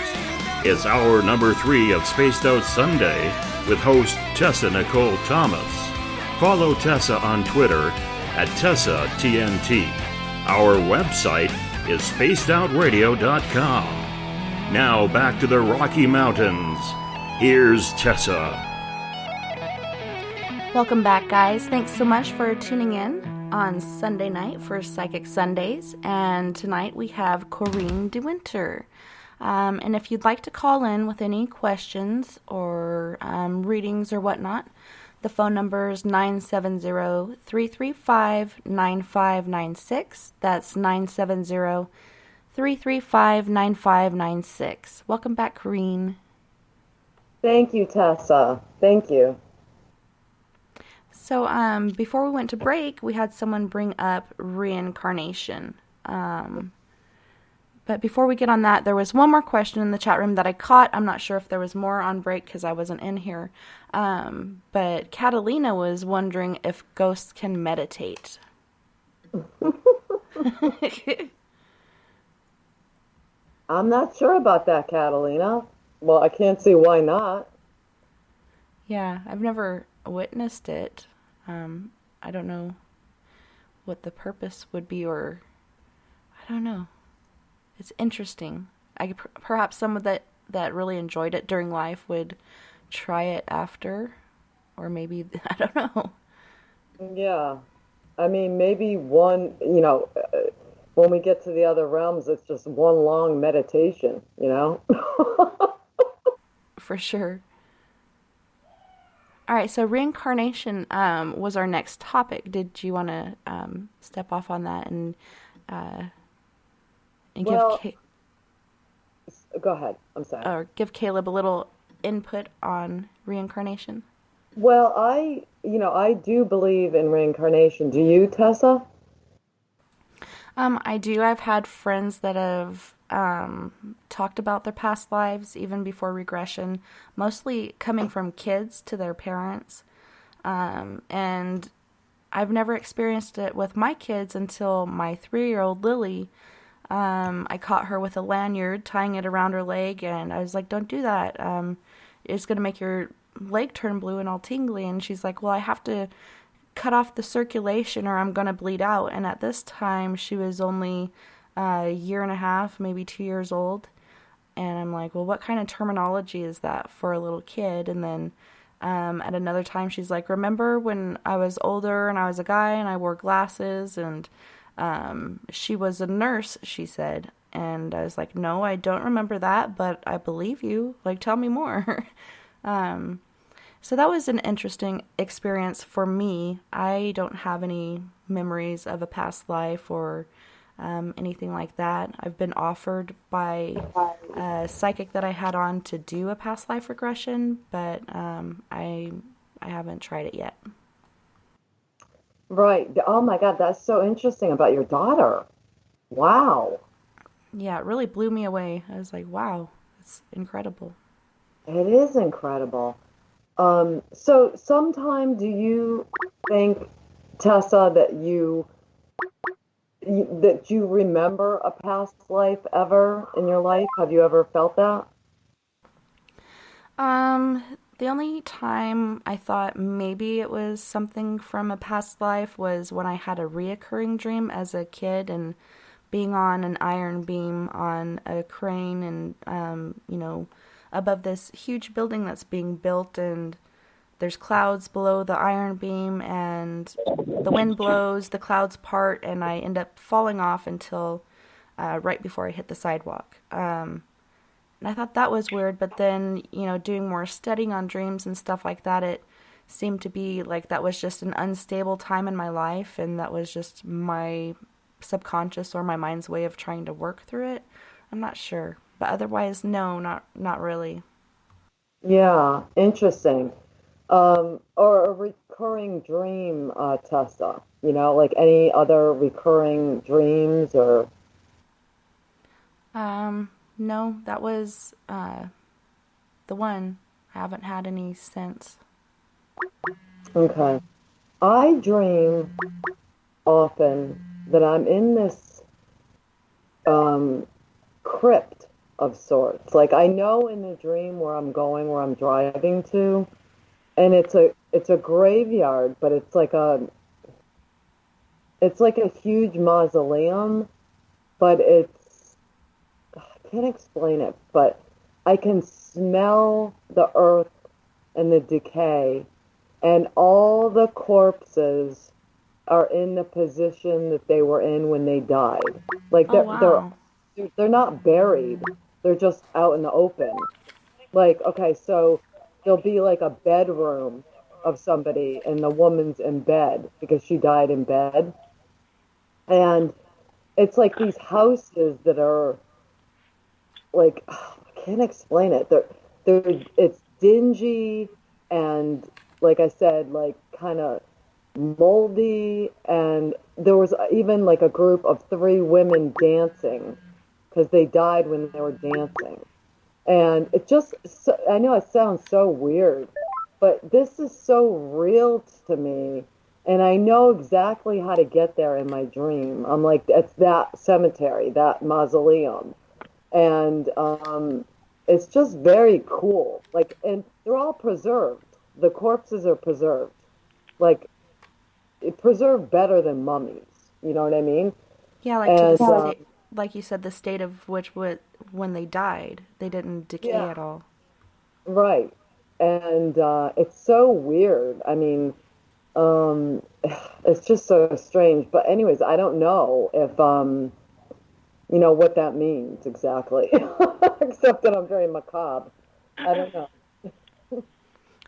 It's hour number 3 of Spaced Out Sunday with host Tessa N Thomas. Follow Tessa on Twitter at TessaTNT. Our website is spacedoutradio.com. Now back to the Rocky Mountains. Here's Tessa. Welcome back, guys. Thanks so much for tuning in on Sunday night for Psychic Sundays. And tonight we have Corrine De Winter. And if you'd like to call in with any questions or readings or whatnot, the phone number is 970-335-9596. That's 970-335-9596. Welcome back, Corrine. Thank you, Tessa. Thank you. So, before we went to break, we had someone bring up reincarnation. But before we get on that, there was one more question in the chat room that I caught. I'm not sure if there was more on break because I wasn't in here. But Catalina was wondering if ghosts can meditate. I'm not sure about that, Catalina. Well, I can't see why not. Yeah, I've never witnessed it. I don't know what the purpose would be, or I don't know. It's interesting. Perhaps someone that really enjoyed it during life would try it after, or maybe, I don't know. Yeah. I mean, maybe one, when we get to the other realms, it's just one long meditation, For sure. All right, so reincarnation was our next topic. Did you want to step off on that and Well, go ahead. I'm sorry. Or give Caleb a little input on reincarnation? Well, I do believe in reincarnation. Do you, Tessa? I do. I've had friends that have talked about their past lives even before regression, mostly coming from kids to their parents. And I've never experienced it with my kids until my 3-year-old Lily. I caught her with a lanyard, tying it around her leg, and I was like, don't do that. It's going to make your leg turn blue and all tingly. And she's like, well, I have to cut off the circulation or I'm going to bleed out. And at this time, she was only a year and a half, maybe 2 years old. And I'm like, well, what kind of terminology is that for a little kid? And then at another time, she's like, remember when I was older and I was a guy and I wore glasses and she was a nurse, she said. And I was like, no, I don't remember that, but I believe you. Like, tell me more. So that was an interesting experience for me. I don't have any memories of a past life or anything like that. I've been offered by a psychic that I had on to do a past life regression, but I haven't tried it yet. Right. Oh my God, that's so interesting about your daughter. Wow. Yeah, it really blew me away. I was like, wow, it's incredible. It is incredible. So sometime do you think, Tessa, that you remember a past life ever in your life? Have you ever felt that? The only time I thought maybe it was something from a past life was when I had a reoccurring dream as a kid and being on an iron beam on a crane and, above this huge building that's being built, and there's clouds below the iron beam, and the wind blows, the clouds part, and I end up falling off until right before I hit the sidewalk. And I thought that was weird, but then, doing more studying on dreams and stuff like that, it seemed to be like that was just an unstable time in my life, and that was just my subconscious or my mind's way of trying to work through it. I'm not sure. But otherwise, no, not really. Yeah, interesting. Or a recurring dream, Tessa, like any other recurring dreams or... No, that was the one. I haven't had any since. Okay. I dream often that I'm in this crypt of sorts. Like, I know in the dream where I'm going, where I'm driving to, and it's a graveyard, but it's like a huge mausoleum, but I can't explain it, but I can smell the earth and the decay, and all the corpses are in the position that they were in when they died. Like, they're not buried. They're just out in the open. Like, okay, so there'll be like a bedroom of somebody and the woman's in bed because she died in bed. And it's like these houses that are like, I can't explain it. It's dingy and, like I said, like kind of moldy. And there was even like a group of 3 women dancing because they died when they were dancing. And it just, I know it sounds so weird, but this is so real to me. And I know exactly how to get there in my dream. I'm like, it's that cemetery, that mausoleum. And it's just very cool. Like, and they're all preserved. The corpses are preserved. Like, preserved better than mummies. You know what I mean? Yeah, like and, to the state, like you said, the state of which when they died, they didn't decay at all. Right. And it's so weird. I mean, it's just so strange. But anyways, I don't know if, you know, what that means exactly. Except that I'm very macabre. I don't know.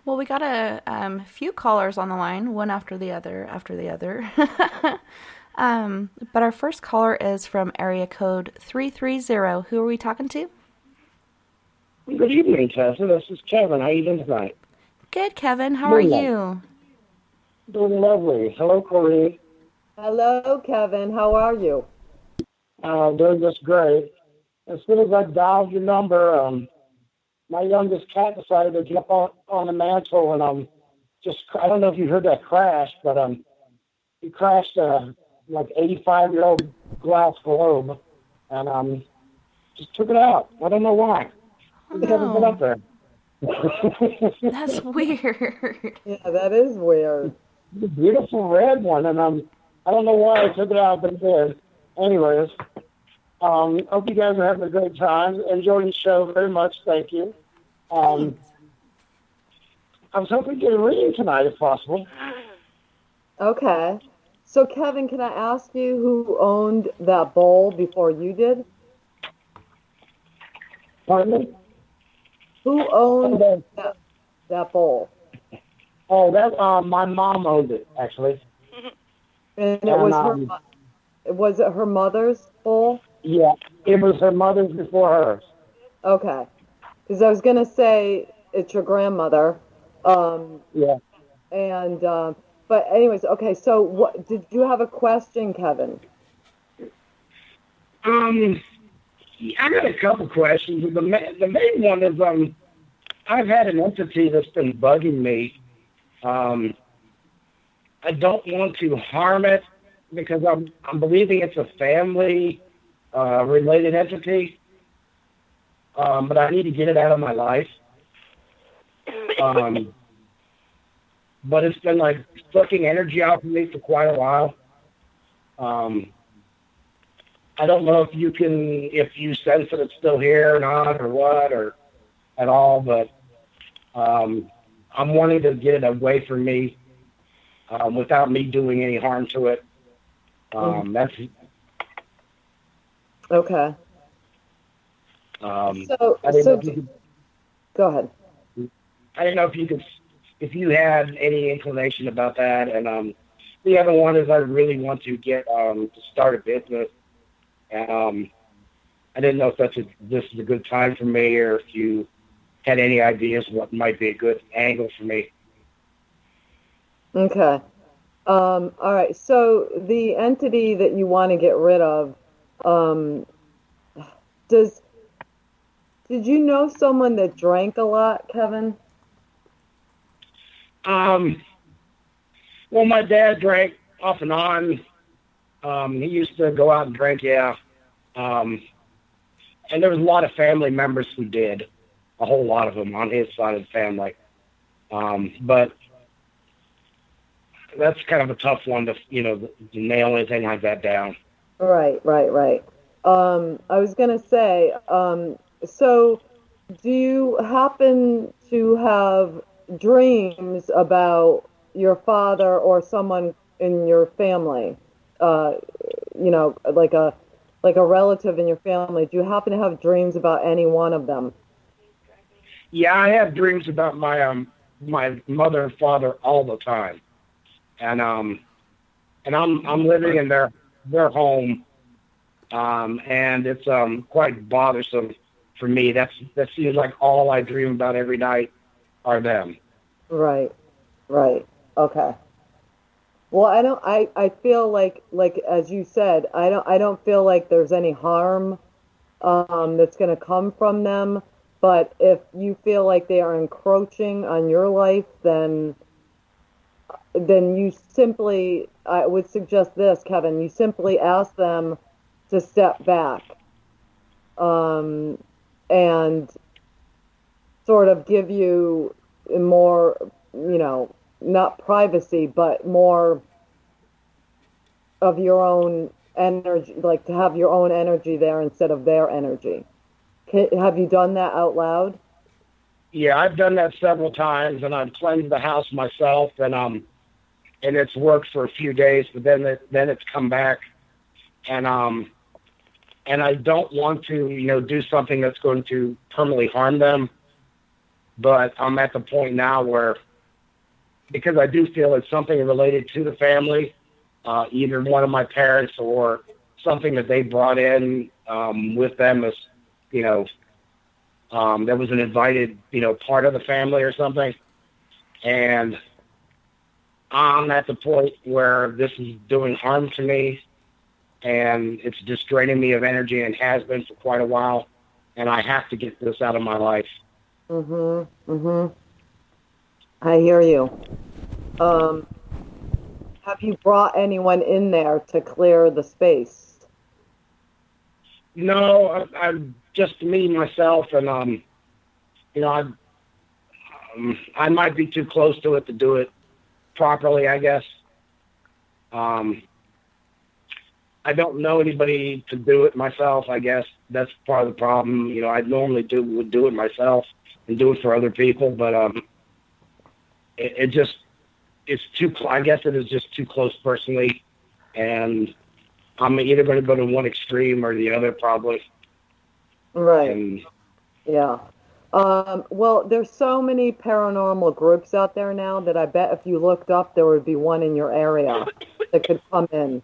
Well, we got a few callers on the line, one after the other. But our first caller is from area code 330. Who are we talking to? Good evening, Tessa. This is Kevin. How are you doing tonight? Good, Kevin. How are you? Doing lovely. Hello, Corrine. Hello, Kevin. How are you? Doing just great. As soon as I dialed your number, my youngest cat decided to jump on the mantle, and I don't know if you heard that crash, but he crashed like 85-year-old glass globe, and just took it out. I don't know why. Oh, He hasn't been up there. That's weird. Yeah, that is weird. It's a beautiful red one, and I don't know why I took it out, but it did. Anyways, hope you guys are having a great time. Enjoying the show very much. Thank you. I was hoping to get a reading tonight, if possible. Okay. So, Kevin, can I ask you who owned that bowl before you did? Pardon me? Who owned that bowl? Oh, that my mom owned it, actually. And it was it her mother's bowl? Yeah, it was her mother's before hers. Okay. Because I was going to say it's your grandmother. Yeah. And, but anyways, okay, so what, did you have a question, Kevin? I got a couple questions. The main one is, I've had an entity that's been bugging me. I don't want to harm it because I'm believing it's a family related entity. But I need to get it out of my life. But it's been like sucking energy out of me for quite a while. I don't know if you sense that it's still here or not, or what, or at all, but I'm wanting to get it away from me without me doing any harm to it. That's okay. Go ahead. I didn't know if you had any inclination about that, and the other one is I really want to get to start a business, and I didn't know if this is a good time for me, or if you had any ideas what might be a good angle for me. Okay. All right. So the entity that you want to get rid of, did you know someone that drank a lot, Kevin? Well, my dad drank off and on. He used to go out and drink, yeah. And there was a lot of family members who did, a whole lot of them on his side of the family. But that's kind of a tough one to nail anything like that down. Right. I was going to say, so do you happen to have dreams about your father or someone in your family? Like a relative in your family. Do you happen to have dreams about any one of them? Yeah, I have dreams about my mother and father all the time, and I'm living in their home, and it's quite bothersome for me. That seems like all I dream about every night are them. Right. Okay. Well, I feel like as you said, I don't feel like there's any harm that's going to come from them. But if you feel like they are encroaching on your life, then you simply, I would suggest this, Kevin, you simply ask them to step back, and sort of give you more, not privacy, but more of your own energy, like to have your own energy there instead of their energy. Have you done that out loud? Yeah, I've done that several times, and I've cleansed the house myself, and it's worked for a few days, but then it's come back, and I don't want to, do something that's going to permanently harm them, but I'm at the point now where, because I do feel it's something related to the family, either one of my parents or something that they brought in with them as, that was an invited, part of the family or something. And I'm at the point where this is doing harm to me, and it's just draining me of energy and has been for quite a while, and I have to get this out of my life. I hear you. Have you brought anyone in there to clear the space? No, I'm just me, myself, and I might be too close to it to do it properly, I guess. I don't know anybody to do it myself, I guess. That's part of the problem. I normally would do it myself and do it for other people, but it's too, I guess it is just too close personally, and I'm either going to go to one extreme or the other, probably. Right. Yeah. Well, there's so many paranormal groups out there now that I bet if you looked up, there would be one in your area that could come in.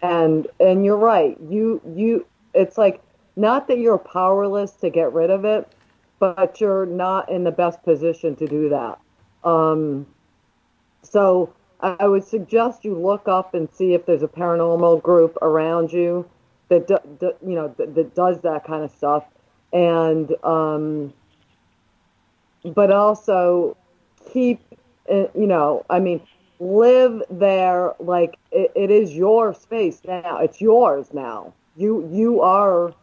And you're right. It's like, not that you're powerless to get rid of it, but you're not in the best position to do that. So I would suggest you look up and see if there's a paranormal group around you that that does that kind of stuff, and but also keep, live there like it is your space now. It's yours now. You are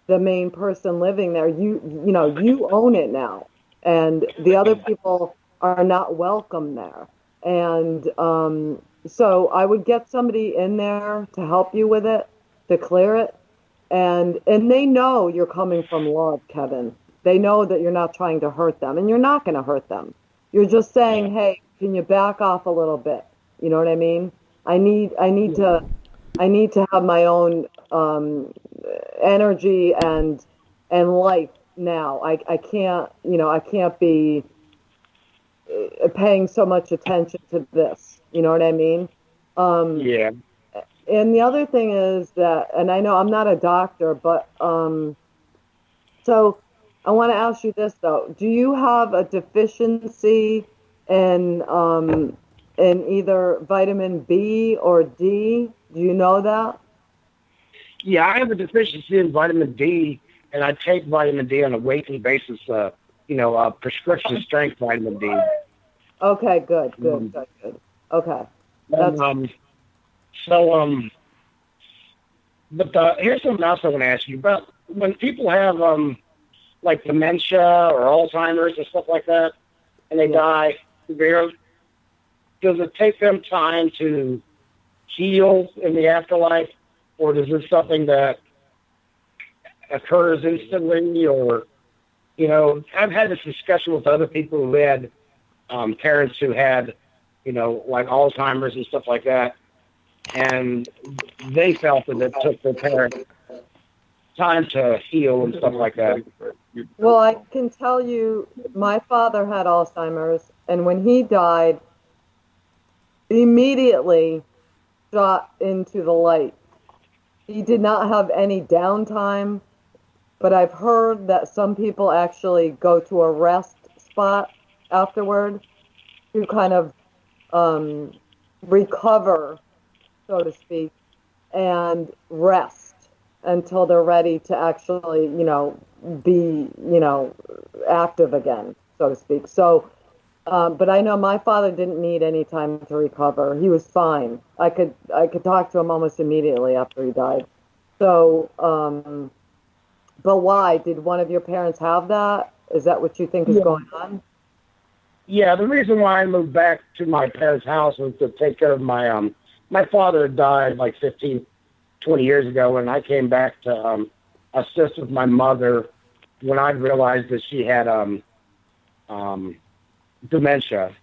the main person living there. You own it now, and the other people are not welcome there. And so I would get somebody in there to help you with it, to clear it. And they know you're coming from love, Kevin. They know that you're not trying to hurt them, and you're not going to hurt them. You're just saying, hey, can you back off a little bit? You know what I mean? I need to have my own energy and life now. I can't be paying so much attention to this. You know what I mean? Yeah. And the other thing is that, and I know I'm not a doctor, but so I want to ask you this though: do you have a deficiency in either vitamin B or D? Do you know that? Yeah, I have a deficiency in vitamin D, and I take vitamin D on a weekly basis. Prescription strength vitamin D. Okay, good. Okay. But here's something else I want to ask you about. When people have like dementia or Alzheimer's and stuff like that, and they die, does it take them time to heal in the afterlife, or is it something that occurs instantly? Or, I've had this discussion with other people who had parents who had, like Alzheimer's and stuff like that, and they felt that it took their parents time to heal and stuff like that. Well, I can tell you, my father had Alzheimer's, and when he died, immediately shot into the light. He did not have any downtime, but I've heard that some people actually go to a rest spot afterward to kind of recover, so to speak, and rest. until they're ready to actually, be, active again, so to speak. So, but I know my father didn't need any time to recover. He was fine. I could talk to him almost immediately after he died. So, but why? Did one of your parents have that? Is that what you think is going on? Yeah, the reason why I moved back to my parents' house was to take care of my father had died like 15, 20 years ago, and I came back to assist with my mother when I realized that she had dementia.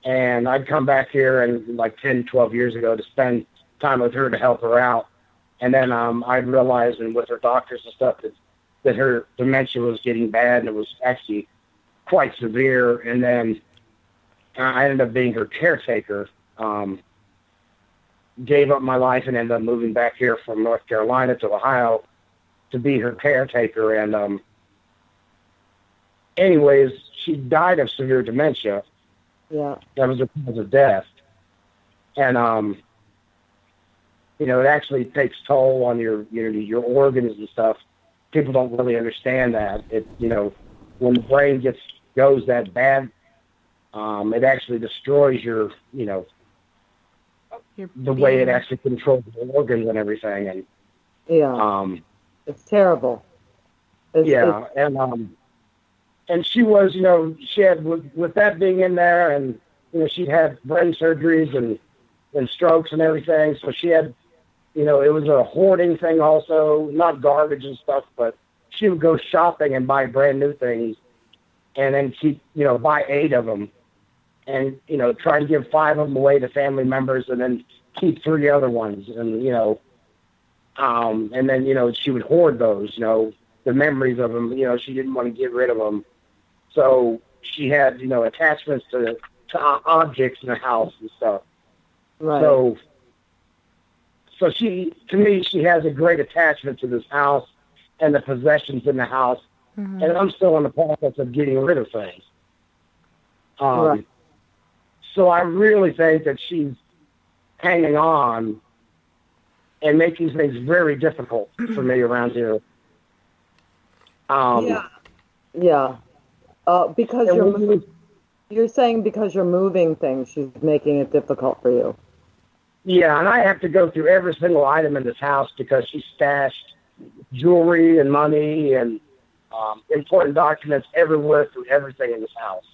And I'd come back here and like 10, 12 years ago to spend time with her to help her out. And then I realized, and with her doctors and stuff, that her dementia was getting bad, and it was actually quite severe. And then I ended up being her caretaker. Gave up my life and ended up moving back here from North Carolina to Ohio to be her caretaker. And anyways, she died of severe dementia. Yeah. That was her cause of death. And it actually takes toll on your organs and stuff. People don't really understand that. When the brain goes that bad, it actually destroys your the way it actually controls the organs and everything. And it's terrible. And she was, she had with that being in there, and she had brain surgeries and strokes and everything. So she had, it was a hoarding thing also, not garbage and stuff, but she would go shopping and buy brand new things, and then keep, buy 8 of them, and try to give 5 of them away to family members, and then keep 3 other ones, and and then she would hoard those, the memories of them. She didn't want to get rid of them, so she had attachments to objects in the house and stuff. Right. So she has a great attachment to this house and the possessions in the house, and I'm still in the process of getting rid of things. Right. So I really think that she's hanging on and making things very difficult for me around here. Because you're saying because you're moving things, she's making it difficult for you. Yeah, and I have to go through every single item in this house because she stashed jewelry and money and important documents everywhere through everything in this house.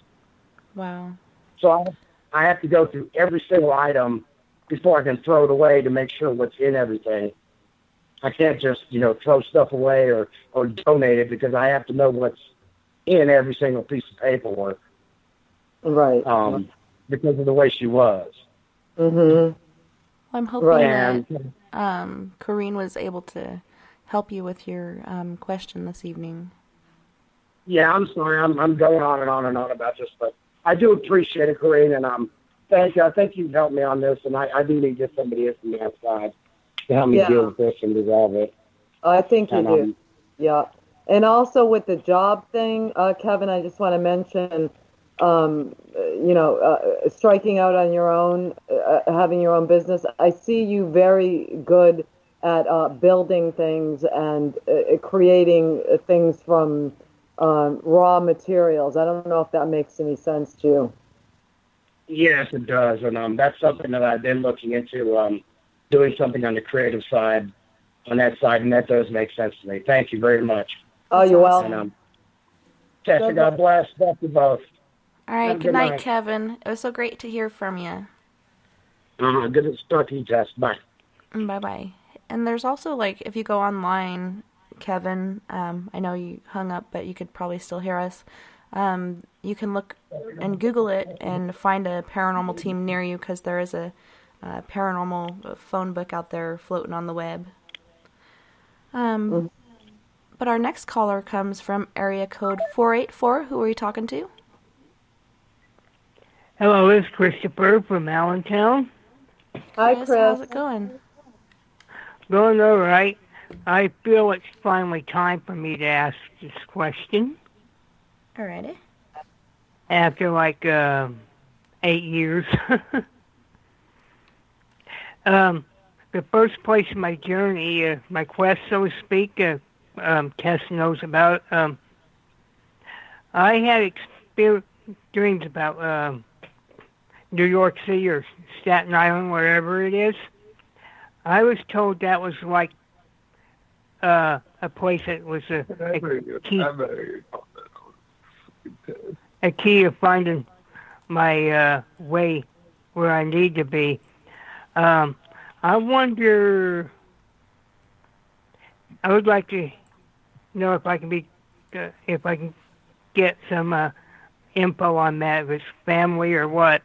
Wow. So I have to go through every single item before I can throw it away to make sure what's in everything. I can't just, throw stuff away or donate it, because I have to know what's in every single piece of paperwork. Right. Because of the way she was. Mm-hmm. I'm hoping that Corrine was able to help you with your question this evening. Yeah, I'm sorry. I'm going on and on and on about this, but I do appreciate it, Corrine, and thank you. I think you've helped me on this, and I do need to get somebody else from the outside to help me deal with this and resolve it. I think you do. Yeah. And also with the job thing, Kevin, I just want to mention, striking out on your own, having your own business. I see you very good at building things and creating things from raw materials. I don't know if that makes any sense to you. Yes, it does. And that's something that I've been looking into, doing something on the creative side, on that side, and that does make sense to me. Thank you very much. Oh, you're welcome. And, Tessa, God bless. Thank you both. All right, good night, Kevin. It was so great to hear from you. Good to talk to you, Tess. Bye. Bye-bye. And there's also, if you go online, Kevin, I know you hung up, but you could probably still hear us. You can look and Google it and find a paranormal team near you, because there is a paranormal phone book out there floating on the web. But our next caller comes from area code 484. Who are you talking to? Hello, it's Christopher from Allentown. Hi, Chris. How's it going? Going all right. I feel it's finally time for me to ask this question. Alrighty. After 8 years. the first place in my journey, my quest, so to speak, Tess knows about. I had dreams about New York City or Staten Island, wherever it is. I was told that was like a place that was a key to finding my way where I need to be. I wonder. I would like to know if I can get some info on that, if it's family or what.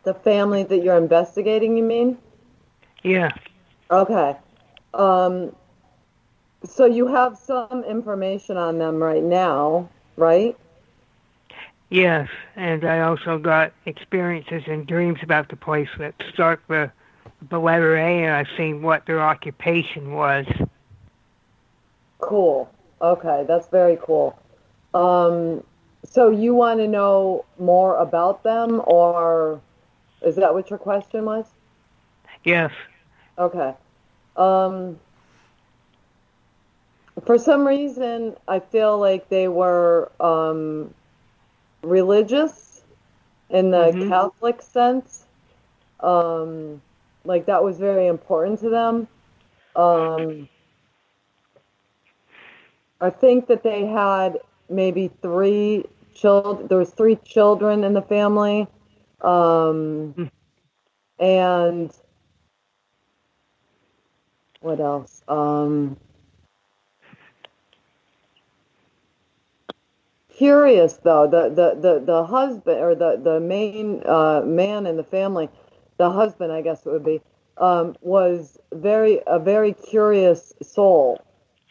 The family that you're investigating, you mean? Yeah. Okay. So you have some information on them right now, right? Yes, and I also got experiences and dreams about the place that start with the letter A, and I've seen what their occupation was. Cool. Okay, that's very cool. So you want to know more about them, or is that what your question was? Yes. Okay. For some reason, I feel like they were religious in the Catholic sense. Like that was very important to them. I think that they had maybe 3 children. There was 3 children in the family. And what else? Curious though, the husband, or the main man in the family, the husband, I guess it would be, was a very curious soul.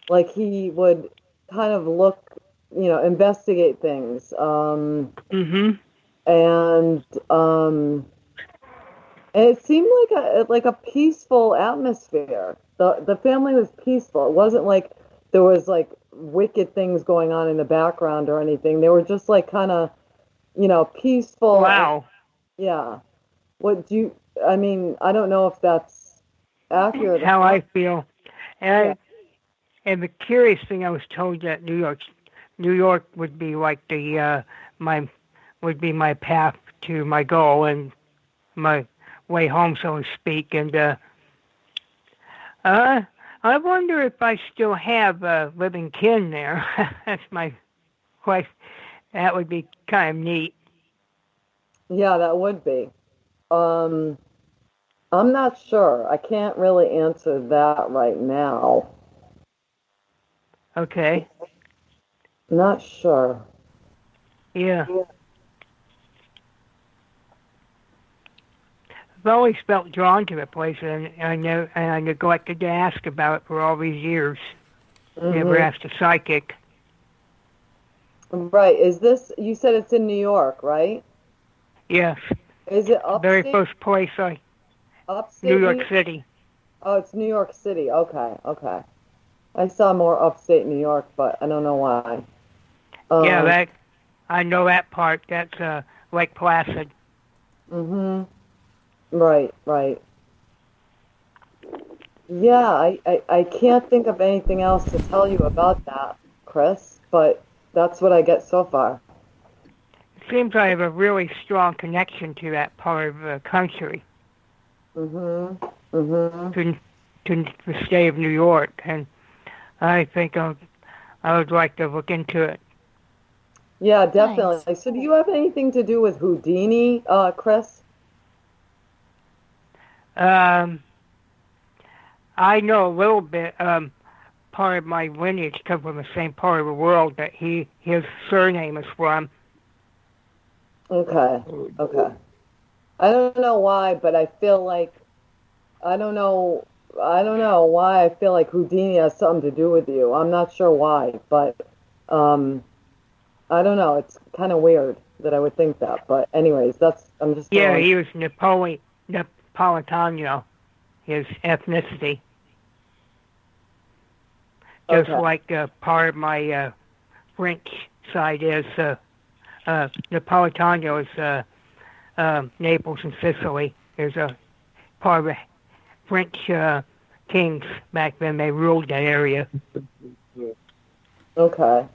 Like he would kind of look, investigate things. And it seemed like a peaceful atmosphere. The family was peaceful. It wasn't like there was like wicked things going on in the background or anything. They were just like kind of, peaceful. Wow. Yeah. I mean, I don't know if that's accurate. How I feel. And the curious thing, I was told that New York would be like would be my path to my goal and my way home, so to speak. And I wonder if I still have living kin there. That's my question. That would be kind of neat. Yeah, that would be. I'm not sure. I can't really answer that right now. Okay. Not sure. Yeah. I've always felt drawn to the place, and I neglected to ask about it for all these years. Never asked a psychic. Right. You said it's in New York, right? Yes. Is it upstate? Very first place Upstate New York City. Oh, it's New York City. Okay. I saw more upstate New York, but I don't know why. Yeah, I know that part. That's Lake Placid. Right. Yeah, I can't think of anything else to tell you about that, Chris, but that's what I get so far. It seems I have a really strong connection to that part of the country. To the state of New York, and I think I would like to look into it. Yeah, definitely. Nice. So do you have anything to do with Houdini, Chris? I know a little bit. Part of my lineage comes from the same part of the world that his surname is from. Okay. I don't know why, but I feel like I don't know why I feel like Houdini has something to do with you. I'm not sure why, but I don't know. It's kind of weird that I would think that. But anyways, I'm just he was Napolitano, his ethnicity. Just like part of my French side is Napolitano is Naples and Sicily. There's a part of French kings back then. They ruled that area. Okay.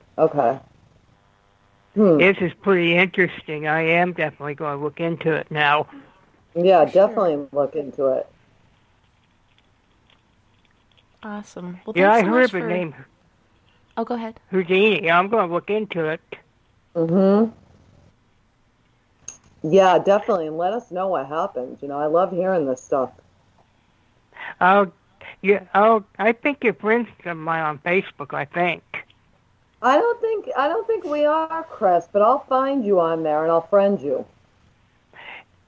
This is pretty interesting. I am definitely going to look into it now. Yeah, definitely look into it. Awesome. Well, Yeah, I thanks so heard much the for... name Oh, go ahead. Houdini. I'm going to look into it. Mm-hmm. Yeah, definitely. And let us know what happens. I love hearing this stuff. I think your friends of mine on Facebook, I think. I don't think we are, Chris, but I'll find you on there and I'll friend you.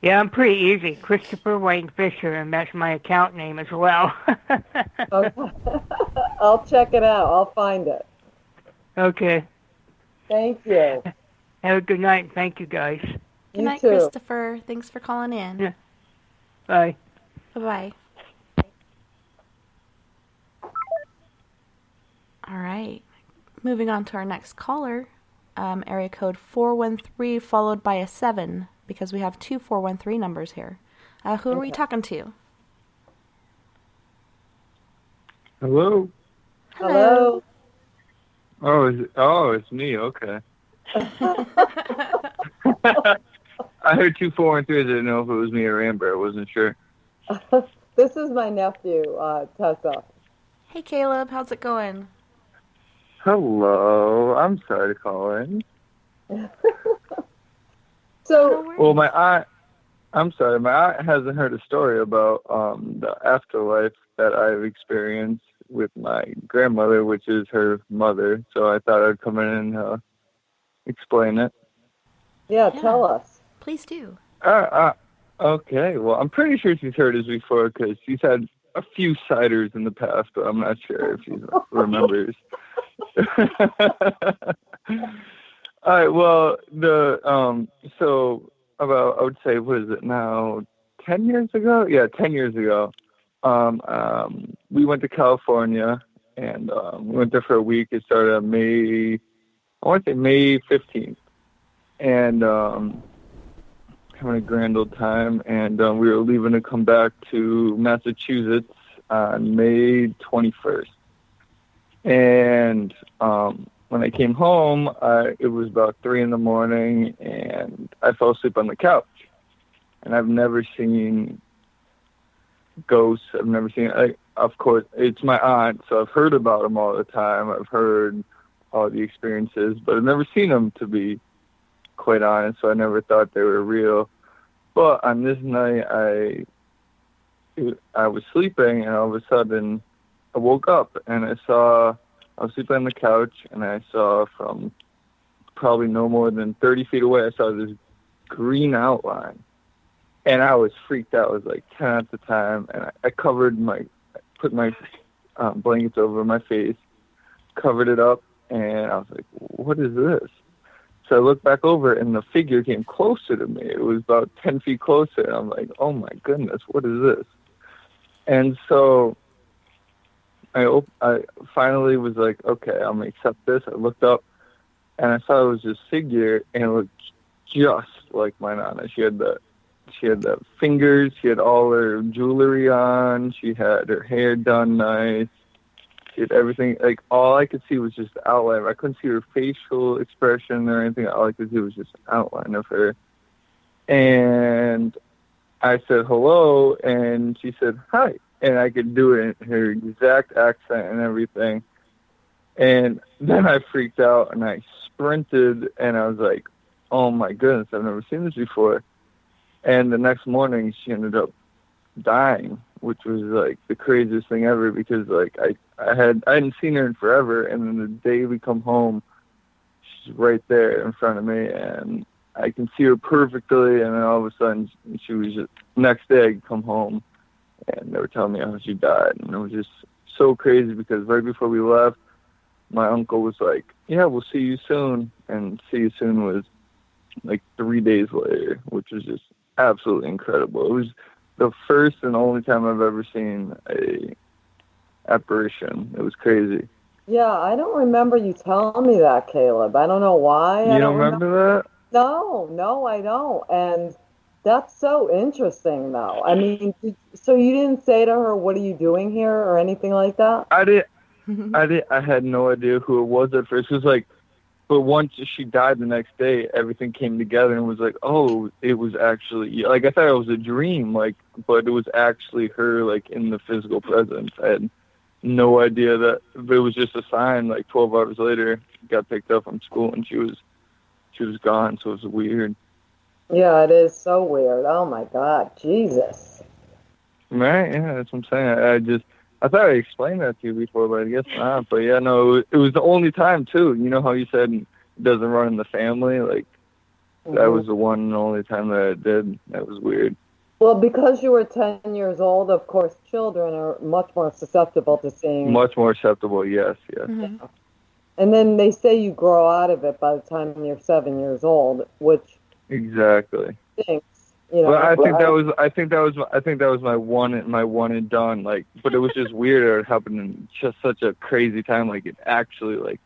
Yeah, I'm pretty easy. Christopher Wayne Fisher, and that's my account name as well. Okay. I'll check it out. I'll find it. Okay. Thank you. Have a good night. Thank you, guys. Good night, Christopher. Thanks for calling in. Yeah. Bye. Bye-bye. All right. Moving on to our next caller, area code 413 followed by a 7, because we have two 413 numbers here. Who are we talking to? Hello. Hello. It's me. Okay. I heard 2413. I didn't know if it was me or Amber. I wasn't sure. This is my nephew, Tessa. Hey, Caleb. How's it going? Hello. I'm sorry to call in. So, my aunt. I'm sorry. My aunt hasn't heard a story about the afterlife that I've experienced with my grandmother, which is her mother. So I thought I'd come in and explain it. Yeah, tell us. Please do. Okay. Well, I'm pretty sure she's heard us before because she's had a few ciders in the past, but I'm not sure if she remembers. All right. Well, so about, I would say, what is it now? 10 years ago? Yeah, 10 years ago. We went to California and we went there for a week. It started on May 15th. And having a grand old time. And we were leaving to come back to Massachusetts on May 21st. And when I came home, it was about 3 a.m, and I fell asleep on the couch. And I've never seen ghosts. I've never seen, of course, it's my aunt, so I've heard about them all the time. I've heard all the experiences, but I've never seen them, to be quite honest, so I never thought they were real. But on this night, I was sleeping, and all of a sudden, I woke up, and I was sleeping on the couch, and I saw from probably no more than 30 feet away, I saw this green outline. And I was freaked out. I was like 10 at the time. And I put my blankets over my face, covered it up, and I was like, what is this? So I looked back over, and the figure came closer to me. It was about 10 feet closer. And I'm like, oh, my goodness, what is this? And so I finally was like, okay, I'm going to accept this. I looked up, and I saw it was this figure, and it looked just like my Nana. She had the fingers, she had all her jewelry on, she had her hair done nice, she had everything. Like, all I could see was just the outline. I couldn't see her facial expression or anything. All I could see was just an outline of her. And I said hello, and she said hi. And I could do it in her exact accent and everything. And then I freaked out, and I sprinted, and I was like, oh my goodness, I've never seen this before. And the next morning, she ended up dying, which was like the craziest thing ever, because like I hadn't seen her in forever, and then the day we come home, she's right there in front of me, and I can see her perfectly. And then all of a sudden, she was just, next day I come home, and they were telling me how she died, and it was just so crazy, because right before we left, my uncle was like, yeah, we'll see you soon. And see you soon was like 3 days later, which was just absolutely incredible. It was the first and only time I've ever seen a apparition. It was crazy. Yeah, I don't remember you telling me that, Caleb. I don't know why. You don't remember that? No, I don't. And That's so interesting, though. I mean, so you didn't say to her, "What are you doing here?" or anything like that? I had no idea who it was at first. It was like, but once she died the next day, everything came together and was like, oh, it was actually, like, I thought it was a dream, like, but it was actually her, like, in the physical presence. I had no idea that, but it was just a sign. Like 12 hours later, got picked up from school and she was gone. So it was weird. Yeah, it is so weird. Oh my God, Jesus. Right? Yeah, that's what I'm saying. I thought I explained that to you before, but I guess not. But yeah, no, it was the only time too. You know how you said it doesn't run in the family? Like, that was the one and only time that it did. That was weird. Well, because you were 10 years old, of course, children are much more susceptible to seeing. Much more acceptable, yes. Mm-hmm. And then they say you grow out of it by the time you're 7 years old, which exactly stinks. You know, well, I think that was my one and done. Like, but it was just weird. It happened in just such a crazy time. Like, it actually, like,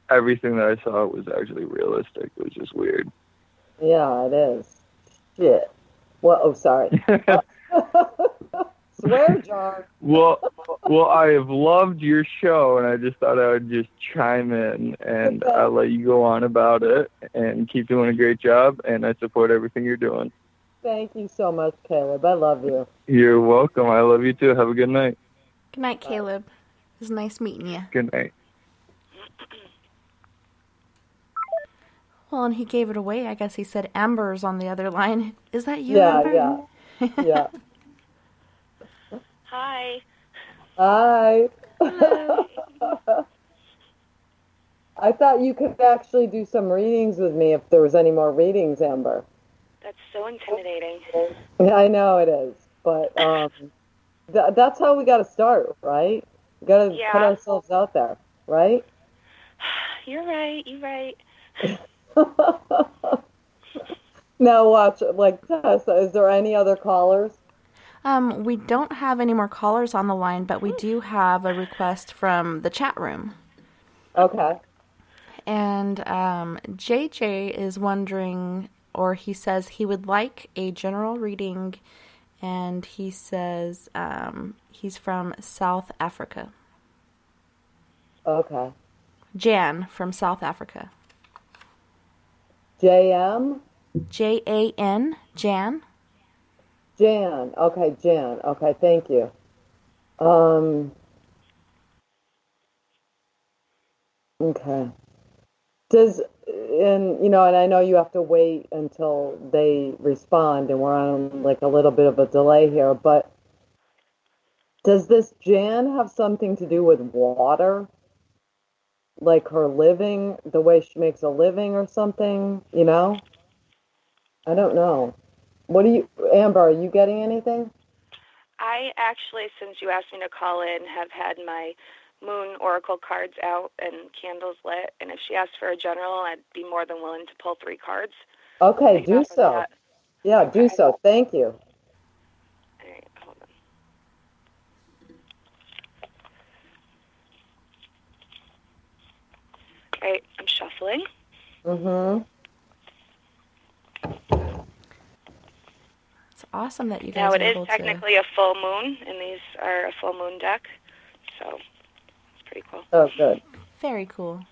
everything that I saw was actually realistic. It was just weird. Yeah, it is. Shit. Well, oh, sorry. Swear jar. Well, I have loved your show, and I just thought I would just chime in, and I'll let you go on about it, and keep doing a great job, and I support everything you're doing. Thank you so much, Caleb. I love you. You're welcome. I love you, too. Have a good night. Good night, Caleb. It was nice meeting you. Good night. Well, and he gave it away. I guess he said Amber's on the other line. Is that you, Yeah, Amber? Yeah. Hi. Hi. I thought you could actually do some readings with me if there was any more readings, Amber. That's so intimidating. Yeah, I know it is, but that's how we got to start, right? We got to put ourselves out there, right? You're right. You're right. Now watch, like, Tessa, is there any other callers? We don't have any more callers on the line, but we do have a request from the chat room. Okay. And JJ is wondering, or he says he would like a general reading, and he says he's from South Africa. Okay. Jan from South Africa. JM? Jan, Jan. Jan. Okay, Jan. Okay, thank you. Okay. And I know you have to wait until they respond, and we're on like a little bit of a delay here, but does this Jan have something to do with water? Like her living, the way she makes a living or something, you know? I don't know. Amber, are you getting anything? I actually, since you asked me to call in, have had my moon oracle cards out and candles lit, and if she asks for a general, I'd be more than willing to pull 3 cards. Okay, do so. Yeah, okay. Do so. Thank you. All right, hold on. All right, I'm shuffling. Mm-hmm. It's awesome that you guys now, are it able is technically a full moon, and these are a full moon deck, so it's pretty cool. Oh, good. Very cool.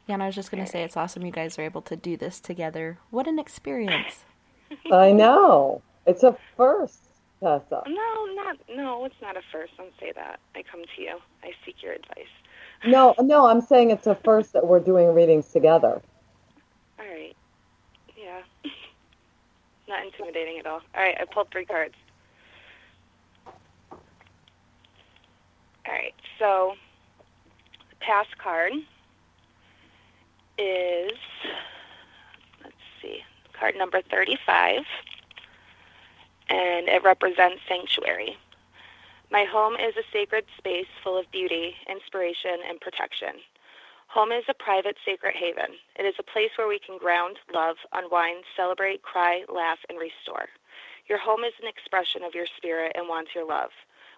Yeah, and I was just going to say it's awesome you guys are able to do this together. What an experience. I know. It's a first, Tessa. No, it's not a first. Don't say that. I come to you. I seek your advice. No, I'm saying it's a first that we're doing readings together. All right. Yeah. Not intimidating at all. All right, I pulled 3 cards. All right, so the past card is, let's see, card number 35, and it represents sanctuary. My home is a sacred space full of beauty, inspiration, and protection. Home is a private, sacred haven. It is a place where we can ground, love, unwind, celebrate, cry, laugh, and restore. Your home is an expression of your spirit and wants your love.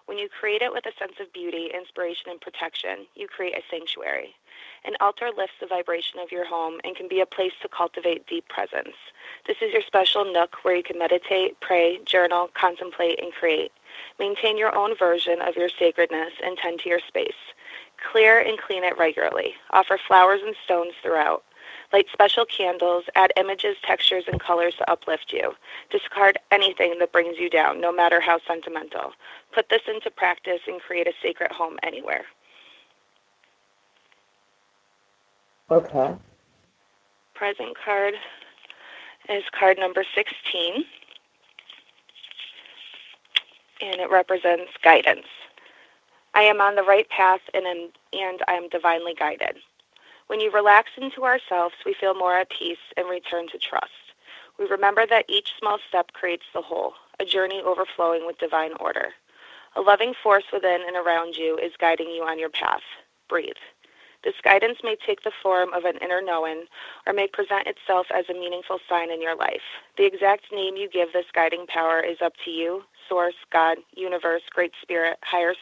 When you create it with a sense of beauty, inspiration, and protection, you create a sanctuary. An altar lifts the vibration of your home and can be a place to cultivate deep presence. This is your special nook where you can meditate, pray, journal, contemplate, and create. Maintain your own version of your sacredness and tend to your space. Clear and clean it regularly. Offer flowers and stones throughout. Light special candles, add images, textures, and colors to uplift you. Discard anything that brings you down, no matter how sentimental. Put this into practice and create a sacred home anywhere. Okay. Present card is card number 16, and it represents guidance. I am on the right path, and I am divinely guided. When you relax into ourselves, we feel more at peace and return to trust. We remember that each small step creates the whole, a journey overflowing with divine order. A loving force within and around you is guiding you on your path. Breathe. This guidance may take the form of an inner knowing or may present itself as a meaningful sign in your life. The exact name you give this guiding power is up to you, Source, God, Universe, Great Spirit, Higher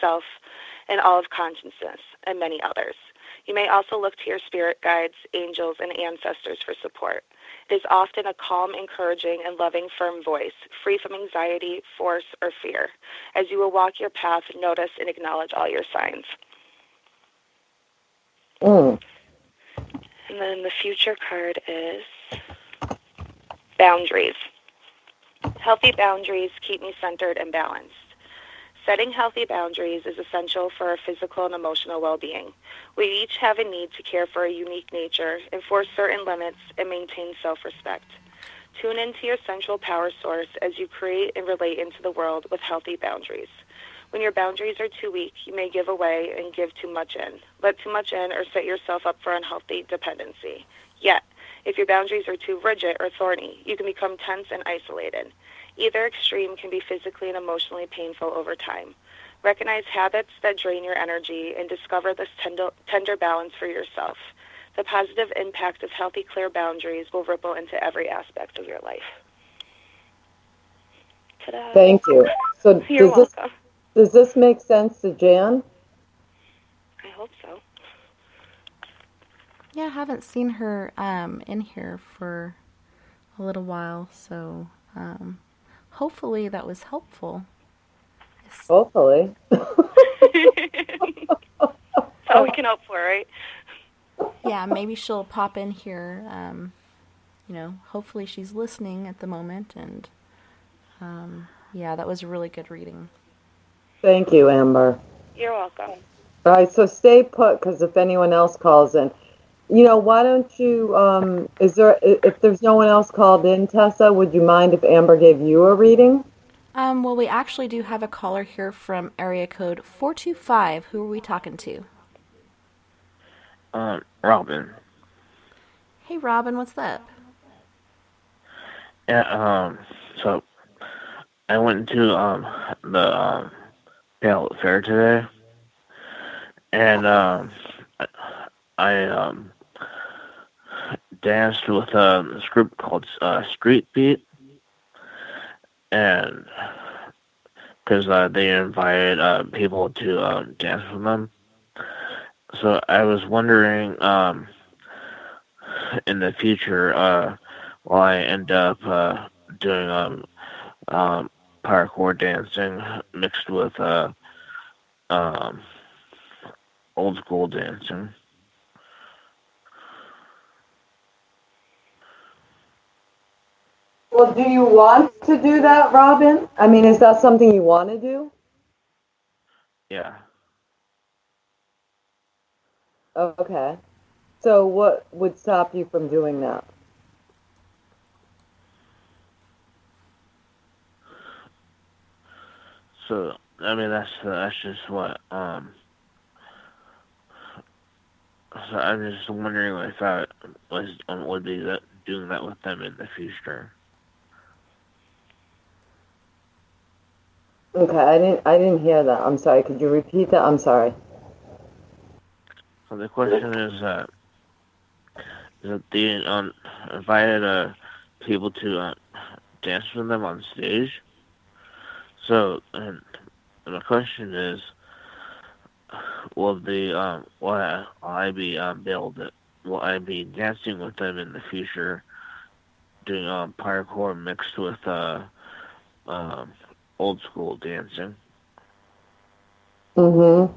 Self, and all of consciousness, and many others. You may also look to your spirit guides, angels, and ancestors for support. It is often a calm, encouraging, and loving, firm voice, free from anxiety, force, or fear. As you will walk your path, notice and acknowledge all your signs. And then the future card is boundaries. Healthy boundaries keep me centered and balanced. Setting healthy boundaries is essential for our physical and emotional well-being. We each have a need to care for a unique nature, enforce certain limits, and maintain self-respect. Tune into your central power source as you create and relate into the world with healthy boundaries. When your boundaries are too weak, you may give away and give too much in. Let too much in or set yourself up for unhealthy dependency. Yet, if your boundaries are too rigid or thorny, you can become tense and isolated. Either extreme can be physically and emotionally painful over time. Recognize habits that drain your energy and discover this tender balance for yourself. The positive impact of healthy, clear boundaries will ripple into every aspect of your life. Ta-da. Thank you. So You're welcome. Does this make sense to Jan? I hope so. Yeah, I haven't seen her in here for a little while, so hopefully that was helpful. Hopefully. Oh, we can hope for, right? Yeah, maybe she'll pop in here. Hopefully she's listening at the moment, and yeah, that was a really good reading. Thank you, Amber. You're welcome. All right, so stay put, because if anyone else calls in, why don't you, if there's no one else called in, Tessa, would you mind if Amber gave you a reading? Well, we actually do have a caller here from area code 425. Who are we talking to? Robin. Hey, Robin, what's up? Yeah, so I went to the Bell Fair today, and I danced with this group called Street Beat, and because they invited people to dance with them. So I was wondering, in the future, will I end up doing parkour dancing mixed with old school dancing? Well, do you want to do that, Robin? I mean, is that something you want to do? Yeah. Okay. So what would stop you from doing that? So, I mean, that's just what, so I'm just wondering if I would be doing that with them in the future. Okay, I didn't hear that. I'm sorry. Could you repeat that? I'm sorry. So the question is that they invited people to dance with them on stage. So, and the question is, will I be will I be dancing with them in the future, doing parkour mixed with old school dancing? Mm-hmm.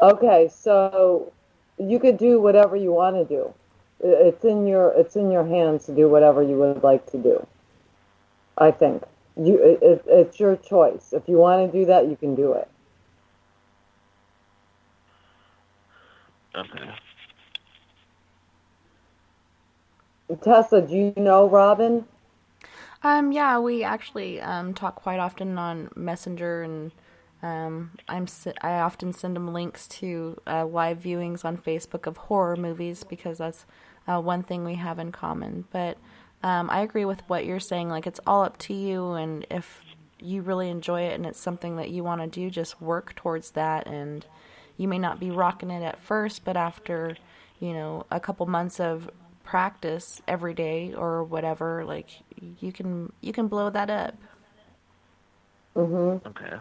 Okay, so you could do whatever you want to do. It's in your hands to do whatever you would like to do. I think it's your choice. If you want to do that, you can do it. Okay. Tessa, do you know Robin? Yeah, we actually talk quite often on Messenger, and I often send him links to live viewings on Facebook of horror movies because that's one thing we have in common. But I agree with what you're saying. Like, it's all up to you, and if you really enjoy it and it's something that you want to do, just work towards that. And you may not be rocking it at first, but after, a couple months of practice every day or whatever, like, you can blow that up. Mm-hmm. Okay.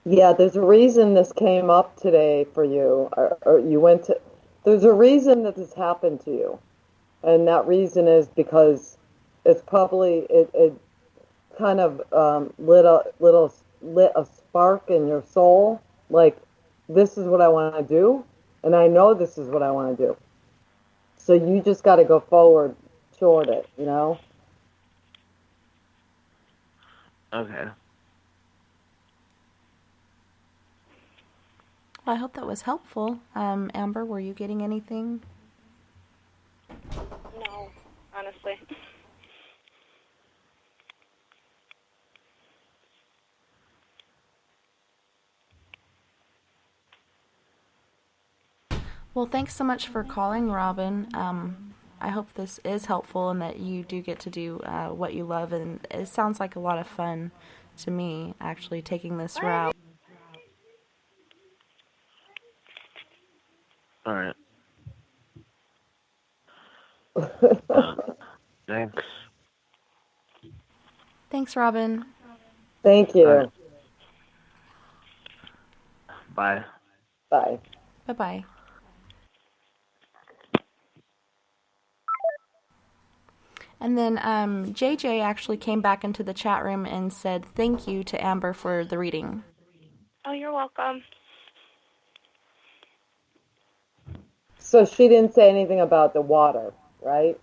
Yeah, there's a reason this came up today for you, or you went to. There's a reason that this happened to you, and that reason is because it's probably it kind of lit a spark in your soul. Like, this is what I want to do, and I know this is what I want to do. So you just got to go forward toward it, Okay. Well, I hope that was helpful. Amber, were you getting anything? No, honestly. Well, thanks so much for calling, Robin. I hope this is helpful and that you do get to do what you love. And it sounds like a lot of fun to me, actually, taking this route. All right. Thanks. Thanks, Robin. Thank you. Right. Bye. Bye. Bye-bye. And then JJ actually came back into the chat room and said thank you to Amber for the reading. Oh, you're welcome. So she didn't say anything about the water, right?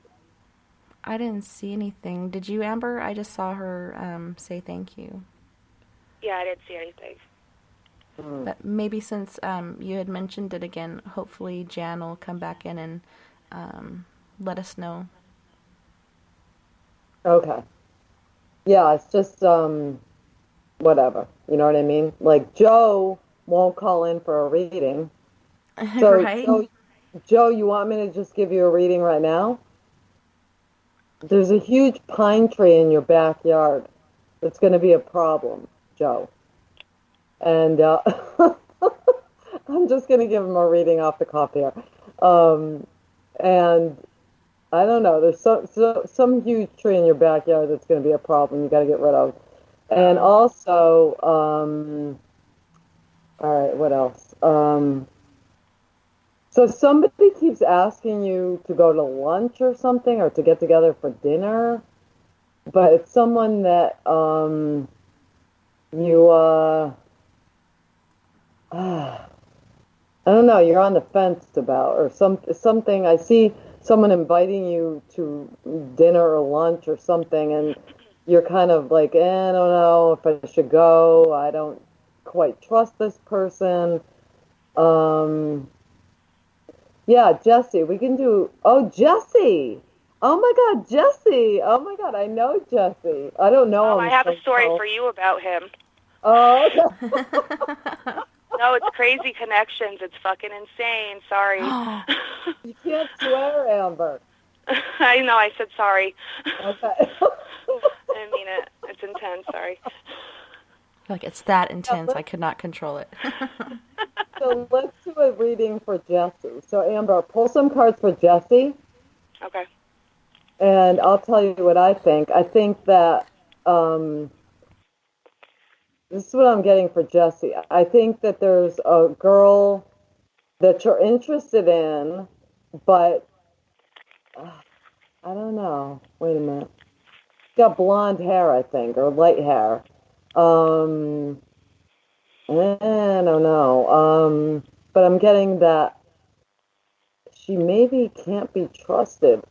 I didn't see anything. Did you, Amber? I just saw her say thank you. Yeah, I didn't see anything. But maybe since you had mentioned it again, hopefully Jan will come back in and let us know. Okay. Yeah, it's just whatever. You know what I mean? Like, Joe won't call in for a reading. So, right? Joe, you want me to just give you a reading right now? There's a huge pine tree in your backyard. It's going to be a problem, Joe. And I'm just going to give him a reading off the cuff here. And I don't know. There's some huge tree in your backyard that's going to be a problem. You got to get rid of. And also, all right, what else? So somebody keeps asking you to go to lunch or something, or to get together for dinner, but it's someone that I don't know, you're on the fence about, or something. I see someone inviting you to dinner or lunch or something, and you're kind of like, I don't know if I should go. I don't quite trust this person. Yeah, Jesse, we can do. Oh, Jesse! Oh my God, Jesse! Oh my God, I know Jesse. I don't know him. I have a story for you about him. Oh. No, it's crazy connections. It's fucking insane. Sorry. You can't swear, Amber. I know. I said sorry. Okay. I didn't mean it. It's intense. Sorry. Like, it's that intense. I could not control it. So let's do a reading for Jesse. So, Amber, pull some cards for Jesse. Okay. And I'll tell you what I think. I think that This is what I'm getting for Jesse. I think that there's a girl that you're interested in, but I don't know. Wait a minute. She's got blonde hair, I think, or light hair. I don't know. But I'm getting that she maybe can't be trusted.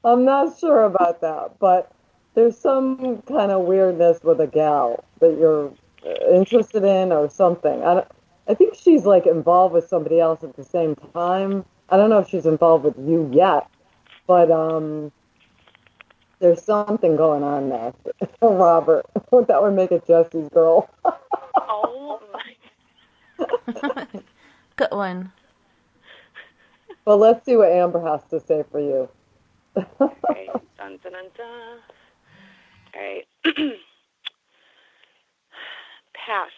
I'm not sure about that, but there's some kind of weirdness with a gal that you're interested in or something. I think she's like involved with somebody else at the same time. I don't know if she's involved with you yet, but there's something going on there. Robert, that would make it Jesse's girl. Oh my. Good one. Well, let's see what Amber has to say for you. Okay. Dun, dun, dun, dun. All right. Past.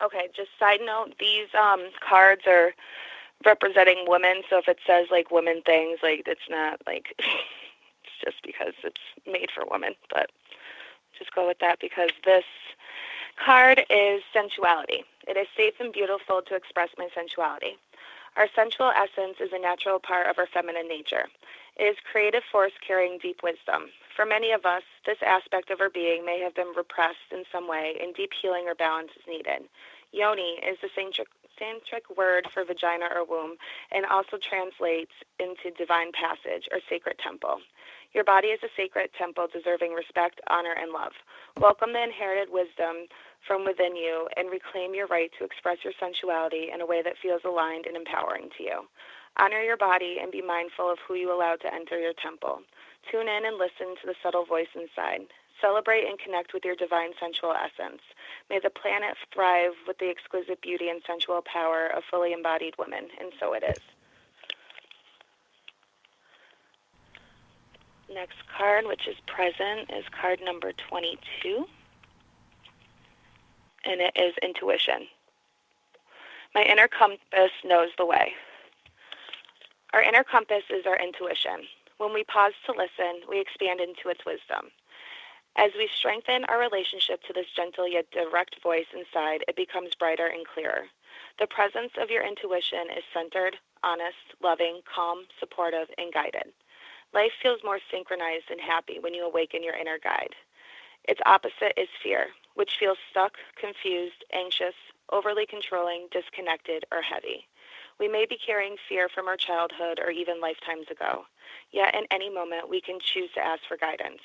Okay, just side note, these cards are representing women, so if it says, like, women things, like, it's not, like, it's just because it's made for women, but just go with that because this card is sensuality. It is safe and beautiful to express my sensuality. Our sensual essence is a natural part of our feminine nature. It is creative force carrying deep wisdom. For many of us, this aspect of our being may have been repressed in some way, and deep healing or balance is needed. Yoni is the Sanskrit word for vagina or womb, and also translates into divine passage or sacred temple. Your body is a sacred temple deserving respect, honor, and love. Welcome the inherited wisdom from within you and reclaim your right to express your sensuality in a way that feels aligned and empowering to you. Honor your body and be mindful of who you allow to enter your temple. Tune in and listen to the subtle voice inside. Celebrate and connect with your divine sensual essence. May the planet thrive with the exquisite beauty and sensual power of fully embodied women, and so it is. Next card, which is present, is card number 22, and it is intuition. My inner compass knows the way. Our inner compass is our intuition. When we pause to listen, we expand into its wisdom. As we strengthen our relationship to this gentle yet direct voice inside, it becomes brighter and clearer. The presence of your intuition is centered, honest, loving, calm, supportive, and guided. Life feels more synchronized and happy when you awaken your inner guide. Its opposite is fear, which feels stuck, confused, anxious, overly controlling, disconnected, or heavy. We may be carrying fear from our childhood or even lifetimes ago. Yet in any moment, we can choose to ask for guidance.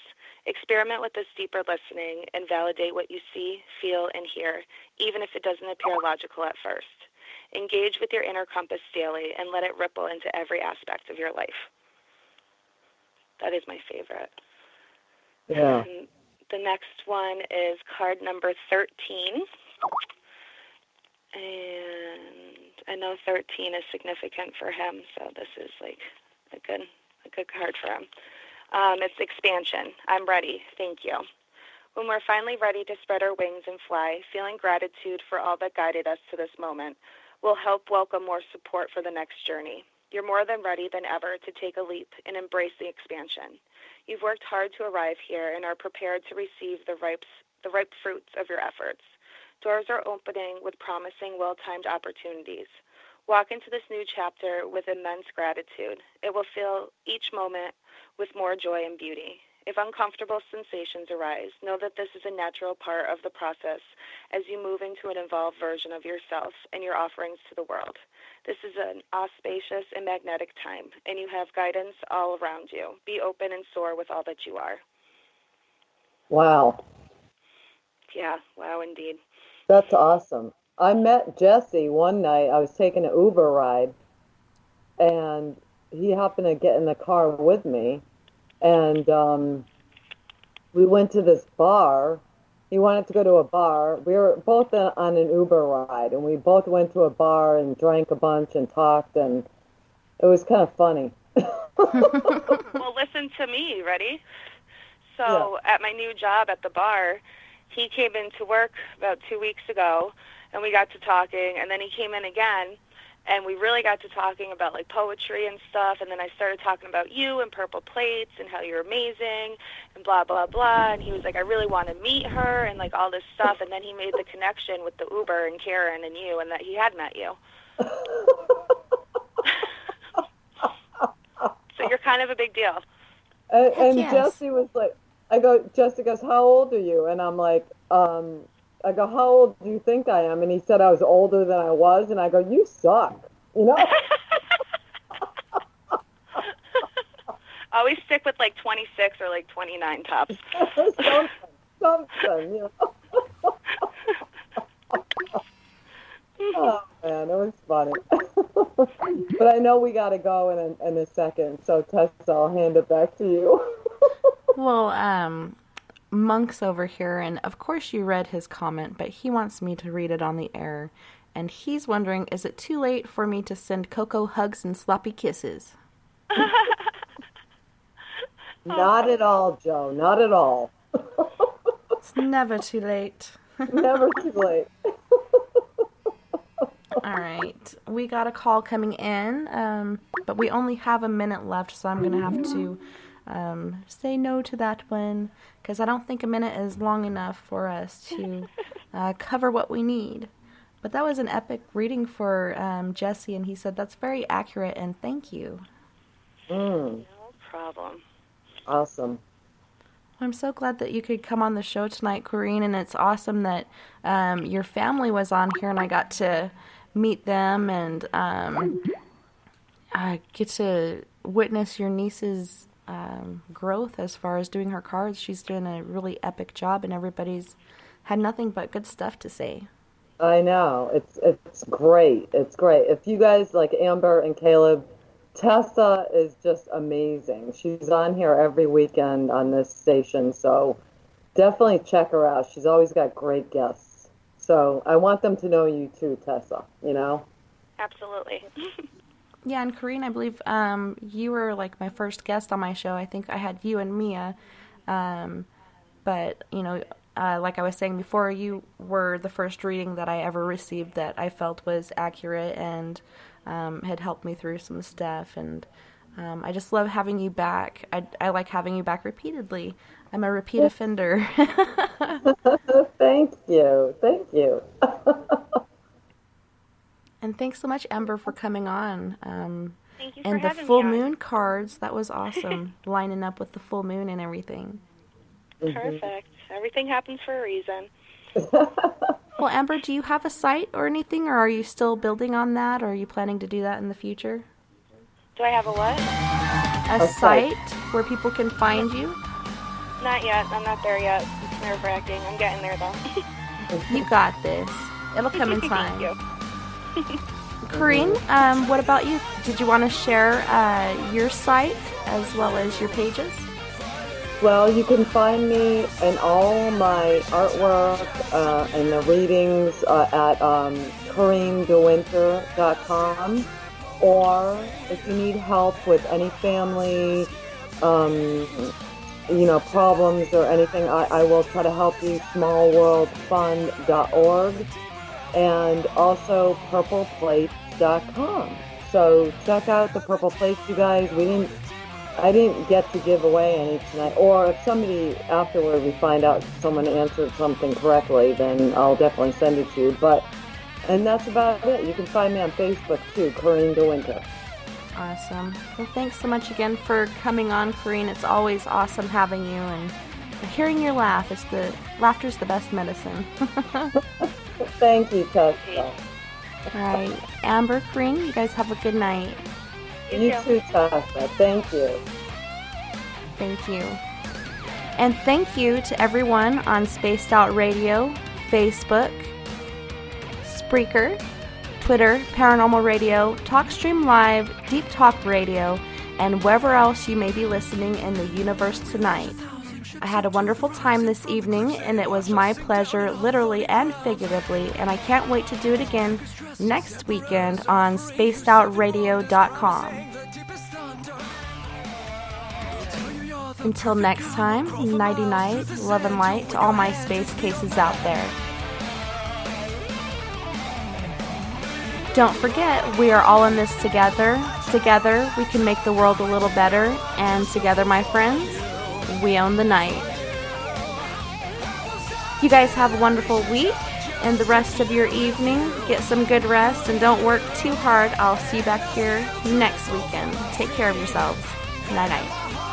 Experiment with this deeper listening and validate what you see, feel, and hear, even if it doesn't appear logical at first. Engage with your inner compass daily and let it ripple into every aspect of your life. That is my favorite. Yeah. And the next one is card number 13. And I know 13 is significant for him, so this is like a good card for him. It's expansion. I'm ready. Thank you. When we're finally ready to spread our wings and fly, feeling gratitude for all that guided us to this moment will help welcome more support for the next journey. You're more than ready than ever to take a leap and embrace the expansion. You've worked hard to arrive here and are prepared to receive the ripe fruits of your efforts. Doors are opening with promising, well-timed opportunities. Walk into this new chapter with immense gratitude. It will fill each moment with more joy and beauty. If uncomfortable sensations arise, know that this is a natural part of the process as you move into an evolved version of yourself and your offerings to the world. This is an auspicious and magnetic time, and you have guidance all around you. Be open and soar with all that you are. Wow. Yeah, wow, indeed. That's awesome. I met Jesse one night. I was taking an Uber ride, and he happened to get in the car with me, and we went to this bar. He wanted to go to a bar. We were both on an Uber ride, and we both went to a bar and drank a bunch and talked, and it was kind of funny. Well, listen to me. Ready? So At my new job at the bar, he came into work about 2 weeks ago, and we got to talking, and then he came in again, And we really got to talking about, like, poetry and stuff, and then I started talking about you and Purple Plates and how you're amazing and blah, blah, blah, and he was like, I really want to meet her and, like, all this stuff, and then he made the connection with the Uber and Karen and you and that he had met you. So you're kind of a big deal. And yes. Jesse was like, Jesse goes, how old are you? And I'm like, I go, how old do you think I am? And he said I was older than I was. And I go, you suck, you know? Always stick with, like, 26 or, like, 29 tops. something, you know? Oh, man, it was funny. But I know we got to go in a second. So, Tessa, I'll hand it back to you. Well, Monk's over here, and of course you read his comment, but he wants me to read it on the air. And he's wondering, is it too late for me to send Coco hugs and sloppy kisses? Not at all, Joe. Not at all. It's never too late. Never too late. All right. We got a call coming in, but we only have a minute left, so I'm going to have to say no to that one, because I don't think a minute is long enough for us to cover what we need. But that was an epic reading for Jesse, and he said that's very accurate, and thank you. No problem. Awesome. I'm so glad that you could come on the show tonight, Corrine, and it's awesome that your family was on here, and I got to meet them and get to witness your niece's growth as far as doing her cards. She's doing a really epic job, and everybody's had nothing but good stuff to say. I know. It's great. It's great. If you guys like Amber and Caleb, Tessa is just amazing. She's on here every weekend on this station, so definitely check her out. She's always got great guests. So I want them to know you too, Tessa, you know? Absolutely. Yeah, and Corrine, I believe you were like my first guest on my show. I think I had you and Mia. But, you know, like I was saying before, you were the first reading that I ever received that I felt was accurate and had helped me through some stuff. And I just love having you back. I like having you back repeatedly. I'm a repeat offender. Thank you. Thank you. And thanks so much, Amber, for coming on. Thank you and for the having full me on. moon cards, that was awesome. Lining up with the full moon and everything. Perfect. Everything happens for a reason. Well, Amber, do you have a site or anything, or are you still building on that, or are you planning to do that in the future? Do I have a what? A site where people can find you? Not yet. I'm not there yet. It's nerve-wracking. I'm getting there, though. You got this. It'll come in time. Thank you. Corrine, what about you? Did you want to share your site as well as your pages? Well, you can find me and all my artwork and the readings at CorrineDeWinter.com. Or if you need help with any family, problems or anything, I will try to help you. SmallWorldFund.org and also PurplePlates.com. So check out the Purple Plates, you guys. I didn't get to give away any tonight. Or if somebody afterward we find out someone answered something correctly, then I'll definitely send it to you. And that's about it. You can find me on Facebook too, Corrine De Winter. Awesome. Well, thanks so much again for coming on, Corrine. It's always awesome having you and hearing your laugh. Laughter's the best medicine. Thank you, Tessa. All right. Amber, Corrine, you guys have a good night. You too, Tessa. Thank you. Thank you. And thank you to everyone on Spaced Out Radio, Facebook, Spreaker, Twitter, Paranormal Radio, TalkStream Live, Deep Talk Radio, and wherever else you may be listening in the universe tonight. I had a wonderful time this evening, and it was my pleasure, literally and figuratively, and I can't wait to do it again next weekend on spacedoutradio.com. Until next time, nighty-night, love and light to all my space cases out there. Don't forget, we are all in this together. Together, we can make the world a little better. And together, my friends, we own the night. You guys have a wonderful week and the rest of your evening. Get some good rest and don't work too hard. I'll see you back here next weekend. Take care of yourselves. Night-night.